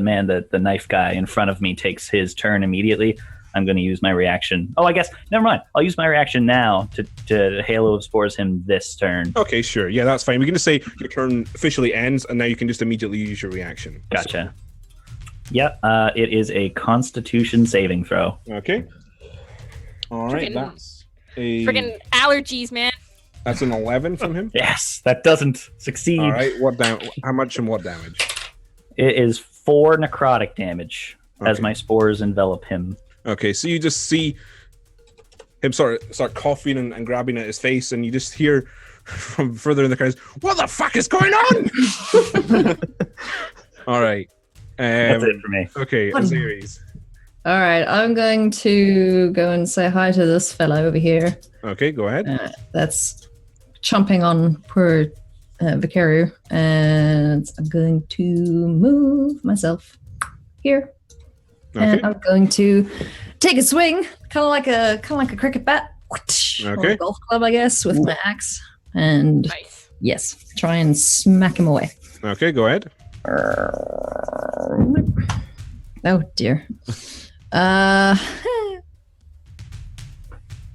man, the knife guy in front of me takes his turn immediately, I'm going to use my reaction. Oh, I guess never mind. I'll use my reaction now to Halo of Spores him this turn. Okay, sure. Yeah, that's fine. We can just say your turn officially ends, and now you can just immediately use your reaction. Gotcha. Yep. It is a Constitution saving throw. Okay. All right. That's a Friggin' allergies, man. That's an 11 from him. Yes, that doesn't succeed. All right. How much and what damage? It is 4 necrotic damage as Okay. my spores envelop him. Okay, so you just see him start coughing and grabbing at his face, and you just hear from further in the crowd, "What the fuck is going on?" All right. That's it for me. Okay, Azaries. All right, I'm going to go and say hi to this fella over here. Okay, go ahead. That's chomping on poor Vicario, and I'm going to move myself here. Okay. And I'm going to take a swing, kind of like a cricket bat, or Okay. a golf club, I guess, with my axe, and Nice. yes, try and smack him away. Okay, go ahead. Oh dear.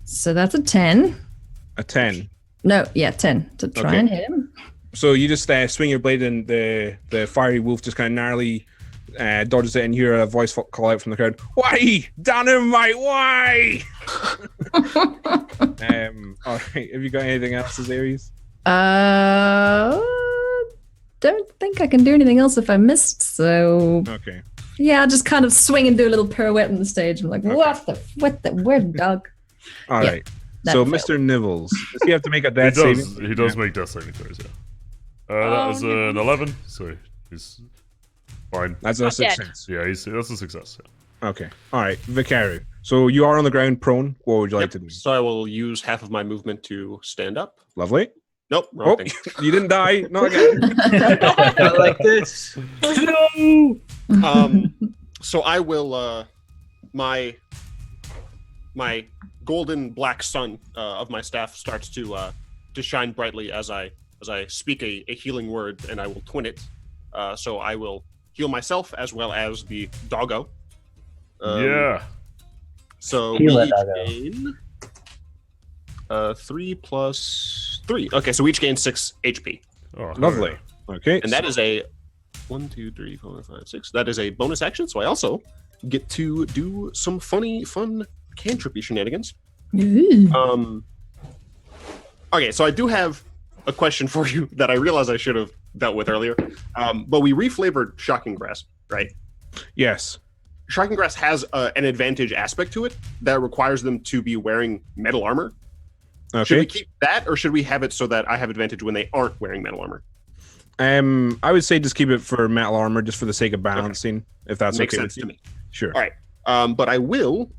So that's a 10. A 10. No, yeah, 10 to try Okay. and hit him. So you just swing your blade, and the fiery wolf just kind of narrowly dodges it, and you hear a voice call out from the crowd, "Why, dynamite? Why?" All right. Have you got anything else, Azaries? Don't think I can do anything else if I missed. So Okay. yeah, I'll just kind of swing and do a little pirouette on the stage. I'm like, where dog? All Yeah, right. So, that Mr. Nibbles, does he have to make a He death does. saving? He does make death saving throws. Yeah. That was an 11, so he's fine. That's a Not dead. success. Yeah, that's a success. Yeah. Okay. All right. Vicario. So you are on the ground prone. What would you like to do? So I will use half of my movement to stand up. Lovely. Nope, wrong Oh, thing. you didn't die. Not again. Not like this. So I will my golden black sun of my staff starts to shine brightly as I speak a healing word, and I will twin it. So I will heal myself as well as the doggo. Yeah. So Heal we it, each doggo. gain 3 plus 3. Okay, so we each gain 6 HP. Oh, Lovely. Okay. And that is a 1, 2, 3, 4, 5, 6. That is a bonus action, so I also get to do some fun cantripy shenanigans. Ooh. Okay, so I do have a question for you that I realize I should have dealt with earlier. But we reflavored Shocking Grass, right? Yes. Shocking Grass has an advantage aspect to it that requires them to be wearing metal armor. Should we Okay. keep that, or should we have it so that I have advantage when they aren't wearing metal armor? I would say just keep it for metal armor, just for the sake of balancing, if that's Makes okay sense with to you. me. Sure. All right. But I will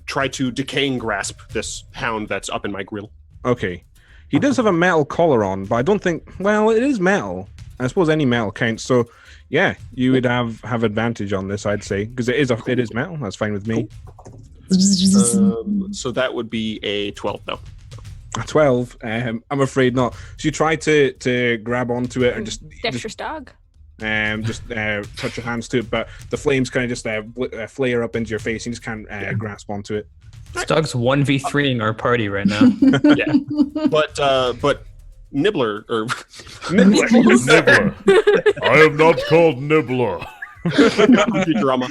try to decaying grasp this hound that's up in my grill. Okay. He does have a metal collar on, but I don't think... Well, it is metal. I suppose any metal counts. So, yeah, you would have advantage on this, I'd say. Because it is metal. That's fine with me. So that would be a 12, though. A 12? I'm afraid not. So you try to grab onto it and just Dexterous dog. touch your hands to it, but the flames kind of just flare up into your face and you just can't grasp onto it. This dog's 1v3ing our party right now. Yeah. But Nibbler, or... Nibbler. I am not called Nibbler. Drama.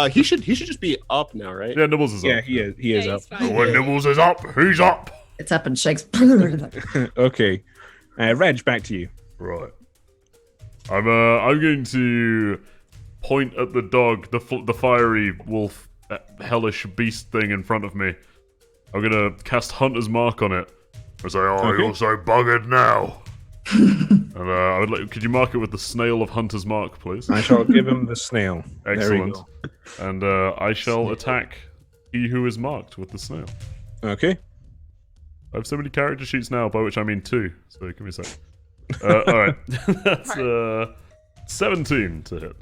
He should just be up now, right? Yeah, Nibbles is up. Yeah, he is up. When Nibbles is up, he's up. It's up and shakes. Okay. Reg, back to you. Right. I'm going to point at the dog, the fiery wolf, hellish beast thing in front of me. I'm gonna cast Hunter's Mark on it. I say, you're so buggered now. And I would like. Could you mark it with the snail of Hunter's Mark, please? I shall give him the snail. Excellent. There we go. And I shall attack he who is marked with the snail. Okay. I have so many character sheets now, by which I mean 2. So give me a sec. Alright. That's 17 to hit.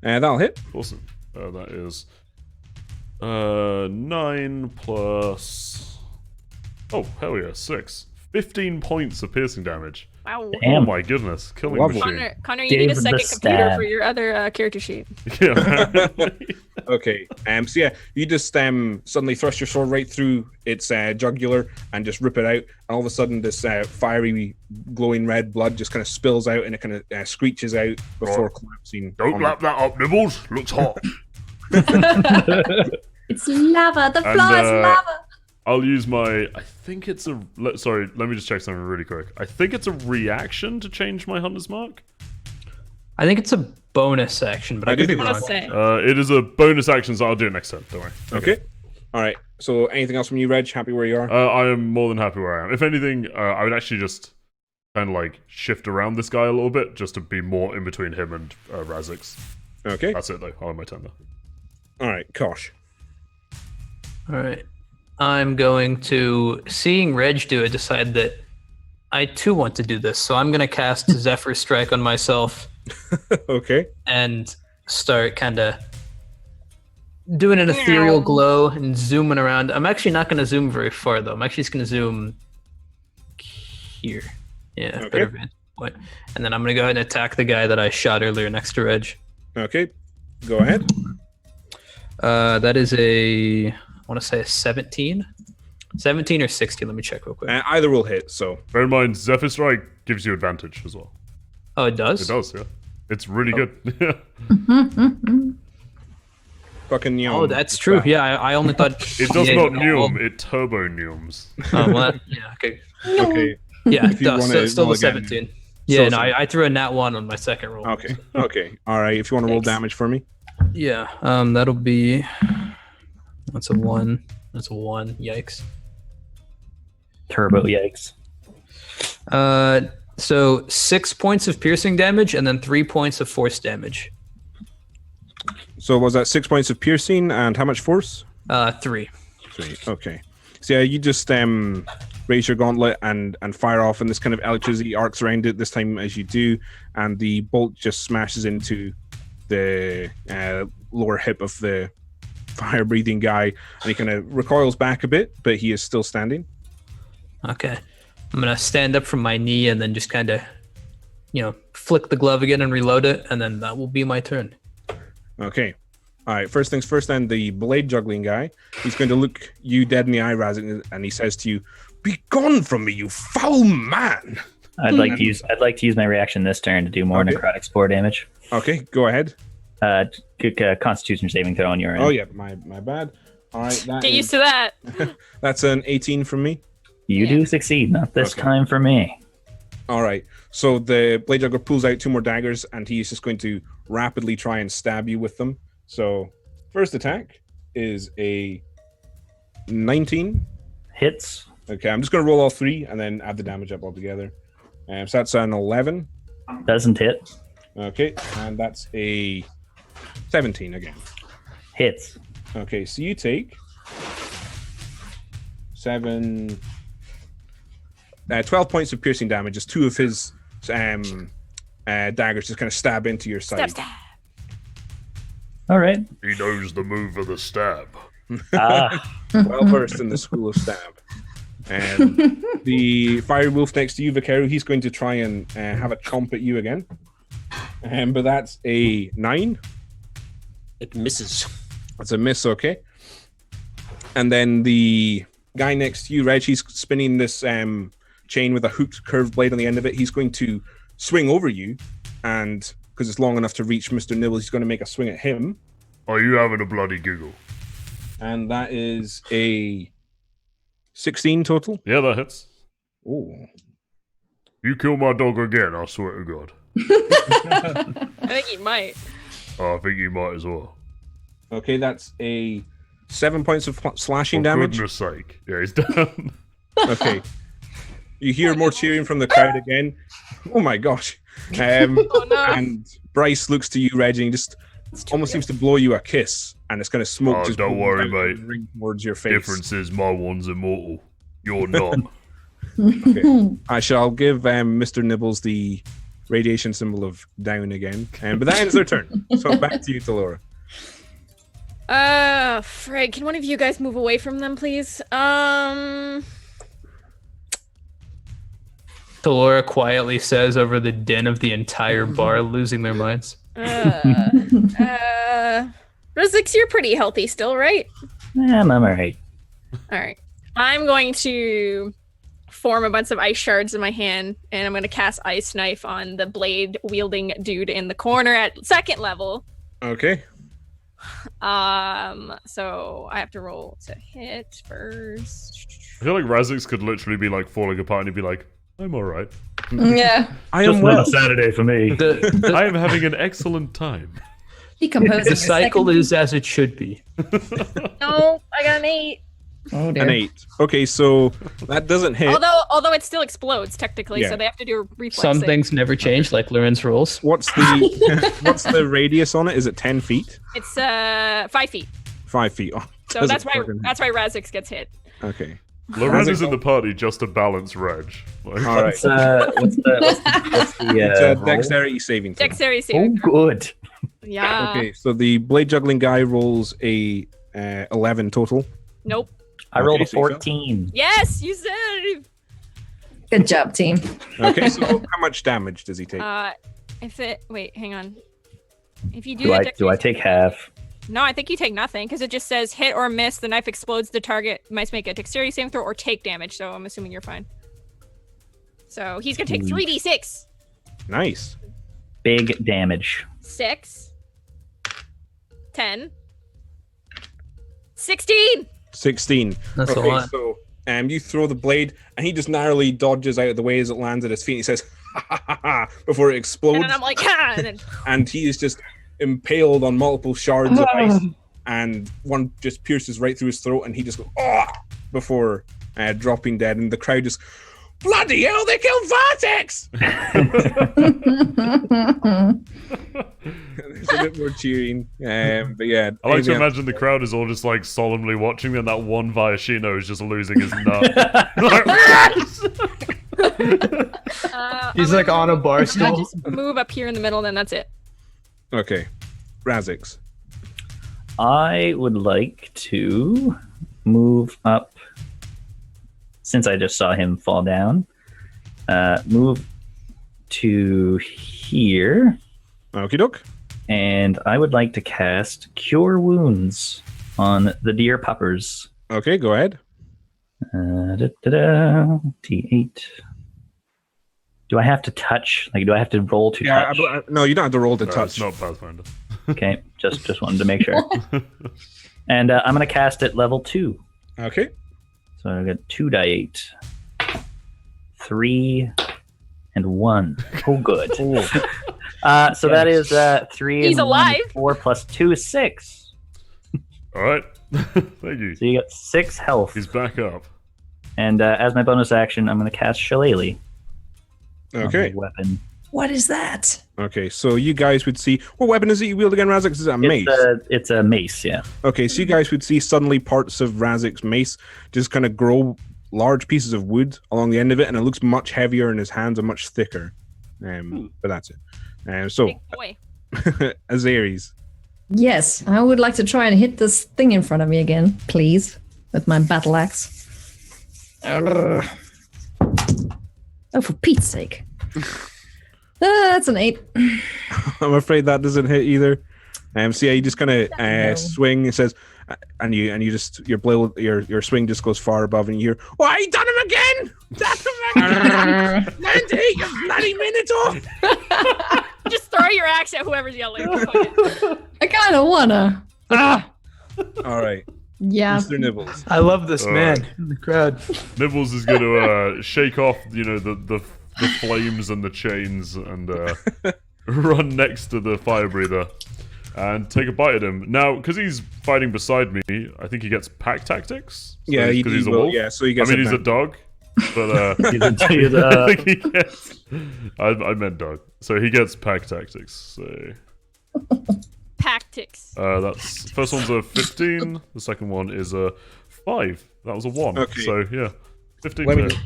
That'll hit. Awesome. That is 9 plus... Oh, hell yeah, 6. 15 points of piercing damage. Wow. Damn. Oh my goodness. Killing Lovely. machine. Connor, you need a Gave the second computer stab. for your other character sheet. Yeah, apparently. Okay. So yeah, you just suddenly thrust your sword right through its jugular and just rip it out. And all of a sudden, this fiery, glowing red blood just kind of spills out and it kind of screeches out before collapsing. Don't on lap that up, Nibbles. Looks hot. It's lava. The And, floor is lava. I'll use my... I think it's a... Sorry, let me just check something really quick. I think it's a reaction to change my Hunter's Mark. I think it's a bonus action, but I could be wrong. Let's say. It is a bonus action, so I'll do it next turn. Don't worry. Okay. All right. So anything else from you, Reg? Happy where you are? I am more than happy where I am. If anything, I would actually just kind of like shift around this guy a little bit, just to be more in between him and Razix. Okay. That's it, though. I'll have my turn, though. All right. Kosh. All right. I'm going to, seeing Reg do it, decide that I too want to do this. So I'm going to cast Zephyr Strike on myself Okay. and start kind of doing an ethereal glow and zooming around. I'm actually not going to zoom very far, though. I'm actually just going to zoom here. Yeah, Okay. better vantage point. And then I'm going to go ahead and attack the guy that I shot earlier next to Reg. Okay. Go ahead. That is a, I want to say a 17? 17 or 16, let me check real quick. Either will hit. So Bear in mind, Zephyr Strike gives you advantage as well. Oh, it does? It does, yeah. It's really good. fucking yum. Oh, that's true. Yeah, I only thought... It does Yeah, not no, neum, it turbo neumes. Oh, well, yeah, okay. Okay. Yeah, If you no, wanna still roll a again. 17. Yeah, no, So- I threw a nat 1 on my second roll. Okay. Okay. All right. If you want to roll Thanks. damage for me. Yeah, that'll be... That's a 1. That's a 1. Yikes. Turbo yikes. So 6 points of piercing damage and then 3 points of force damage. So was that 6 points of piercing and how much force? 3. 3. Okay. So yeah, you just raise your gauntlet and fire off, and this kind of electricity arcs around it this time as you do, and the bolt just smashes into the lower hip of the fire-breathing guy, and he kind of recoils back a bit, but he is still standing. Okay. I'm going to stand up from my knee and then just kind of, flick the glove again and reload it, and then that will be my turn. Okay. All right. First things first. Then the blade juggling guy. He's going to look you dead in the eye, Razin, and he says to you, "Be gone from me, you foul man!" I'd like to use my reaction this turn to do more Okay. necrotic spore damage. Okay. Go ahead. Good Constitution saving throw on your end. Oh yeah, my bad. All right. Get used to that. That's an 18 from me. You do succeed. Not this Okay. time for me. All right. So the blade juggler pulls out 2 more daggers, and he's just going to rapidly try and stab you with them. So first attack is a 19. Hits. Okay, I'm just going to roll all 3 and then add the damage up all together. So that's an 11. Doesn't hit. Okay, and that's a 17 again. Hits. Okay, so you take 12 points of piercing damage as two of his daggers just kind of stab into your side. Stab. All right. He knows the move of the stab. Well versed in the school of stab. And the fire wolf next to you, Vikaru, he's going to try and have a chomp at you again. But that's a 9. It misses. That's a miss, okay. And then the guy next to you, Reg, he's spinning this chain with a hooked curved blade on the end of it. He's going to swing over you, and because it's long enough to reach Mr. Nibbles, he's going to make a swing at him. Are you having a bloody giggle? And that is a 16 total. Yeah, that hits. Ooh. You kill my dog again, I swear to God. I think he might. Oh, I think you might as well. Okay, that's a 7 points of slashing For damage. goodness sake. Yeah, he's done. Okay. You hear more cheering from the crowd again. Oh my gosh. Oh no. And Bryce looks to you, Reg, and he just almost seems to blow you a kiss. And it's kind of smoke Oh, just don't blows worry, out mate. and ring towards your face. Difference is my one's immortal. You're not. Okay. I shall give Mr. Nibbles the radiation symbol of down again. But that ends their turn. So back to you, Talora. Frig, can one of you guys move away from them, please? Talora quietly says over the din of the entire bar, losing their minds. Rizix, you're pretty healthy still, right? Yeah, I'm alright. Alright. I'm going to form a bunch of ice shards in my hand, and I'm going to cast Ice Knife on the blade-wielding dude in the corner at 2nd level. Okay. So I have to roll to hit first. I feel like Razix could literally be like falling apart and he'd be like, I'm alright. Yeah. I Just am not well. a Saturday for me. I am having an excellent time. He composes The cycle is as it should be. No, I got an 8. Oh dear. An 8. Okay, so that doesn't hit. Although it still explodes technically, Yeah. so they have to do a reflex. Some save. things never change, like Lorenz rules. What's the radius on it? Is it 10 feet? It's 5 feet. 5 feet. Oh, So doesn't that's fucking- why Razix gets hit. Okay. Lorenz is in the party just to balance Reg. Like, All right. What's the It's a roll? dexterity saving throw. Dexterity Oh, saving. good. Yeah. Okay, so the blade juggling guy rolls a 11 total. Nope. I rolled a Okay, so you fail. 14. Yes, you said. Good job, team. Okay, so how much damage does he take? Wait, hang on. If you do, Do the I dexterity- take half? No, I think you take nothing because it just says hit or miss. The knife explodes. The target must make a dexterity saving throw or take damage. So I'm assuming you're fine. So he's gonna take 3d6. Nice. Big damage. 6, 10, 16. 16. That's a Okay, lot. so you throw the blade, and he just narrowly dodges out of the way as it lands at his feet. And he says, ha ha ha ha, before it explodes. And then I'm like, ha! And then And he is just impaled on multiple shards of ice, and one just pierces right through his throat, and he just goes, oh, before dropping dead. And the crowd just, bloody hell, they killed Vartex! There's a bit more cheering. But yeah. I like to anything imagine the crowd is all just like solemnly watching, and that one Viashino is just losing his nut. He's like on a bar I stool. just move up here in the middle, and then that's it. Okay. Razix. I would like to move up, since I just saw him fall down, move to here, Okie doke. and I would like to cast Cure Wounds on the deer puppers. Okay, go ahead. T8. Do I have to touch? Like, do I have to roll to touch? No, you don't have to roll to No, touch. it's not Pathfinder. Okay, just wanted to make sure. And I'm going to cast it level 2. Okay. So I got 2d8, 3, and 1. Oh, good. So that is 3 He's and alive. 1, 4 plus 2 is 6. Alright. Thank you. So you got 6 health. He's back up. And as my bonus action, I'm going to cast Shillelagh. on Okay. the weapon. What is that? Okay, so you guys would see... What weapon is it you wield again, Razix? Is it a mace? It's a mace, yeah. Okay, so you guys would see suddenly parts of Razik's mace just kind of grow large pieces of wood along the end of it, and it looks much heavier, and his hands are much thicker. But that's it. So, Big boy. Azares. Yes, I would like to try and hit this thing in front of me again, please, with my battle axe. Oh, for Pete's sake. That's an 8. I'm afraid that doesn't hit either. So yeah, you just kind of swing. It says, and you just your swing just goes far above, and you hear, "Why he done him again? Done him again! Learn to hit your bloody minotaur!" Just throw your axe at whoever's yelling. Fuck it. I kind of wanna. All right, Yeah. Mr. Nibbles. I love this man in the crowd. Nibbles is going to shake off, the flames and the chains and run next to the fire breather and take a bite at him. Now, because he's fighting beside me, I think he gets pack tactics. So Yeah, because he's a wolf. Yeah, so he gets. He's a dog, but I think he gets. I meant dog, so he gets pack tactics. So Tactics. that's first one's a 15. The second one is a 5. That was a 1. Okay. So yeah, 15. Let me hit.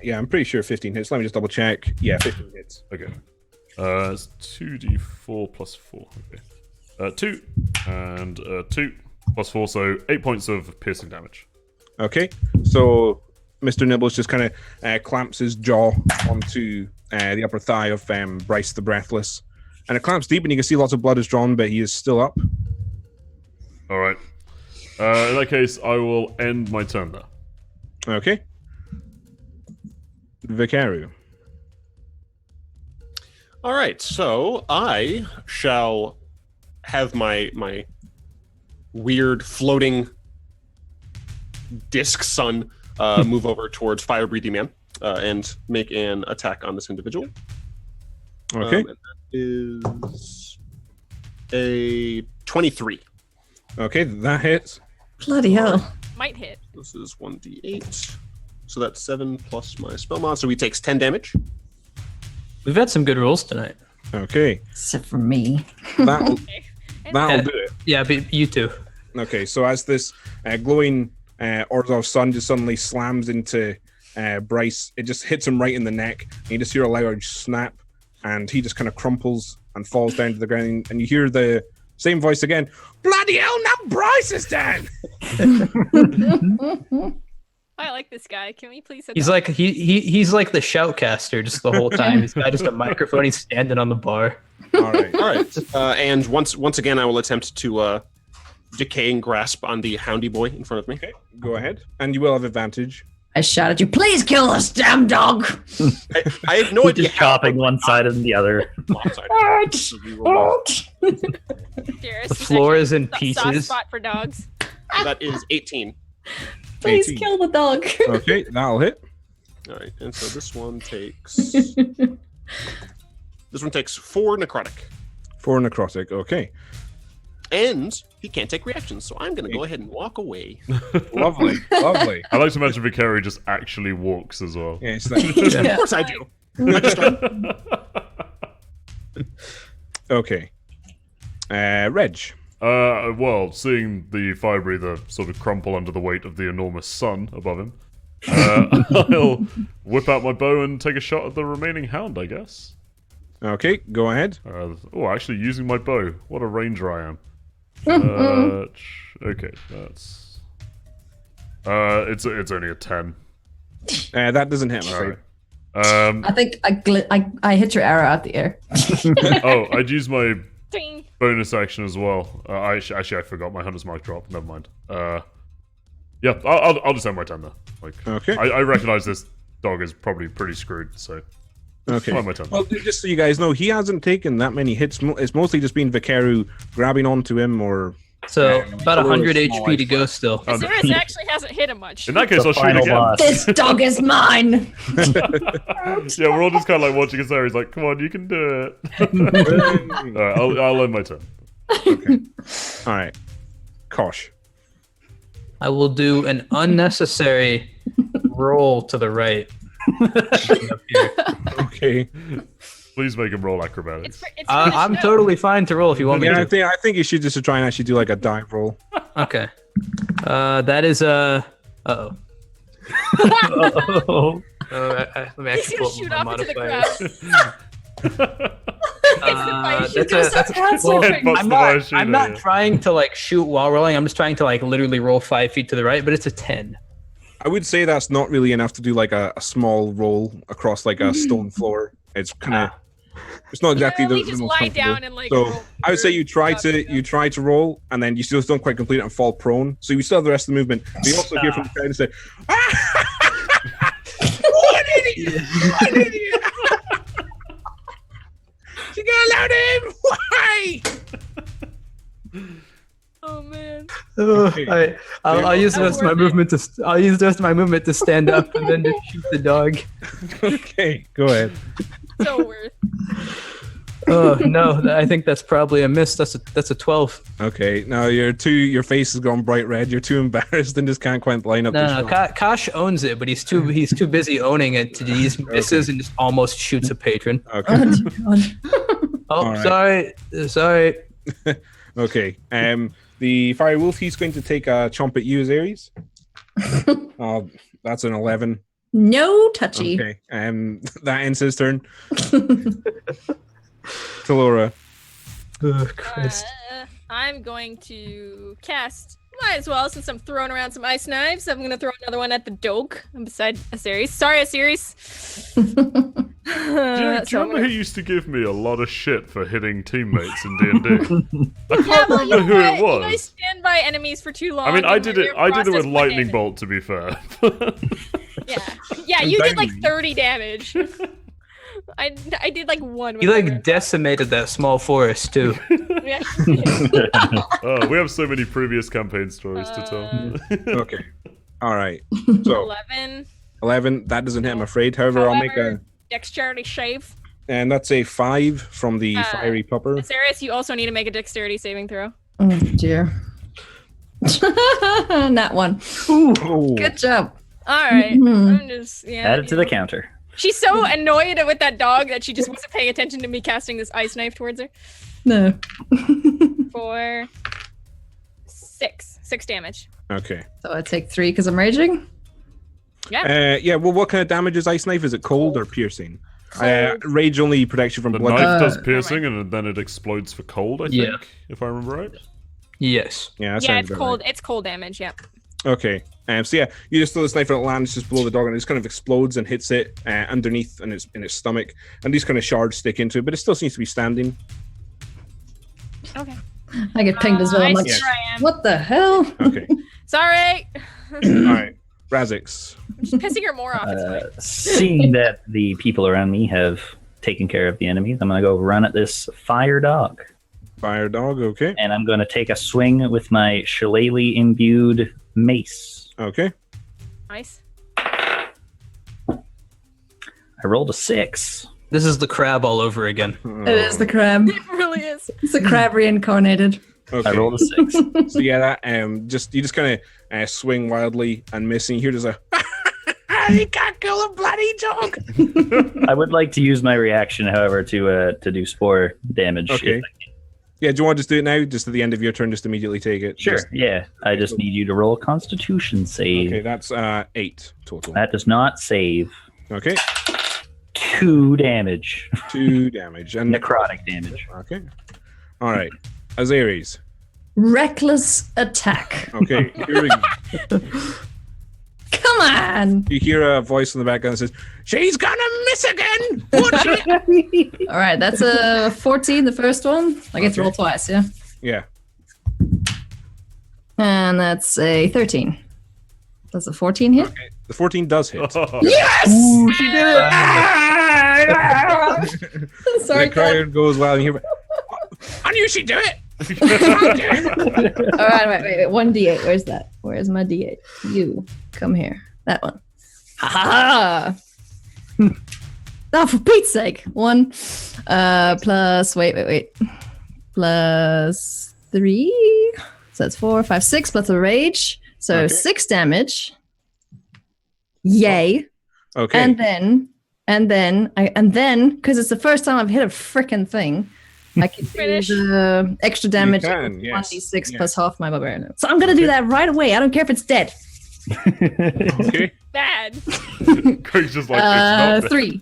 yeah, I'm pretty sure 15 hits. Let me just double check. Yeah, 15 hits. Okay. It's 2d4 plus 4. Okay. 2 and 2 plus 4, so 8 points of piercing damage. Okay, so Mr. Nibbles just kind of clamps his jaw onto the upper thigh of Bryce the Breathless. And it clamps deep, and you can see lots of blood is drawn, but he is still up. All right. In that case, I will end my turn there. Okay. Vicaru. All right, so I shall have my weird floating disc son move over towards Fire Breathing Man and make an attack on this individual. Okay. And that is a 23. Okay, that hits. Bloody hell. Might hit. This is 1d8. So that's 7 plus my spell mod, so he takes 10 damage. We've had some good rolls tonight. Okay. Except for me. That'll And do it. Yeah, but you too. Okay, so as this glowing Orzhov sun just suddenly slams into Bryce, it just hits him right in the neck, and you just hear a loud snap, and he just kind of crumples and falls down to the ground, and you hear the same voice again, "Bloody hell, now Bryce is dead!" I like this guy. Can we please? He's like he's like the shoutcaster just the whole time. He's got just a microphone. He's standing on the bar. All right. All right. And once again, I will attempt to decaying grasp on the houndy boy in front of me. Okay, go ahead. And you will have advantage. I shout at you, please kill this damn dog! I have no idea Just chopping one side and the other. The floor is in Soft pieces. spot for dogs. That is 18. Please 18. kill the dog. Okay, that'll hit. All right, and so this one takes 4 necrotic, 4 necrotic. Okay. and he can't take reactions. So I'm going to go ahead and walk away. Lovely. Lovely. I like to imagine Vicari just actually walks as well. Yeah, it's like, Of course I do. I just don't. okay. Reg. Well, seeing the fire breather sort of crumple under the weight of the enormous sun above him, I'll whip out my bow and take a shot at the remaining hound, I guess. Okay, go ahead. Actually using my bow. What a ranger I am. Okay, that's... it's only a 10. That doesn't hit, I'm afraid. I think I hit your arrow out the air. I'd use my Ding. bonus action as well. I forgot my hunter's mark drop. Never mind. Yeah, I'll just end my turn there. Okay. I recognize this dog is probably pretty screwed, so Okay. I'll end my turn. Well, just so you guys know, he hasn't taken that many hits. It's mostly just been Vicaru grabbing onto him or... So about 100 small HP to go still. Zerus actually hasn't hit him much. In that case, The I'll shoot final again. boss. This dog is mine. Yeah, we're all just kind of like watching us there. He's like, "Come on, you can do it." All right, I'll end my turn. Okay. All right. Cosh. I will do an unnecessary roll to the right. Up here. Okay. Please make him roll acrobatics. I'm totally fine to roll if you want me Yeah, to. I think you should just try and actually do like a dive roll. Okay. That is uh-oh. Oh. Let me He's actually gonna pull shoot up my off into the modifiers. crowd. Well, What's the highest I'm shooter, not yeah. trying to like shoot while rolling. I'm just trying to like literally roll 5 feet to the right, but it's a 10. I would say that's not really enough to do like a small roll across like a stone floor. It's kind of, it's not exactly Literally the just most lie comfortable. down and like. So roll I would say you try forward. to roll, and then you still don't quite complete it and fall prone. So you still have the rest of the movement. But you also hear from the crowd and say, "What an idiot! What an idiot! You got allowed him? Why?" Oh man. Okay. I'll use the rest of my movement to. I'll use the rest of my movement to stand up and then just shoot the dog. Okay, go ahead. So worth. Oh no, I think that's probably a miss. That's a 12. Okay, now your face has gone bright red. You're too embarrassed and just can't quite line up. No, Kosh owns it, but he's too busy owning it to use misses and just almost shoots a patron. Okay. Oh, dear God. Oh, All sorry. Okay. The fire wolf, he's going to take a chomp at you, Ares. That's an 11. No touchy. Okay. That ends his turn. To Laura. Oh, Christ. I'm going to cast. Might as well, since I'm throwing around some ice knives. I'm going to throw another one at the dog beside Aseris. Sorry, Aseris. Do you remember who used to give me a lot of shit for hitting teammates in D&D? I can't remember who it You was. guys stand by enemies for too long. I mean, I and did your it. I did it process with one lightning damage. bolt. To be fair. Yeah, you did like Dynamite. 30 damage. I did like one. with You like my- decimated that small forest too. Yeah. Oh, we have so many previous campaign stories to tell. Okay. All right. So 11. 11. That doesn't hit, I'm afraid. However, I'll make a. Dexterity shave. And that's a 5 from the Uh, fiery pupper. Aseris, you also need to make a dexterity saving throw. Oh dear. Not one. Oh. Good job. All right. Mhm. I'm just Add it to the counter. She's so annoyed with that dog that she just wasn't paying attention to me casting this ice knife towards her. No. For 6 damage. Okay. So I take 3 because I'm raging. Yeah, well, what kind of damage is Ice Knife? Is it cold or piercing? Cold. Rage only protects you from The blood. knife does Uh, piercing and then it explodes for cold. I think, Yeah. if I remember right. Yes. Yeah, that Yeah, sounds it's about cold. right. It's cold damage. Yeah. Okay. So yeah, you just throw this knife and it lands just below the dog and it just kind of explodes and hits it underneath in its stomach, and these kind of shards stick into it, but it still seems to be standing. Okay. I get pinged as well. I'm I like, see where I am. what the hell? Okay. Sorry. All right. Razix. Just pissing her more off. It's fine. Seeing that the people around me have taken care of the enemies, I'm going to go run at this fire dog. Fire dog. Okay. And I'm going to take a swing with my shillelagh imbued mace. Okay. Nice. I rolled a 6. This is the crab all over again. It is the crab. It really is. It's a crab reincarnated. Okay. I rolled a 6. So yeah, that you just kind of swing wildly and miss, and you hear there's a. You can't kill a bloody dog. I would like to use my reaction, however, to do spore damage. Okay. if I can. Yeah, do you want to just do it now? Just at the end of your turn, just immediately take it. Sure. Just- Yeah. I just need you to roll a Constitution save. Okay, that's 8 total. That does not save. Okay, 2 damage. 2 damage and Necrotic damage. Okay, all right, Azares. Reckless attack. Okay, here we go. Come on. You hear a voice in the background that says, "She's gonna miss again." Won't she? All right, that's a 14, the first one. I get to roll twice, yeah? Yeah. And that's a 13. That's a 14 hit. Okay. The 14 does hit. Yes! Ooh, she did it! Sorry, The crowd goes wild, and you hear, "I knew she'd do it." All right, wait. 1d8. Where's that? Where's my d8? You. Come here. That one. Ha ha ha! Oh, for Pete's sake. 1 plus, wait. Plus 3. So that's 4, 5, 6 plus a rage. So Okay. 6 damage. Yay. Okay. And then And then, because it's the first time I've hit a frickin' thing, I can do the extra damage of can, yes, 1d6 yes. plus half my barbarian. So I'm going to do that right away. I don't care if it's dead. Okay. Bad. Craig's just like, it's not 3.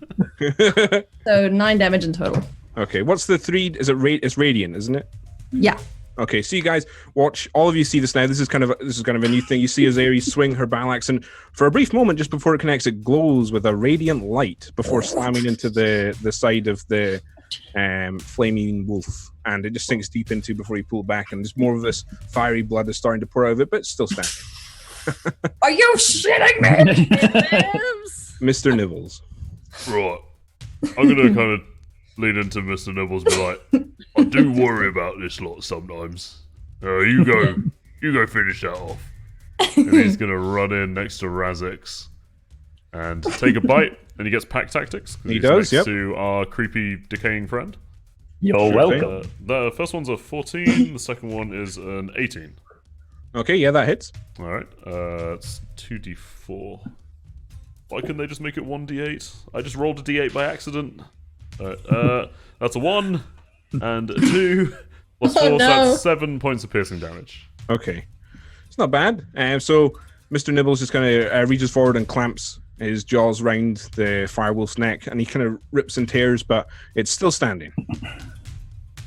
So 9 damage in total. Okay. What's the 3? Is it it's radiant, isn't it? Yeah. Okay, so you guys watch. All of you see this now. This is kind of a new thing. You see Azari swing her battle axe, and for a brief moment, just before it connects, it glows with a radiant light before slamming into the side of the flaming wolf, and it just sinks deep into before you pull back, and just more of this fiery blood is starting to pour out of it, but it's still standing. Are you shitting me? Mr. Nibbles. Right. I'm gonna kind of lean into Mr. Nibbles and be like, I do worry about this lot sometimes. You go finish that off. And he's gonna run in next to Razix and take a bite, and he gets pack tactics. 'Cause He he's does, next yep. to our creepy decaying friend. You're welcome. The first one's a 14, the second one is an 18. Okay, yeah, that hits. Alright, it's 2d4. Why couldn't they just make it 1d8? I just rolled a d8 by accident. That's a 1 and a 2 plus 4, so that's 7 points of piercing damage. Okay, it's not bad. So Mr. Nibbles just kind of reaches forward and clamps his jaws round the firewolf's neck, and he kind of rips and tears, but it's still standing.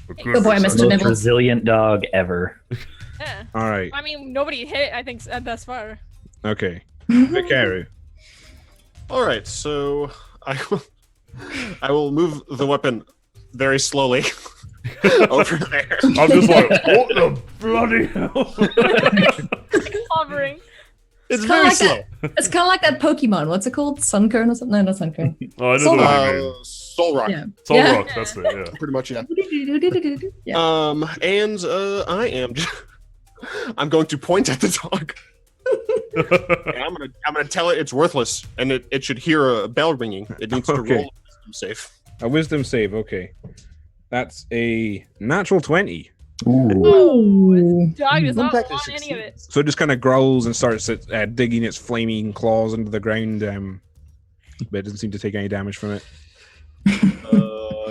Good boy, Mr. Most Nibbles. resilient dog ever. Yeah. All right. I mean, nobody hit, I think, thus far. Okay. Vikaru. All right, so I will move the weapon very slowly over there. I'm just like, what the bloody hell? Hovering. It's kinda very like slow. It's kind of like that Pokemon. What's it called? Sunkern or something? No, not Sunkern. Oh, I Soul don't know what you mean. Soul Rock. Yeah. Soul Yeah. Rock, that's it, yeah. Pretty much, yeah. Yeah. And I am. I'm going to point at the dog. And I'm gonna tell it it's worthless, and it should hear a bell ringing. It needs to Okay. roll a wisdom save. A wisdom save, okay. That's a natural 20. Oh, this dog does not Wouldn't that want just any of it. So it just kind of growls and starts digging its flaming claws into the ground, but it doesn't seem to take any damage from it.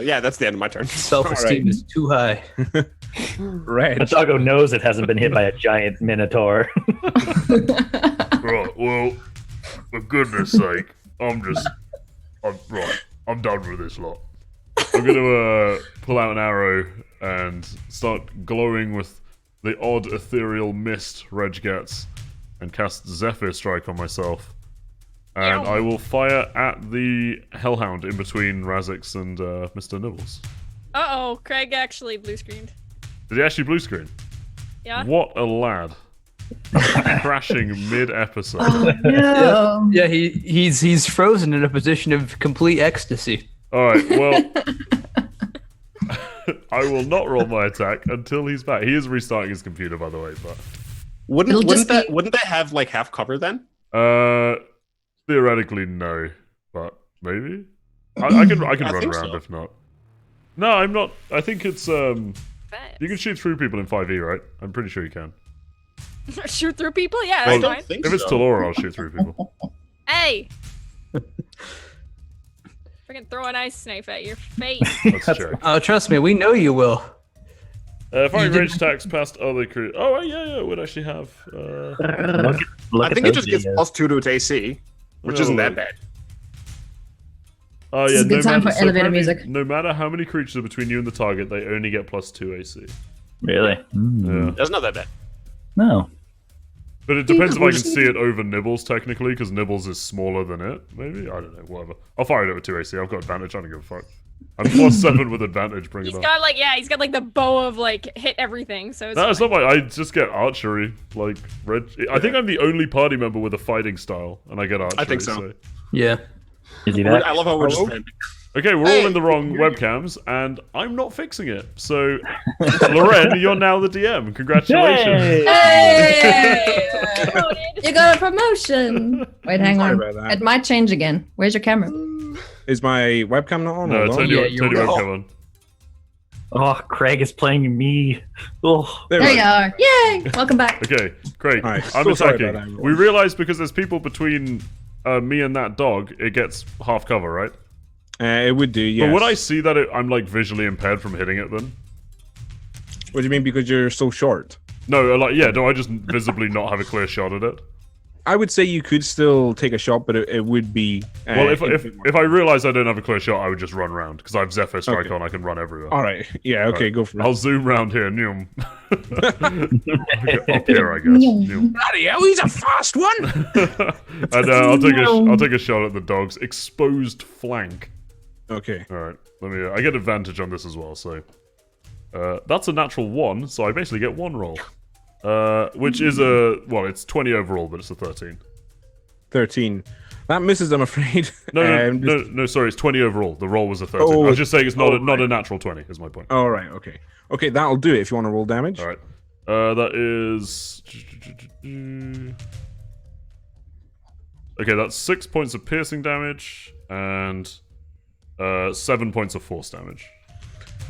Yeah, that's the end of my turn. Self-esteem Alright. is too high. Red. The doggo knows it hasn't been hit by a giant minotaur. Right, well, for goodness sake, I'm done with this lot. I'm gonna pull out an arrow and start glowing with the odd ethereal mist Reg gets and cast Zephyr Strike on myself. And Ow. I will fire at the Hellhound in between Razix and Mr. Nibbles. Uh-oh, Craig actually blue screened. Did he actually blue screen? Yeah? What a lad. Crashing mid-episode. No. Yeah, he's frozen in a position of complete ecstasy. Alright, well... I will not roll my attack until he's back. He is restarting his computer, by the way, but... It'll just Wouldn't that have like half cover then? Theoretically, no. But maybe? I can run think around so. if not. No, I'm not... I think it's, Fast. You can shoot through people in 5e, right? I'm pretty sure you can. Shoot through people? Yeah, I that's don't fine. think If it's so. Talora, I'll shoot through people. Hey! Freaking throw an ice knife at your face. Let's check. Oh, trust me, we know you will. Firing You range attacks past other crew. Oh, yeah, it would actually have... Look I at think it those just gets videos. +2 to its AC, which No, isn't that wait. bad. Oh, This is a good time for elevator apparently, music. No matter how many creatures are between you and the target, they only get +2 AC. Really? Yeah. That's not that bad. No. But it depends if I can see it over Nibbles, technically, because Nibbles is smaller than it. Maybe? I don't know, whatever. I'll fire it over 2 AC. I've got advantage. I don't give a fuck. I'm +7 with advantage. Bring He's it on. got he's got like the bow of like hit everything, so it's No, it's fine. not my. I just get archery. Like, I think I'm the only party member with a fighting style, and I get archery. I think so. Yeah. Is he that? I love how we're just. Okay, we're all in the wrong webcams, and I'm not fixing it. So, Loren, you're now the DM. Congratulations. Yay! Hey! Promoted. You got a promotion. Wait, hang Sorry on. about that. It might change again. Where's your camera? Is my webcam not on? No, Hold on. turn your Yeah, you're webcam on. Oh, Craig is playing me. Oh. There There we you go. are. Yay! Welcome back. Okay, great. Alright, I'm so sorry attacking. about that, everyone. We realized because there's people between me and that dog, it gets half cover, right? It would do, yes. But would I see that I'm like visually impaired from hitting it then? What do you mean, because you're so short? No, do I just visibly not have a clear shot at it? I would say you could still take a shot, but it would be... Well, if I realize I don't have a clear shot, I would just run round, because I have Zephyr Strike on, I can run everywhere. Alright, yeah, okay, go for it. I'll zoom round here, Noom. Up here, I guess. Noom. Bloody hell, he's a fast one! And I'll take a shot at the dog's exposed flank. Okay. Alright, I get advantage on this as well, so... that's a natural 1, so I basically get 1 roll. Which is it's 20 overall, but it's a 13. 13. That misses, I'm afraid. No, sorry, it's 20 overall. The roll was a 13. I was just saying it's not a natural 20, is my point. Alright, okay. Okay, that'll do it if you want to roll damage. Alright. That is... Okay, that's 6 points of piercing damage, and 7 points of force damage.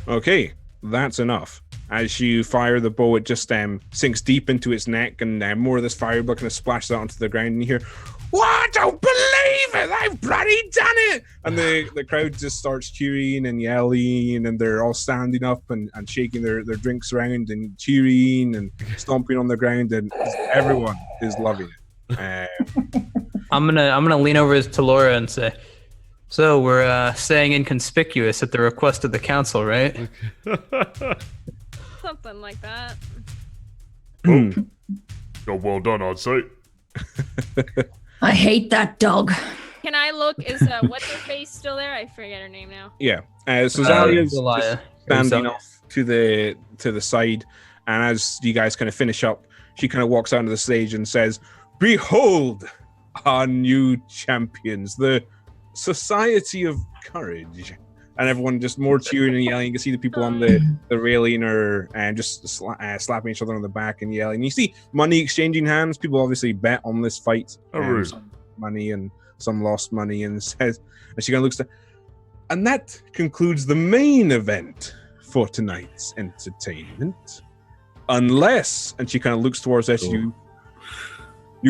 Okay, that's enough. As you fire the bow, it just sinks deep into its neck, and more of this fireblood kind of splashes out onto the ground, and you hear, "What? I don't believe it! I've bloody done it!" And the crowd just starts cheering and yelling, and they're all standing up and shaking their drinks around and cheering and stomping on the ground, and everyone is loving it. I'm gonna lean over to Laura and say, "So we're staying inconspicuous at the request of the council, right?" Something like that. Job well done, I'd say. I hate that dog. Can I look? Is what's her face still there? I forget her name now. Yeah. So Zalia's Zelaya. just standing off to the side, and as you guys kind of finish up, she kind of walks onto the stage and says, "Behold, our new champions, the Society of Courage." And everyone just more cheering and yelling. You can see the people on the railing are just slapping each other on the back and yelling. You see money exchanging hands. People obviously bet on this fight. Some money and some lost money. And she kind of looks and that concludes the main event for tonight's entertainment. Unless, and she kind of looks towards us, you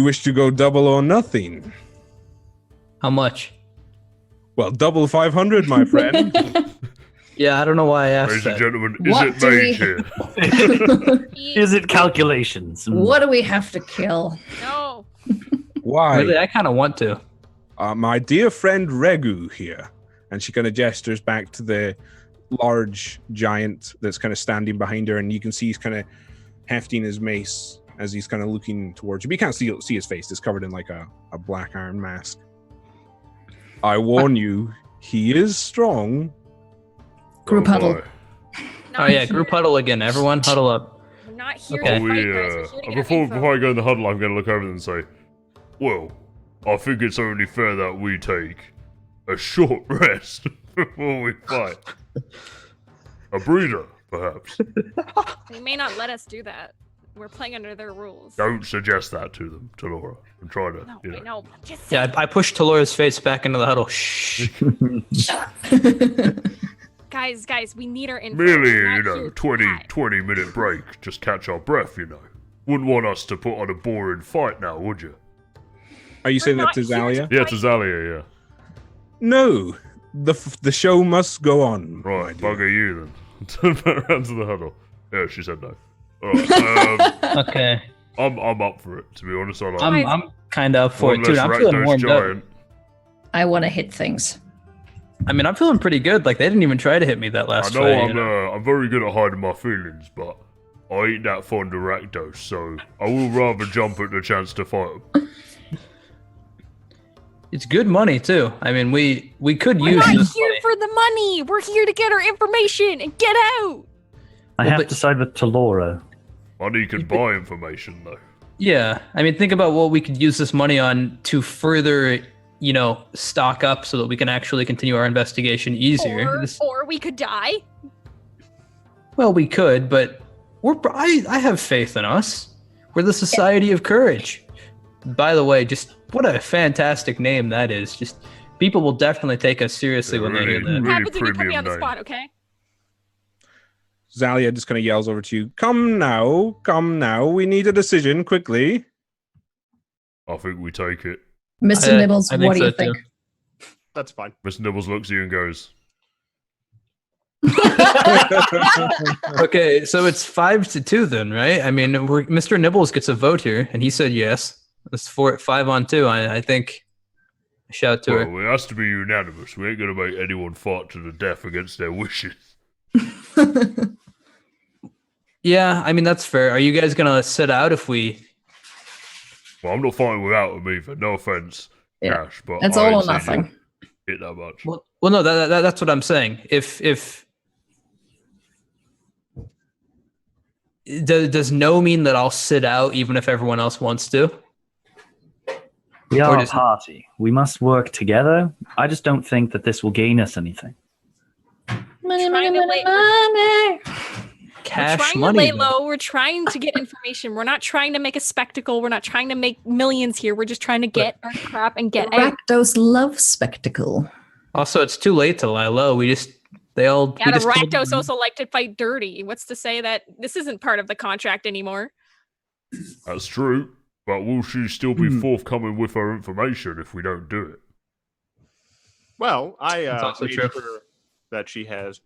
wish to go double or nothing. How much? Well, double 500, my friend. Yeah, I don't know why I asked Ladies and that. gentlemen, What is it do mage we- here? Is it calculations? What do we have to kill? No. Why? Really, I kind of want to. My dear friend Regu here. And she kind of gestures back to the large giant that's kind of standing behind her. And you can see he's kind of hefting his mace as he's kind of looking towards you. But you can't see his face. It's covered in like a black iron mask. I warn you, he is strong. Group huddle. boy. Oh yeah, group huddle again. Everyone huddle up. We're not here Okay. to fight, guys. We're here to get Before info. I go in the huddle, I'm going to look over them and say, well, I think it's only fair that we take a short rest before we fight. A breather, perhaps. They may not let us do that. We're playing under their rules. Don't suggest that to them, to Laura. I'm trying to, No, you know. I know. Just Yeah, I pushed Talora's face back into the huddle. Shh. guys, we need our info. Merely, We're you not know, here to 20-minute break. Just catch our breath, you know. Wouldn't want us to put on a boring fight now, would you? Are you saying that not to here Zalia? to- Yeah, to Zalia, yeah. No. The show must go on. my Right, dear. bugger you then. Turn back around to the huddle. Yeah, she said no. Alright, Okay. I'm up for it, to be honest. I like I'm kind of up for one it too. less I'm feeling Rakdos warmed up. giant. I want to hit things. I mean, I'm feeling pretty good. Like they didn't even try to hit me that I last know fight. I'm very good at hiding my feelings, but I ain't that fond of Rakdos, so I will rather jump at the chance to fight him. It's good money too. I mean, we could We're use not this here money. for the money. We're here to get our information and get out. I Well, have but- to side with Talora. Money can buy information, though. Yeah, I mean, think about what we could use this money on to further, stock up so that we can actually continue our investigation easier. Or we could die. Well, we could, but I have faith in us. We're the Society of Courage. By the way, just what a fantastic name that is. Just people will definitely take us seriously when they hear that. Really Happens if you put me premium on the name. spot, okay? Zalia just kind of yells over to you. Come now. We need a decision quickly. I think we take it. Mr. Nibbles, I think what do you so, too. think? That's fine. Mr. Nibbles looks at you and goes, Okay, so it's 5-2 then, right? I mean, Mr. Nibbles gets a vote here, and he said yes. It's 5-2. I think. Shout to her. well, it has to be unanimous. We ain't gonna make anyone fight to the death against their wishes. Yeah, I mean that's fair. Are you guys gonna sit out if we? Well, I'm not fighting without him either. No offense, Yeah. Cash, but It's I all ain't or seen you nothing. hit that much. Well, no, that's what I'm saying. If does no mean that I'll sit out even if everyone else wants to? We Or are a does- party. We must work together. I just don't think that this will gain us anything. Money, Trying money, to money, lay- money. We're Cash trying money. to lay though. low. We're trying to get information. We're not trying to make a spectacle. We're not trying to make millions here. We're just trying to get our crap and get out. Rakdos love spectacle. Also, it's too late to lie low. We just we Yeah, the just told Rakdos them- also like to fight dirty. What's to say that this isn't part of the contract anymore? That's true, but will she still be forthcoming with her information if we don't do it? Well, I That's also made true. sure that she has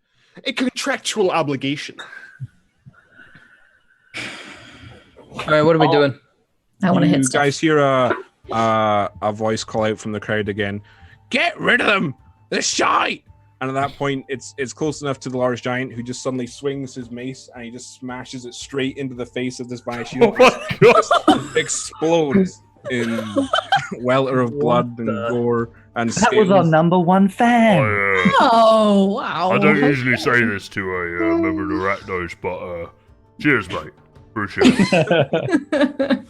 a contractual obligation. All right, what are we doing? I want to You hit stuff. guys hear a voice call out from the crowd again. Get rid of them! They're shite! And at that point, it's close enough to the large giant who just suddenly swings his mace and he just smashes it straight into the face of this Vise Oh shield. my god! Just explodes in welter of blood and gore and That was our scales. number one fan. Oh, wow. I don't usually say this to a member of the Rakdos, but cheers, mate. Appreciate it.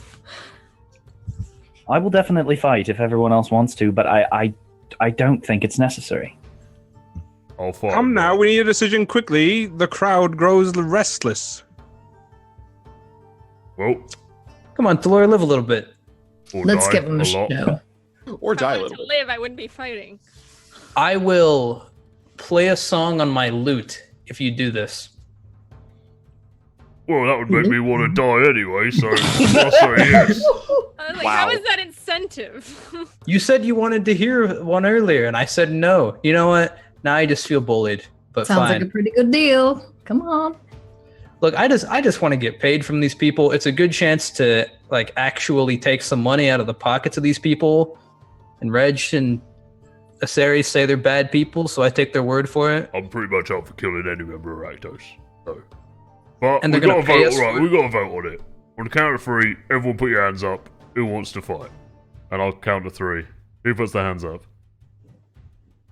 I will definitely fight if everyone else wants to, but I don't think it's necessary. I'll fight. Come now, we need a decision quickly. The crowd grows restless. Well, Come on, Delora, live a little bit. or Let's die give him a lot. show. Or If die I a wanted little to bit. live, I wouldn't be fighting. I will play a song on my lute if you do this. Well, that would make me want to die anyway, so I'll say yes. I was like, Wow. how is that incentive? You said you wanted to hear one earlier, and I said no. You know what? Now I just feel bullied. But Sounds fine. like a pretty good deal. Come on. Look, I just want to get paid from these people. It's a good chance to like actually take some money out of the pockets of these people. And Reg and Aseris say they're bad people, so I take their word for it. I'm pretty much up for killing any member of Rakdos. So. But And we they're got to gonna pay vote, us right? for We got to vote on it. On the count of 3, everyone put your hands up. Who wants to fight? And I'll count to 3. Who puts their hands up?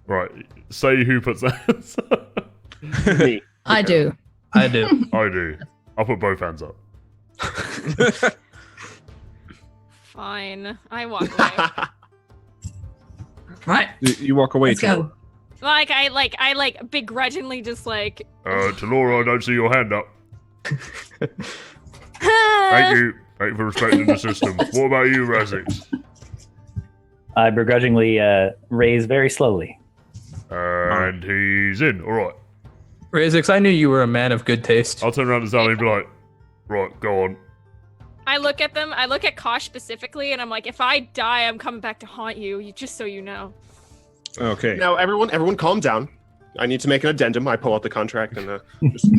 Right. Say who puts their hands up. Me. I do. I do. I do. I'll put both hands up. Fine. I walk away. Right. You walk away. Let's Tor. go. I begrudgingly just like Talora, I don't see your hand up. Thank you. Thank you for respecting the system. What about you, Razix? I begrudgingly raise very slowly. And he's in. All right. Razix, I knew you were a man of good taste. I'll turn around to Zella and be like, right, go on. I look at them. I look at Cosh specifically, and I'm like, if I die, I'm coming back to haunt you. Just so you know. Okay. Now, everyone calm down. I need to make an addendum. I pull out the contract and just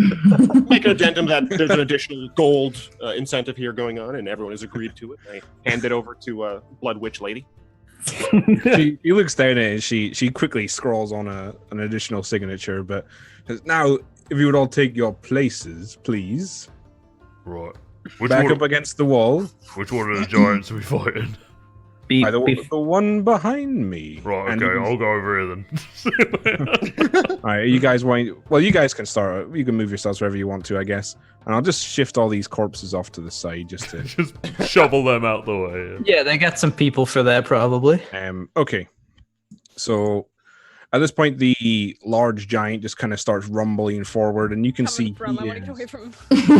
make an addendum that there's an additional gold incentive here going on, and everyone has agreed to it. I hand it over to Blood Witch Lady. she looks down at it and she quickly scrawls on an additional signature, but says, now if you would all take your places, please. Right. Which Back one, up against the wall. which one of the giants are we fighting? By the one behind me. Right, And okay, you can- I'll go over here then. all right, you guys want? Well, you guys can start. You can move yourselves wherever you want to, I guess. And I'll just shift all these corpses off to the side, just to. Just shovel them out the way. Yeah, they got some people for that probably. Okay. So, at this point, the large giant just kind of starts rumbling forward, and you can see From. I he want to get is away from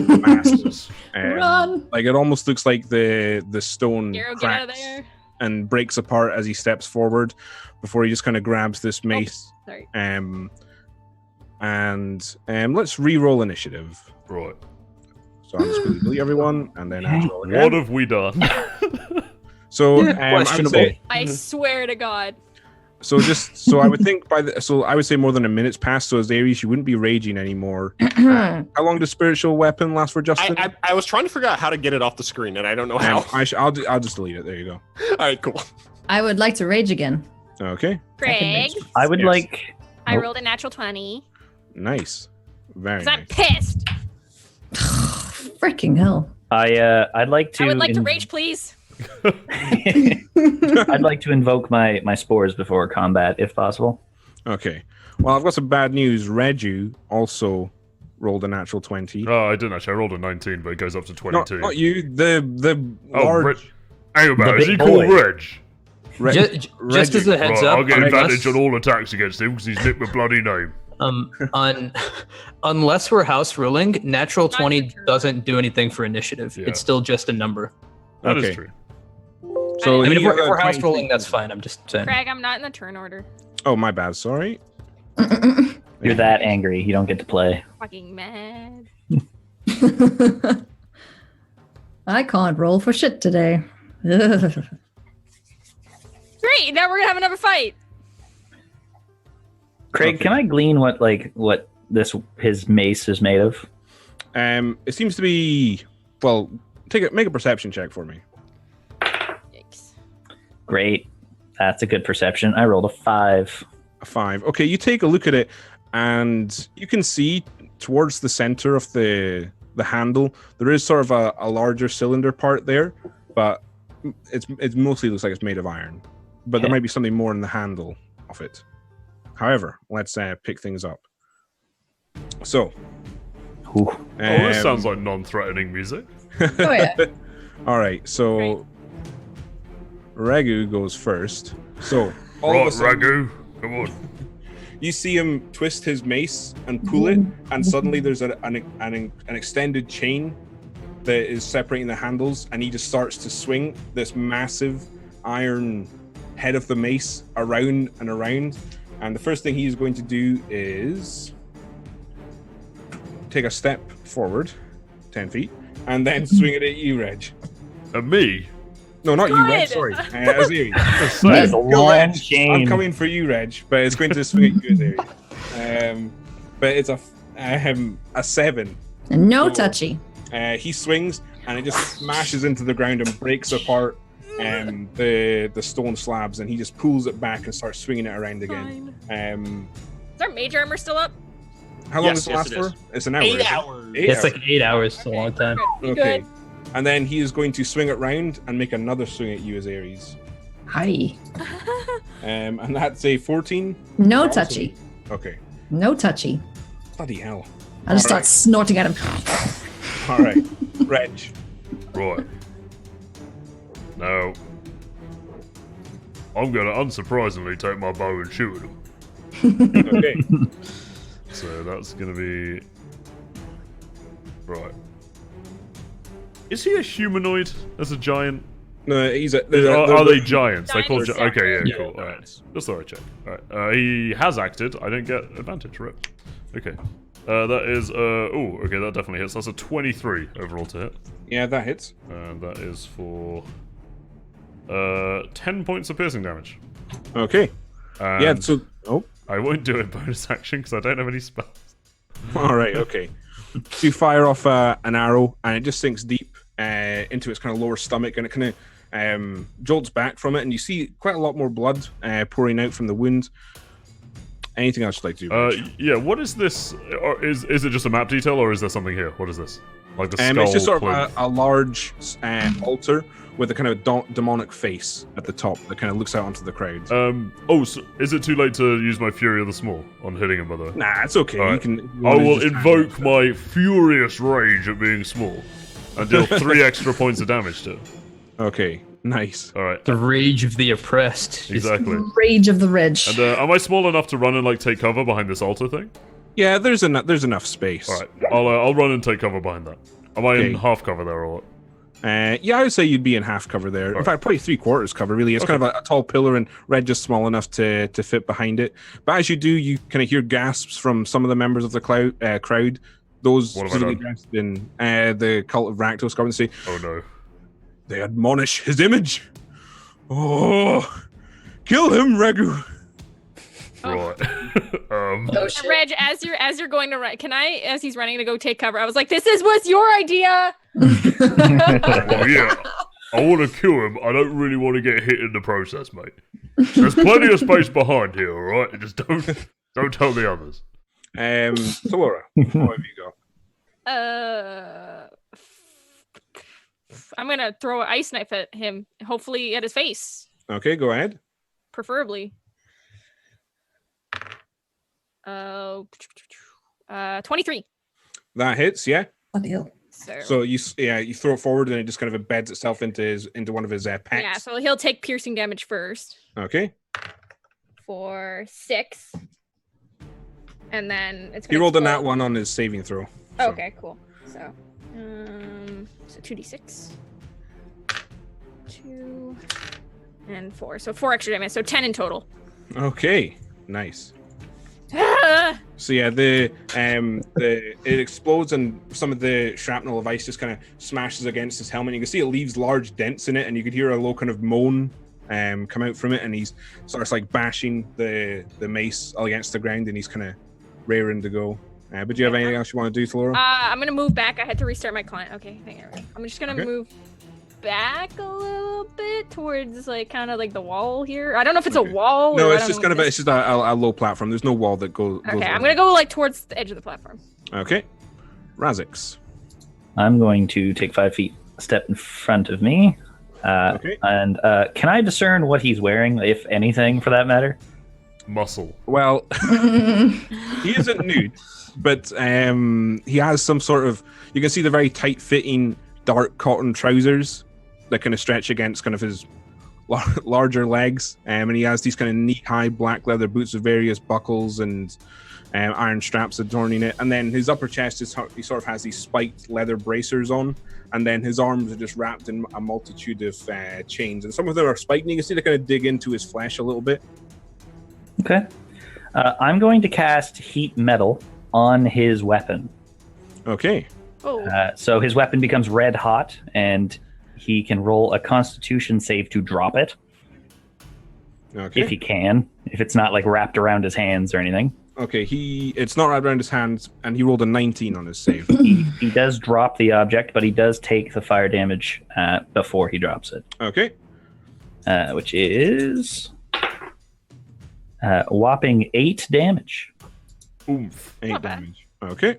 him. massive. Run. Like it almost looks like the stone Garo, get out of cracks there. and breaks apart as he steps forward before he just kind of grabs this mace. Sorry. And let's re-roll initiative. Right. So I'm just going to delete everyone, and then I'll roll again. What have we done? So Yeah, I would questionable. say, I swear to God. So I would think I would say more than a minute's passed. So as Aries, you wouldn't be raging anymore. How long does spiritual weapon last for Justin? I was trying to figure out how to get it off the screen, and I don't know how. I'll just delete it. There you go. All right, cool. I would like to rage again. Okay. Craig, I would Yes. like. I Nope. rolled a natural 20 Nice. Very because I'm nice. pissed. Freaking hell. I'd like to. I would like to rage, please. I'd like to invoke my spores before combat, if possible. Okay. Well, I've got some bad news. Regu also rolled a natural 20. Oh, I didn't actually. I rolled a 19, but it goes up to 22. Not you. The Oh, large. Reg. Hang about, The is he big called boy. Reg? Just as a heads Right, up, I'll get unless, advantage on all attacks against him because he's nicked my bloody name. unless we're house ruling, natural Not 20 true. doesn't do anything for initiative. Yeah. It's still just a number. That is Okay. true. So I mean, he if got we're a house 23. rolling, that's fine. I'm just saying. Craig, I'm not in the turn order. Oh, my bad. Sorry. You're that angry. You don't get to play. Fucking mad. I can't roll for shit today. Ugh. Great, now we're gonna have another fight. Craig, Okay. can I glean what his mace is made of? It seems to be. Well, make a perception check for me. Yikes. Great. That's a good perception. I rolled a 5. A 5. Okay, you take a look at it, and you can see towards the center of the handle there is sort of a larger cylinder part there, but it mostly looks like it's made of iron. But there Okay. might be something more in the handle of it. However, let's pick things up. So, Ooh. Oh, this um, sounds like non-threatening music. Oh, yeah. all right. So, Regu goes first. So, all Right, of a sudden, Ragu, come on. you see him twist his mace and pull it, and suddenly there's an extended chain that is separating the handles, and he just starts to swing this massive iron head of the mace around and around. And the first thing he's going to do is take a step forward, 10 feet, and then swing it at you, Reg. And me? No, not you, Reg. Good. Sorry, Aziri. Just That's saying. a Go, long Reg. chain. I'm coming for you, Reg, but it's going to swing at you, Aziri. But it's a 7. And no Oh. touchy. He swings, and it just smashes into the ground and breaks apart the stone slabs, and he just pulls it back and starts swinging it around again. Is our mage armor still up? How long Yes, does it yes, last it for? is. It's an hour. 8 is it? hours. 8 It's hours. like 8 hours. It's a long time. Good. Okay. Good. And then he is going to swing it round and make another swing at you as Ares. Hi. And that's a 14. No Also- touchy. Okay. No touchy. Bloody hell. I just start Alright. snorting at him. All right. Reg. Right. Now, I'm going to unsurprisingly take my bow and shoot at him. Okay. So that's going to be... Right. Is he a humanoid as a giant? No, he's a. Are they giants? They call Giants, okay, yeah, yeah. cool. All right. Just thought I'd check. All right. He has acted. I didn't get advantage, right? Okay. That is... oh, okay, that definitely hits. That's a 23 overall to hit. Yeah, that hits. And that is for... 10 points of piercing damage. Okay. And Yeah. So. Oh. I won't do a bonus action because I don't have any spells. All right. Okay. So you fire off an arrow, and it just sinks deep into its kind of lower stomach, and it kind of jolts back from it, and you see quite a lot more blood pouring out from the wound. Anything else you'd like to do? Rich? Yeah, what is this? Or is it just a map detail, or is there something here? What is this? Like the skull It's just sort of plinth? a large altar with a kind of demonic face at the top that kind of looks out onto the crowd. Oh, so is it too late to use my Fury of the Small on hitting him, by the way? Nah, it's okay. All You right. can. I will invoke my furious rage at being small and deal 3 extra points of damage to it. Okay, nice. All right, The rage of the oppressed. exactly. Rage of the Reg. And am I small enough to run and like take cover behind this altar thing? Yeah, there's enough space. All right, I'll run and take cover behind that. Am I in Okay. half cover there or what? Yeah, I would say you'd be in half cover there. In fact, probably 3/4 cover. Really, it's kind of a tall pillar, and Red just small enough to fit behind it. But as you do, you kind of hear gasps from some of the members of the crowd. Those What have I specifically done? dressed in the cult of Rakdos come and say, Oh no. "They admonish his image. Oh, kill him, Regu." right. Oh shit. Reg, as you're going to run, can I, as he's running to go take cover, I was like, "This was your idea." Well, yeah. I want to kill him. I don't really want to get hit in the process, mate. There's plenty of space behind here, all right? Just don't tell the others. So Laura, what have you got? I'm gonna throw an ice knife at him, hopefully at his face, Okay, go ahead. preferably. 23. That hits, yeah. Bloody hell. So you throw it forward and it just kind of embeds itself into one of his pecs. Yeah, so he'll take piercing damage first Okay. for 6, and then it's. He gonna rolled a nat explode. 1 on his saving throw. So. Okay, cool. So 2d6, 2 and 4. So 4 extra damage. So 10 in total. Okay. Nice. Ah! So yeah, it explodes and some of the shrapnel of ice just kind of smashes against his helmet. You can see it leaves large dents in it, and you could hear a low kind of moan come out from it. And he's starts like bashing the mace against the ground, and he's kind of raring to go. But do you have anything else you want to do, Flora? I'm gonna move back. I had to restart my client. Okay, hang on. I'm just gonna Okay. move back a little bit towards like kind of like the wall here. I don't know if it's Okay. a wall. No, or I it's don't just know kind what of it it's just a low platform. There's no wall that goes. is. Okay, I'm gonna go like towards the edge of the platform. Okay, Razix. I'm going to take 5 feet step in front of me. Okay. And can I discern what he's wearing, if anything, for that matter? Muscle. Well, he isn't nude, but he has some sort of. You can see the very tight-fitting dark cotton trousers that kind of stretch against kind of his larger legs, and he has these kind of knee-high black leather boots with various buckles and iron straps adorning it. And then his upper chest is he sort of has these spiked leather bracers on, and then his arms are just wrapped in a multitude of chains, and some of them are spiked. And you can see they kind of dig into his flesh a little bit. Okay. I'm going to cast Heat Metal on his weapon. Okay. Oh, So his weapon becomes red hot, and he can roll a Constitution save to drop it, Okay. if he can. If it's not like wrapped around his hands or anything. Okay, it's not wrapped around his hands, and he rolled a 19 on his save. He does drop the object, but he does take the fire damage before he drops it, Okay. which is a whopping 8 damage. Oomph. 8 Not bad. damage. Okay.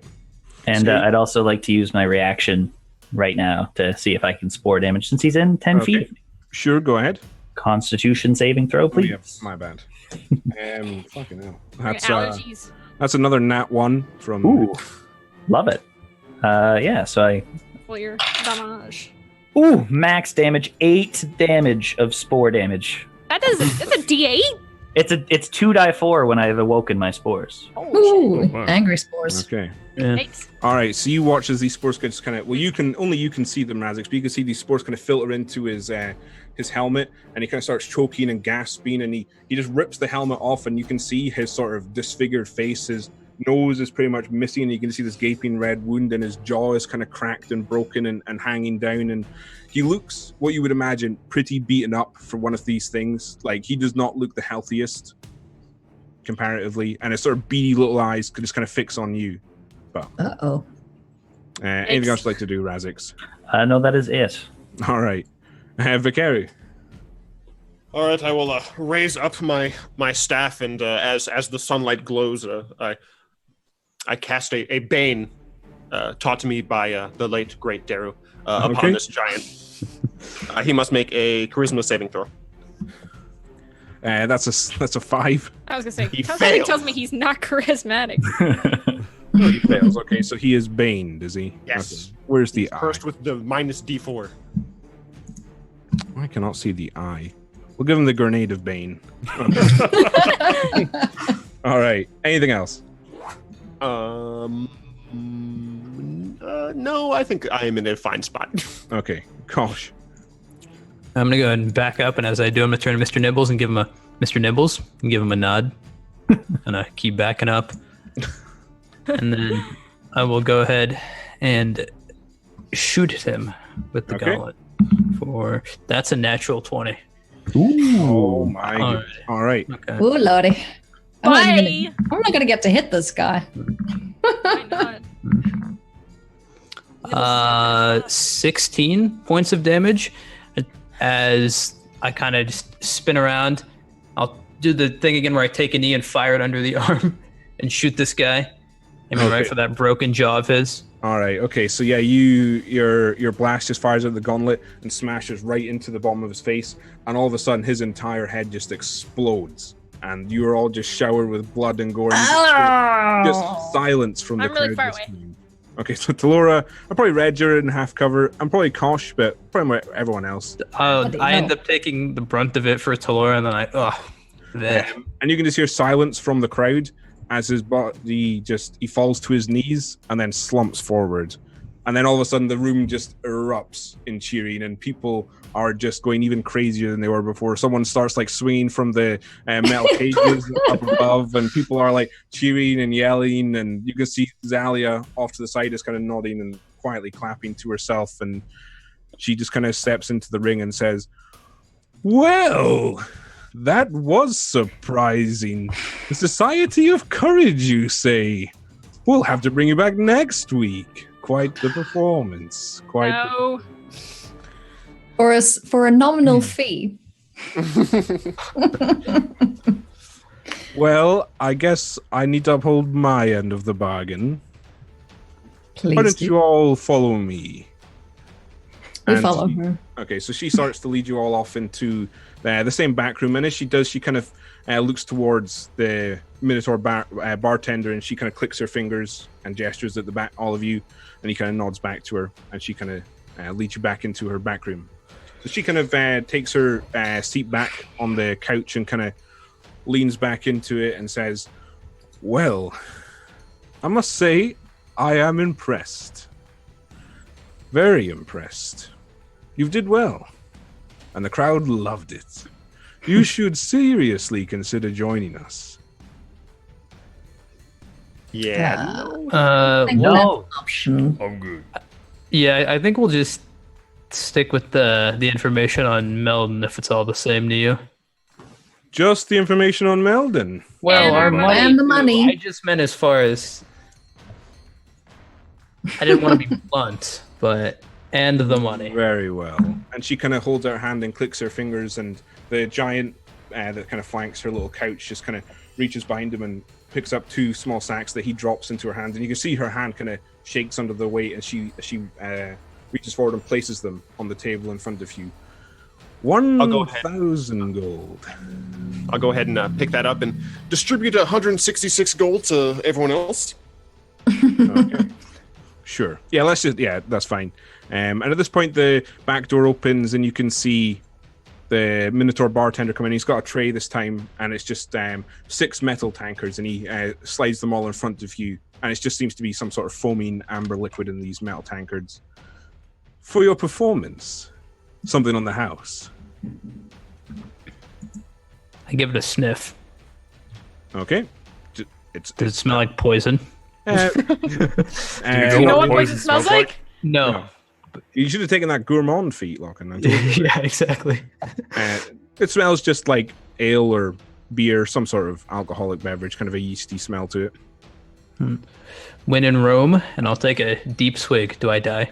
And Sweet. I'd also like to use my reaction right now to see if I can spore damage since he's in 10 Okay. feet. Sure, go ahead. Constitution saving throw, Oh, please. yeah, my bad. Fucking hell. That's allergies. that's another nat 1 from. Ooh, love it. So Well, your damage. max damage, 8 damage of spore damage. That's a D8. It's 2d4 when I've awoken my spores. Ooh, Oh, wow. angry spores. Okay. Yeah. Nice. All right. So you watch as these spores just kind of. Well, you can see them, Razix, but you can see these spores kind of filter into his helmet, and he kind of starts choking and gasping, and he just rips the helmet off, and you can see his sort of disfigured face. His nose is pretty much missing, and you can see this gaping red wound, and his jaw is kind of cracked and broken and hanging down, and he looks what you would imagine pretty beaten up for one of these things. Like, he does not look the healthiest comparatively, and his sort of beady little eyes could just kind of fix on you. Uh-oh. Anything else you'd like to do, Razix? No, that is it. All right. Vicari. All right, I will raise up my staff, and as the sunlight glows, I cast a bane taught to me by the late great Daru Okay. upon this giant. He must make a charisma saving throw. That's a 5. I was gonna say, He something failed. tells me he's not charismatic. He fails. Okay, so he is baned, is he? Yes. Okay. Where's the eye? Cursed with the minus D4. I cannot see the eye. We'll give him the grenade of bane. All right. Anything else? No, I think I am in a fine spot. Okay. Cosh. I'm gonna go ahead and back up, and as I do, I'm gonna turn to Mr. Nibbles and give him a Mr. Nibbles and give him a nod, and I keep backing up, and then I will go ahead and shoot at him with the Okay. gauntlet. That's a natural 20. Oh my All goodness. All right. Okay. Ooh, lordy. Bye. I'm not gonna get to hit this guy. Why not? 16 points of damage as I kind of just spin around. I'll do the thing again where I take a knee and fire it under the arm and shoot this guy. Aiming right for that broken jaw of his. All right. Okay. So yeah, your blast just fires out the gauntlet and smashes right into the bottom of his face, and all of a sudden his entire head just explodes, and you are all just showered with blood and gore. And just silence from the I'm really crowd. far away. Okay, so Talora, I probably read you're in half cover. I'm probably Cosh, but probably everyone else. I end up taking the brunt of it for Talora, and then and you can just hear silence from the crowd as his body he falls to his knees and then slumps forward. And then all of a sudden the room just erupts in cheering, and people are just going even crazier than they were before. Someone starts like swinging from the metal cages up above, and people are like cheering and yelling, and you can see Zella off to the side is kind of nodding and quietly clapping to herself, and she just kind of steps into the ring and says, "Well, that was surprising. The Society of Courage, you say? We'll have to bring you back next week. Quite the performance. No. For a nominal fee. Well, I guess I need to uphold my end of the bargain. Please Why don't do. you all follow me?" We And follow she- her. Okay, so she starts to lead you all off into the same back room, and as she does, she kind of looks towards the Minotaur bartender, and she kind of clicks her fingers and gestures at the back, all of you, and he kind of nods back to her, and she kind of leads you back into her back room. So she kind of takes her seat back on the couch and kind of leans back into it and says, "Well, I must say, I am impressed. Very impressed. You did well, and the crowd loved it. You should seriously consider joining us." Yeah. No. Option. I'm good. Yeah, I think we'll just stick with the information on Meldon if it's all the same to you. Just the information on Meldon. Well, And our our money. And the too. money. I just meant as far as I didn't want to be blunt, but and the money. Very well. And she kind of holds out her hand and clicks her fingers, and the giant that kind of flanks her little couch just kind of reaches behind him and picks up two small sacks that he drops into her hand. And you can see her hand kind of shakes under the weight as she reaches forward and places them on the table in front of you. go ahead. 1,000 gold. I'll go ahead and pick that up and distribute 166 gold to everyone else. Okay. Sure. Yeah, that's fine. And at this point, the back door opens and you can see the Minotaur bartender come in. He's got a tray this time, and it's just 6 metal tankards, and he slides them all in front of you. And it just seems to be some sort of foaming amber liquid in these metal tankards. For your performance, something on the house. I give it a sniff. Okay. It's Does it smell like poison? uh, You know what poison smells like? No. You should have taken that gourmand feat, Lachlan. Yeah, exactly. It smells just like ale or beer, some sort of alcoholic beverage, kind of a yeasty smell to it. When in Rome, and I'll take a deep swig. Do I die?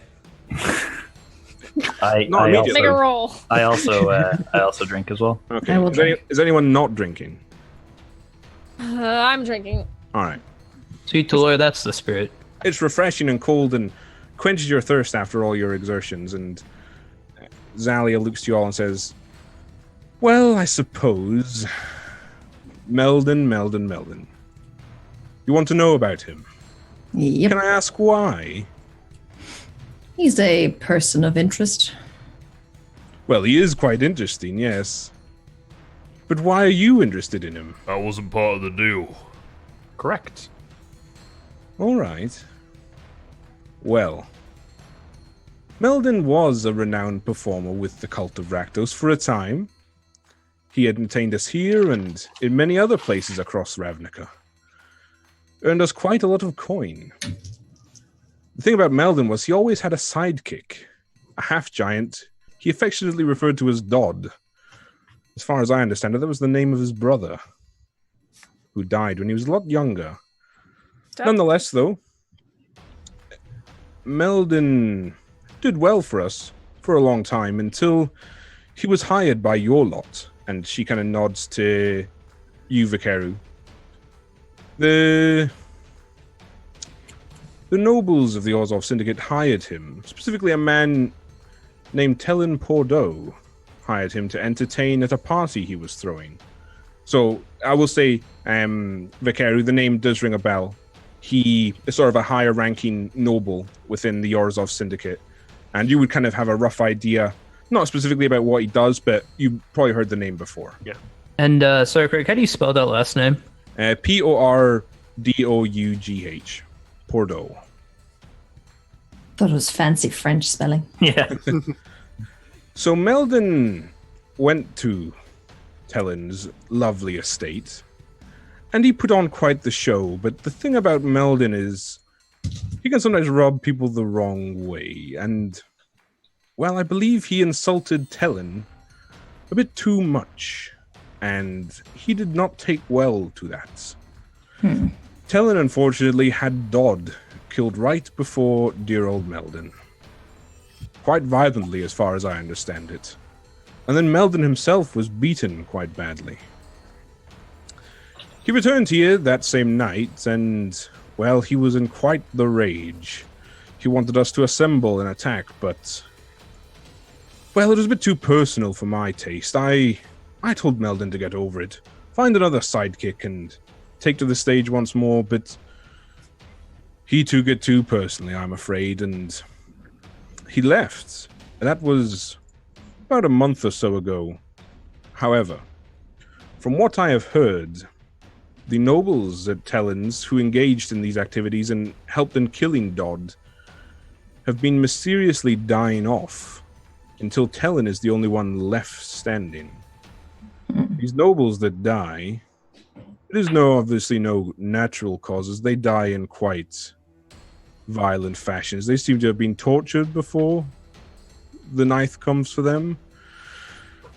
I Not immediately. Make a roll. also drink as well. Okay. I will drink. Is anyone not drinking? I'm drinking. All right. Sweet Talor, that's the spirit. It's refreshing and cold and quenches your thirst after all your exertions. And Zalia looks to you all and says, "Well, I suppose. Meldon. You want to know about him? Yep. Can I ask why?" He's a person of interest. Well, he is quite interesting, yes. But why are you interested in him? I wasn't part of the deal. Correct. All right. Well, Meldon was a renowned performer with the cult of Rakdos for a time. He had entertained us here and in many other places across Ravnica. Earned us quite a lot of coin. The thing about Meldon was he always had a sidekick, a half-giant he affectionately referred to as Dodd. As far as I understand it, that was the name of his brother. who died when he was a lot younger. Stop. Nonetheless, though, Meldon did well for us for a long time until he was hired by your lot. And she kind of nods to you, Vikaru. The nobles of the Orzhov Syndicate hired him. Specifically, a man named Tellin Pordeaux hired him to entertain at a party he was throwing. So, I will say, Vikaru, the name does ring a bell. He is sort of a higher-ranking noble within the Orzhov Syndicate. And you would kind of have a rough idea, not specifically about what he does, but you probably heard the name before. Yeah. And, sorry, Craig, how do you spell that last name? Pordough. Pordeaux. Thought it was fancy French spelling. Yeah. So Meldon went to Tellin's lovely estate, and he put on quite the show. But the thing about Meldon is he can sometimes rub people the wrong way, and, well, I believe he insulted Tellin a bit too much, and he did not take well to that. Tellin, unfortunately, had Dodd killed right before dear old Meldon. Quite violently, as far as I understand it. And then Meldon himself was beaten quite badly. He returned here that same night, and, well, he was in quite the rage. He wanted us to assemble and attack, but, well, it was a bit too personal for my taste. I told Meldon to get over it, find another sidekick, and take to the stage once more, but he took it too personally, I'm afraid, and he left. And that was about a month or so ago. However, from what I have heard, the nobles at Tellin's who engaged in these activities and helped in killing Dodd have been mysteriously dying off until Tellin is the only one left standing. These nobles that die, it is obviously no natural causes. They die in quite violent fashions. They seem to have been tortured before the ninth comes for them,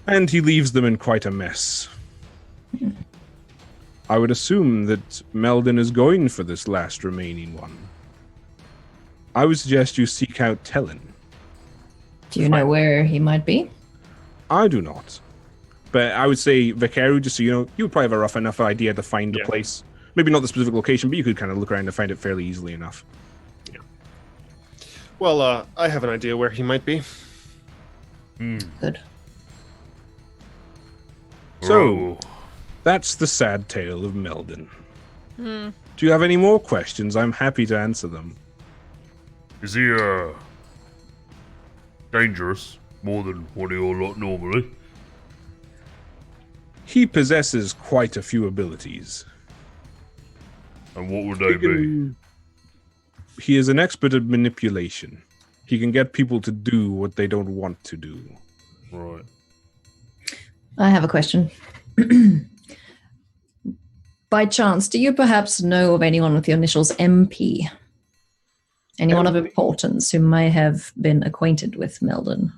and he leaves them in quite a mess. I would assume that Meldon is going for this last remaining one. I would suggest you seek out Tellin. Do you know where he might be? I do not. But I would say, Vikaru, just so you know, you would probably have a rough enough idea to find the place. Maybe not the specific location, but you could kind of look around and find it fairly easily enough. Yeah. Well, I have an idea where he might be. Good. So, that's the sad tale of Meldon. Do you have any more questions? I'm happy to answer them. Is he, dangerous? More than what he or lot normally? He possesses quite a few abilities. And what would they be? He is an expert at manipulation. He can get people to do what they don't want to do. Right. I have a question. By chance, do you perhaps know of anyone with the initials MP? Anyone of importance who may have been acquainted with Meldon?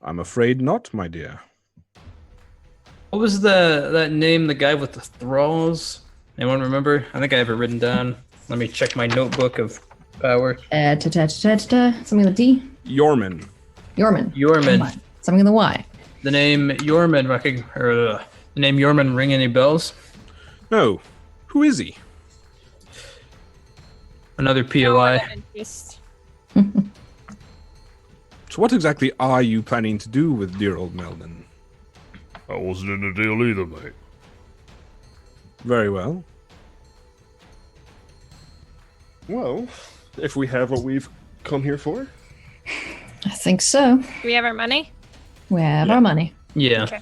I'm afraid not, my dear. What was that name, the guy with the thralls? Anyone remember? I think I have it written down. Let me check my notebook of power. Something with a D? Yorman. Yorman. Yorman. Something with a Y. The name Yorman, the name Yorman ring any bells? No. Who is he? Another POI. Just So what exactly are you planning to do with dear old Meldon? I wasn't in the deal either, mate. Very well. Well, if we have what we've come here for. I think so. do we have our money? We have our money. Yeah. Okay.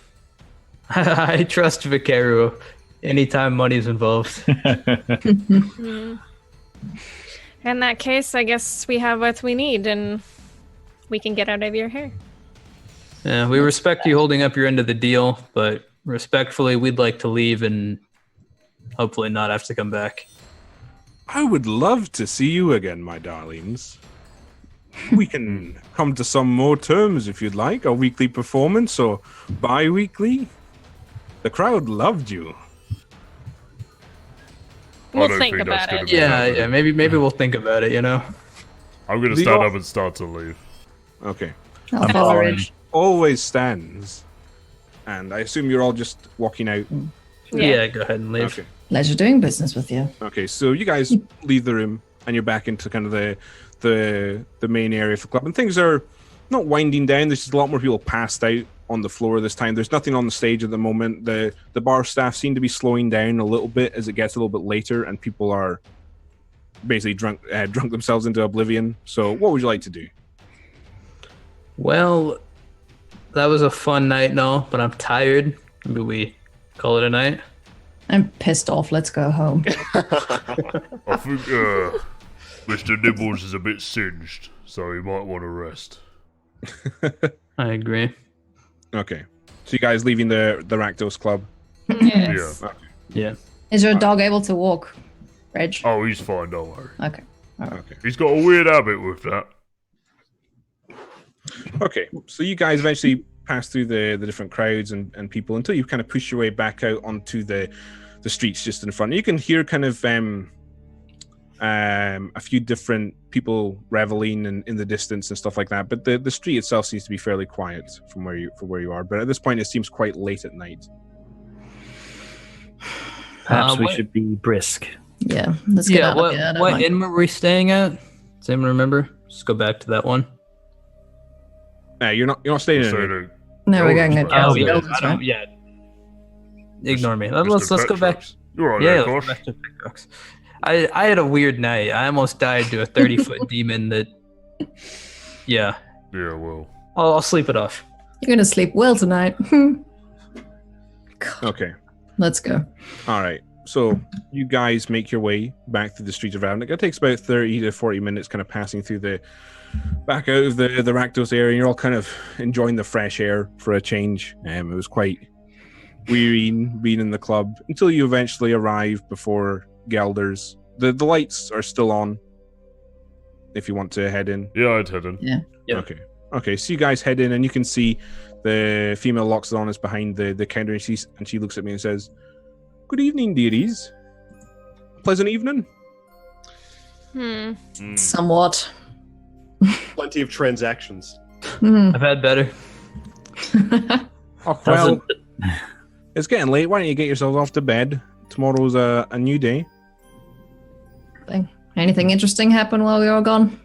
I trust Vikaru anytime money's involved. In that case, I guess we have what we need, and we can get out of your hair. Yeah, we respect you holding up your end of the deal, but respectfully, we'd like to leave and hopefully not have to come back. I would love to see you again, my darlings. We can come to some more terms if you'd like, a weekly performance or bi-weekly. The crowd loved you. We'll don't think think about that's gonna it. be Yeah, happening. maybe we'll think about it. You know. I'm gonna The stand al- up and start to leave. Okay. I'll I'm follow following. Ridge. Always stands. And I assume you're all just walking out. Yeah. Go ahead and leave. Okay. Pleasure doing business with you. Okay, so you guys leave the room and you're back into kind of the main area of the club, and things are not winding down. There's just a lot more people passed out on the floor this time. There's nothing on the stage at the moment. The bar staff seem to be slowing down a little bit as it gets a little bit later, and people are basically drunk themselves into oblivion. So, what would you like to do? Well, that was a fun night and all, but I'm tired. Maybe we call it a night. I'm pissed off. Let's go home. I think Mr. Nibbles is a bit singed, so he might want to rest. I agree. Okay, so you guys leaving the Rakdos club? Yes. Yeah. Yeah. Is your dog able to walk, Reg? Oh, he's fine, don't worry. Okay. Okay. He's got a weird habit with that. Okay, so you guys eventually pass through the different crowds and people until you kind of push your way back out onto the streets just in front. You can hear kind of a few different people reveling in the distance and stuff like that, but the street itself seems to be fairly quiet from where you are. But at this point, it seems quite late at night. Perhaps we what- should be brisk. Yeah. Let's get out what, of here. I don't what like- inn were we staying at? Does anyone remember? Just go back to that one. You're not staying So in it. the- No, we're going to Oh, yeah, Elders, I don't- right? yeah. Ignore me. Mr. Let's go back. Petrus. You're right Yeah, there, let's Cosh. go back to Pickaxe. I had a weird night. I almost died to a 30-foot demon that. Yeah. Yeah, well. I'll sleep it off. You're going to sleep well tonight. Okay. Let's go. All right. So you guys make your way back through the streets of Ravnica. It takes about 30 to 40 minutes kind of passing through back out of the Rakdos area. And you're all kind of enjoying the fresh air for a change. It was quite wearying being in the club until you eventually arrive before Gelders. The lights are still on if you want to head in. Yeah, I'd head in. Yeah. Okay, so you guys head in and you can see the female Loxodon is behind the counter, and she looks at me and says, "Good evening, dearies. Pleasant evening." Somewhat. Plenty of transactions. I've had better. Oh, well, it's getting late. Why don't you get yourselves off to bed? Tomorrow's a new day. Anything interesting happen while we were gone?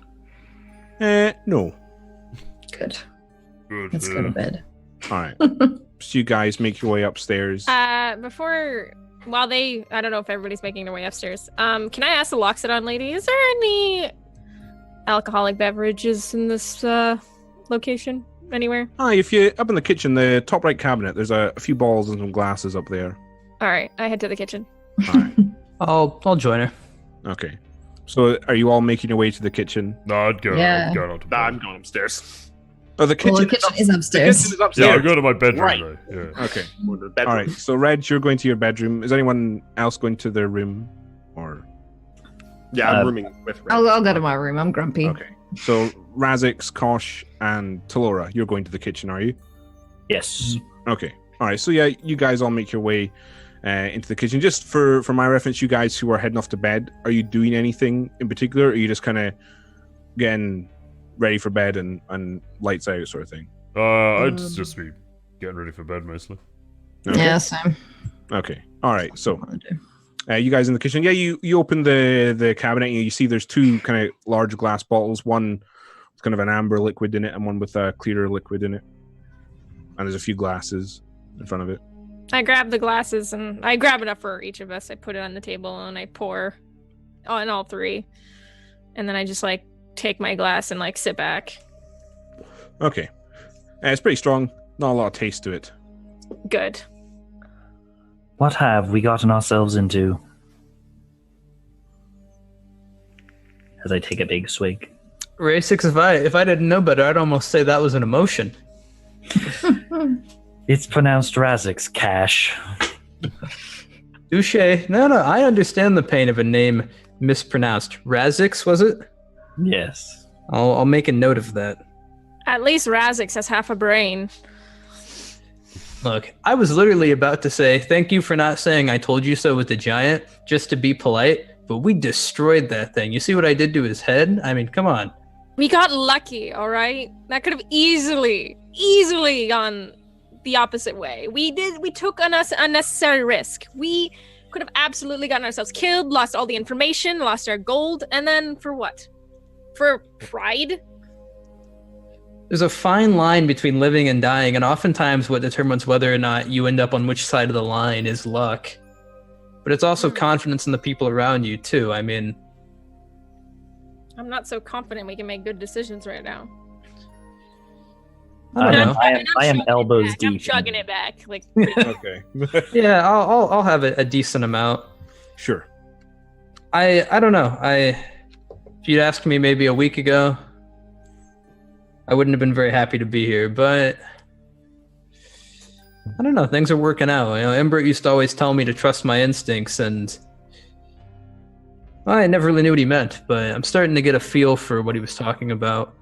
No. Good. Good. Let's go to bed. All right. So you guys make your way upstairs. I don't know if everybody's making their way upstairs. Can I ask the Loxodon lady, is there any alcoholic beverages in this location anywhere? Hi, if you're up in the kitchen, the top right cabinet, there's a few balls and some glasses up there. All right, I head to the kitchen. All right. I'll join her. Okay. So are you all making your way to the kitchen? No, I'd go. Yeah. I'd go out to bed. Nah, I'm going upstairs. Oh, the kitchen, Well, the kitchen is the upstairs. kitchen is Yeah, upstairs. I'll go to my bedroom Right. though. Yeah. Okay. Going to the bedroom. All right. So, Reg, you're going to your bedroom. Is anyone else going to their room? Or Yeah, I'm rooming with Red. I'll go to my room. I'm grumpy. okay. So, Razix, Cosh, and Talora, you're going to the kitchen, are you? Yes. Okay. All right. So, yeah, you guys all make your way into the kitchen. Just for my reference, you guys who are heading off to bed, are you doing anything in particular? Or are you just kind of getting ready for bed and lights out sort of thing? I'd just be getting ready for bed mostly. Okay. Yeah, same. Okay. All right. So, What I do. you guys in the kitchen. Yeah, you open the cabinet and you see there's two kind of large glass bottles. One with kind of an amber liquid in it and one with a clearer liquid in it. And there's a few glasses in front of it. I grab the glasses and I grab enough for each of us. I put it on the table and I pour on all three. And then I just like take my glass and like sit back. Okay. It's pretty strong. Not a lot of taste to it. Good. What have we gotten ourselves into? As I take a big swig. Ray 6, if I didn't know better, I'd almost say that was an emotion. It's pronounced Razix, Cash. Touche. No, I understand the pain of a name mispronounced. Razix, was it? Yes. I'll make a note of that. At least Razix has half a brain. Look, I was literally about to say thank you for not saying I told you so with the giant, just to be polite, but we destroyed that thing. You see what I did to his head? I mean, come on. We got lucky, all right? That could have easily gone the opposite way. We took an unnecessary risk. We could have absolutely gotten ourselves killed, lost all the information, lost our gold, and then for what? For pride? There's a fine line between living and dying, and oftentimes what determines whether or not you end up on which side of the line is luck. But it's also confidence in the people around you, too. I mean... I'm not so confident we can make good decisions right now. I don't know. I am elbows deep. I'm chugging it back. Like, Okay. Yeah, I'll have a decent amount. Sure. I don't know. If you'd asked me maybe a week ago, I wouldn't have been very happy to be here, but I don't know. Things are working out. You know, Embert used to always tell me to trust my instincts, and I never really knew what he meant, but I'm starting to get a feel for what he was talking about.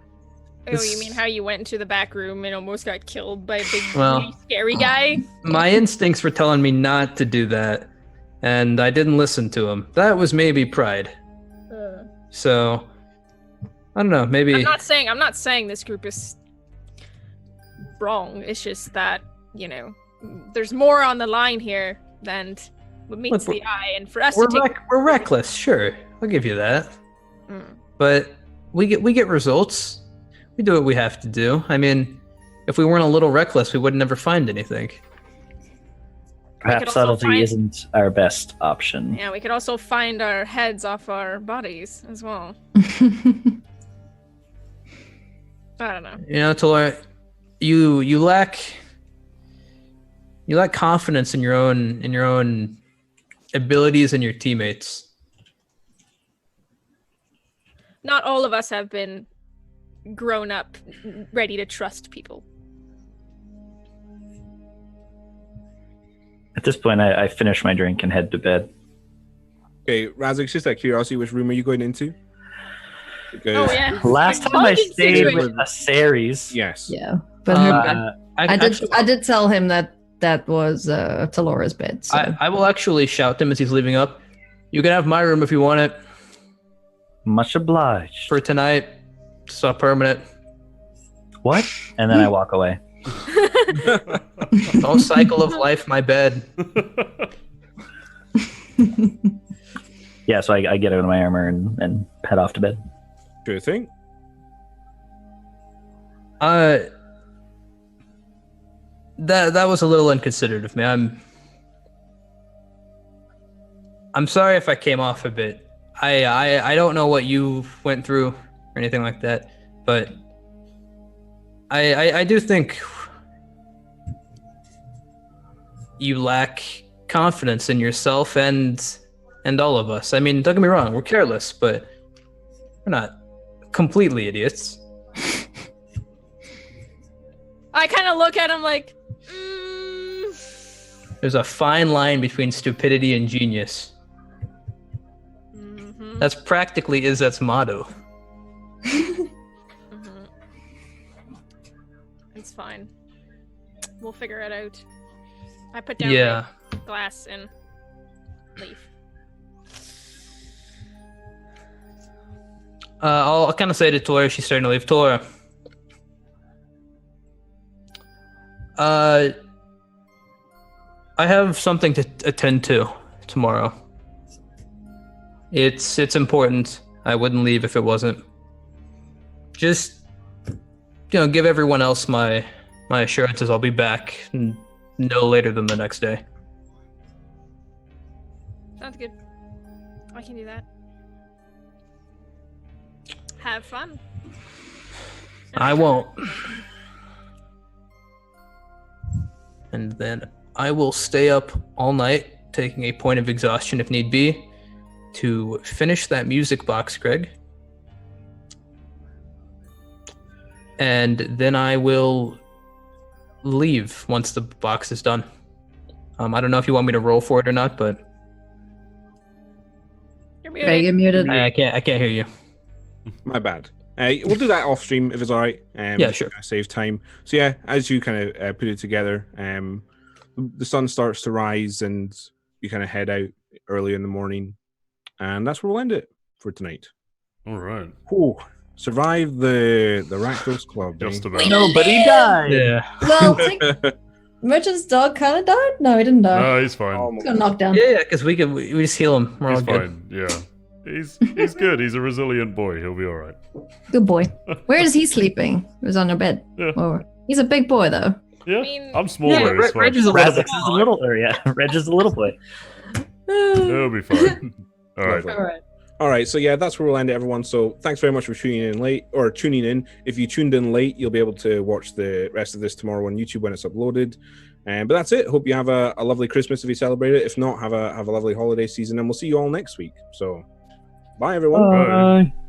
oh, you mean how you went into the back room and almost got killed by a big, Well, really scary guy? My instincts were telling me not to do that, and I didn't listen to him. That was maybe pride. So, I don't know. Maybe I'm not saying this group is wrong. It's just that, you know, there's more on the line here than what meets Look, the eye, and for us we're to take we're reckless. Sure, I'll give you that. Mm. But we get results. We do what we have to do. I mean, if we weren't a little reckless, we would never find anything. Perhaps also subtlety find- isn't our best option. Yeah, we could also find our heads off our bodies as well. I don't know. You know, Talara, you lack confidence in your own abilities and your teammates. Not all of us have been grown up ready to trust people. At this point, I finish my drink and head to bed. Okay, Razak, just out of curiosity, which room are you going into? Because, Oh yeah. Last Like time I bugging stayed situation. with a Ceres. Yes. Yeah, but her bed, I I did tell him that was Talora's bed. So. I will actually shout to him as he's leaving up. You can have my room if you want it Much obliged. for tonight. It's not permanent. What? And then I walk away. Don't cycle of life, my bed. Yeah, so I get out of my armor and head off to bed. Sure thing. That was a little inconsiderate of me. I'm sorry if I came off a bit. I don't know what you went through or anything like that, but I do think you lack confidence in yourself and all of us. I mean, don't get me wrong, we're careless, but we're not completely idiots. I kind of look at him like, There's a fine line between stupidity and genius. mhm, That's practically Izzet's motto. mhm. It's fine. We'll figure it out. I put down Yeah. my glass and leave. I'll kind of say to Tora, she's starting to leave. Tora. I have something to attend to tomorrow. It's important. I wouldn't leave if it wasn't. Just, give everyone else my assurances I'll be back no later than the next day. Sounds good. I can do that. Have fun. I won't. And then I will stay up all night, taking a point of exhaustion if need be, to finish that music box, Greg. And then I will leave once the box is done. I don't know if you want me to roll for it or not, but You're Okay, muted. you're muted. I can't hear you. My bad. We'll do that off stream if it's all right. Yeah, sure. Save time. So yeah, as you kind of put it together, the sun starts to rise and you kind of head out early in the morning, and that's where we'll end it for tonight. All right. Ooh, survive the Rakdos Club. Just eh? about. Nobody died. Yeah. Well, I think Merchant's dog kind of died. No, he didn't die. No, he's fine. Oh, He got knocked down. Yeah, because we just heal him. We're He's all good. fine. Yeah. He's good. He's a resilient boy. He'll be all right. Good boy. Where is he sleeping? He was on your bed. Yeah. Or he's a big boy though. Yeah. mean- I'm small Yeah, though. It's fine. Reg is a little Reg bit. is a little, or yeah, Reg is a little boy. It'll be fine. All right. Lovely. All right. All right, so yeah, that's where we'll end it, everyone. So thanks very much for tuning in. If you tuned in late, you'll be able to watch the rest of this tomorrow on YouTube when it's uploaded. But that's it. Hope you have a lovely Christmas if you celebrate it. If not, have a lovely holiday season, and we'll see you all next week. So, bye everyone. Bye.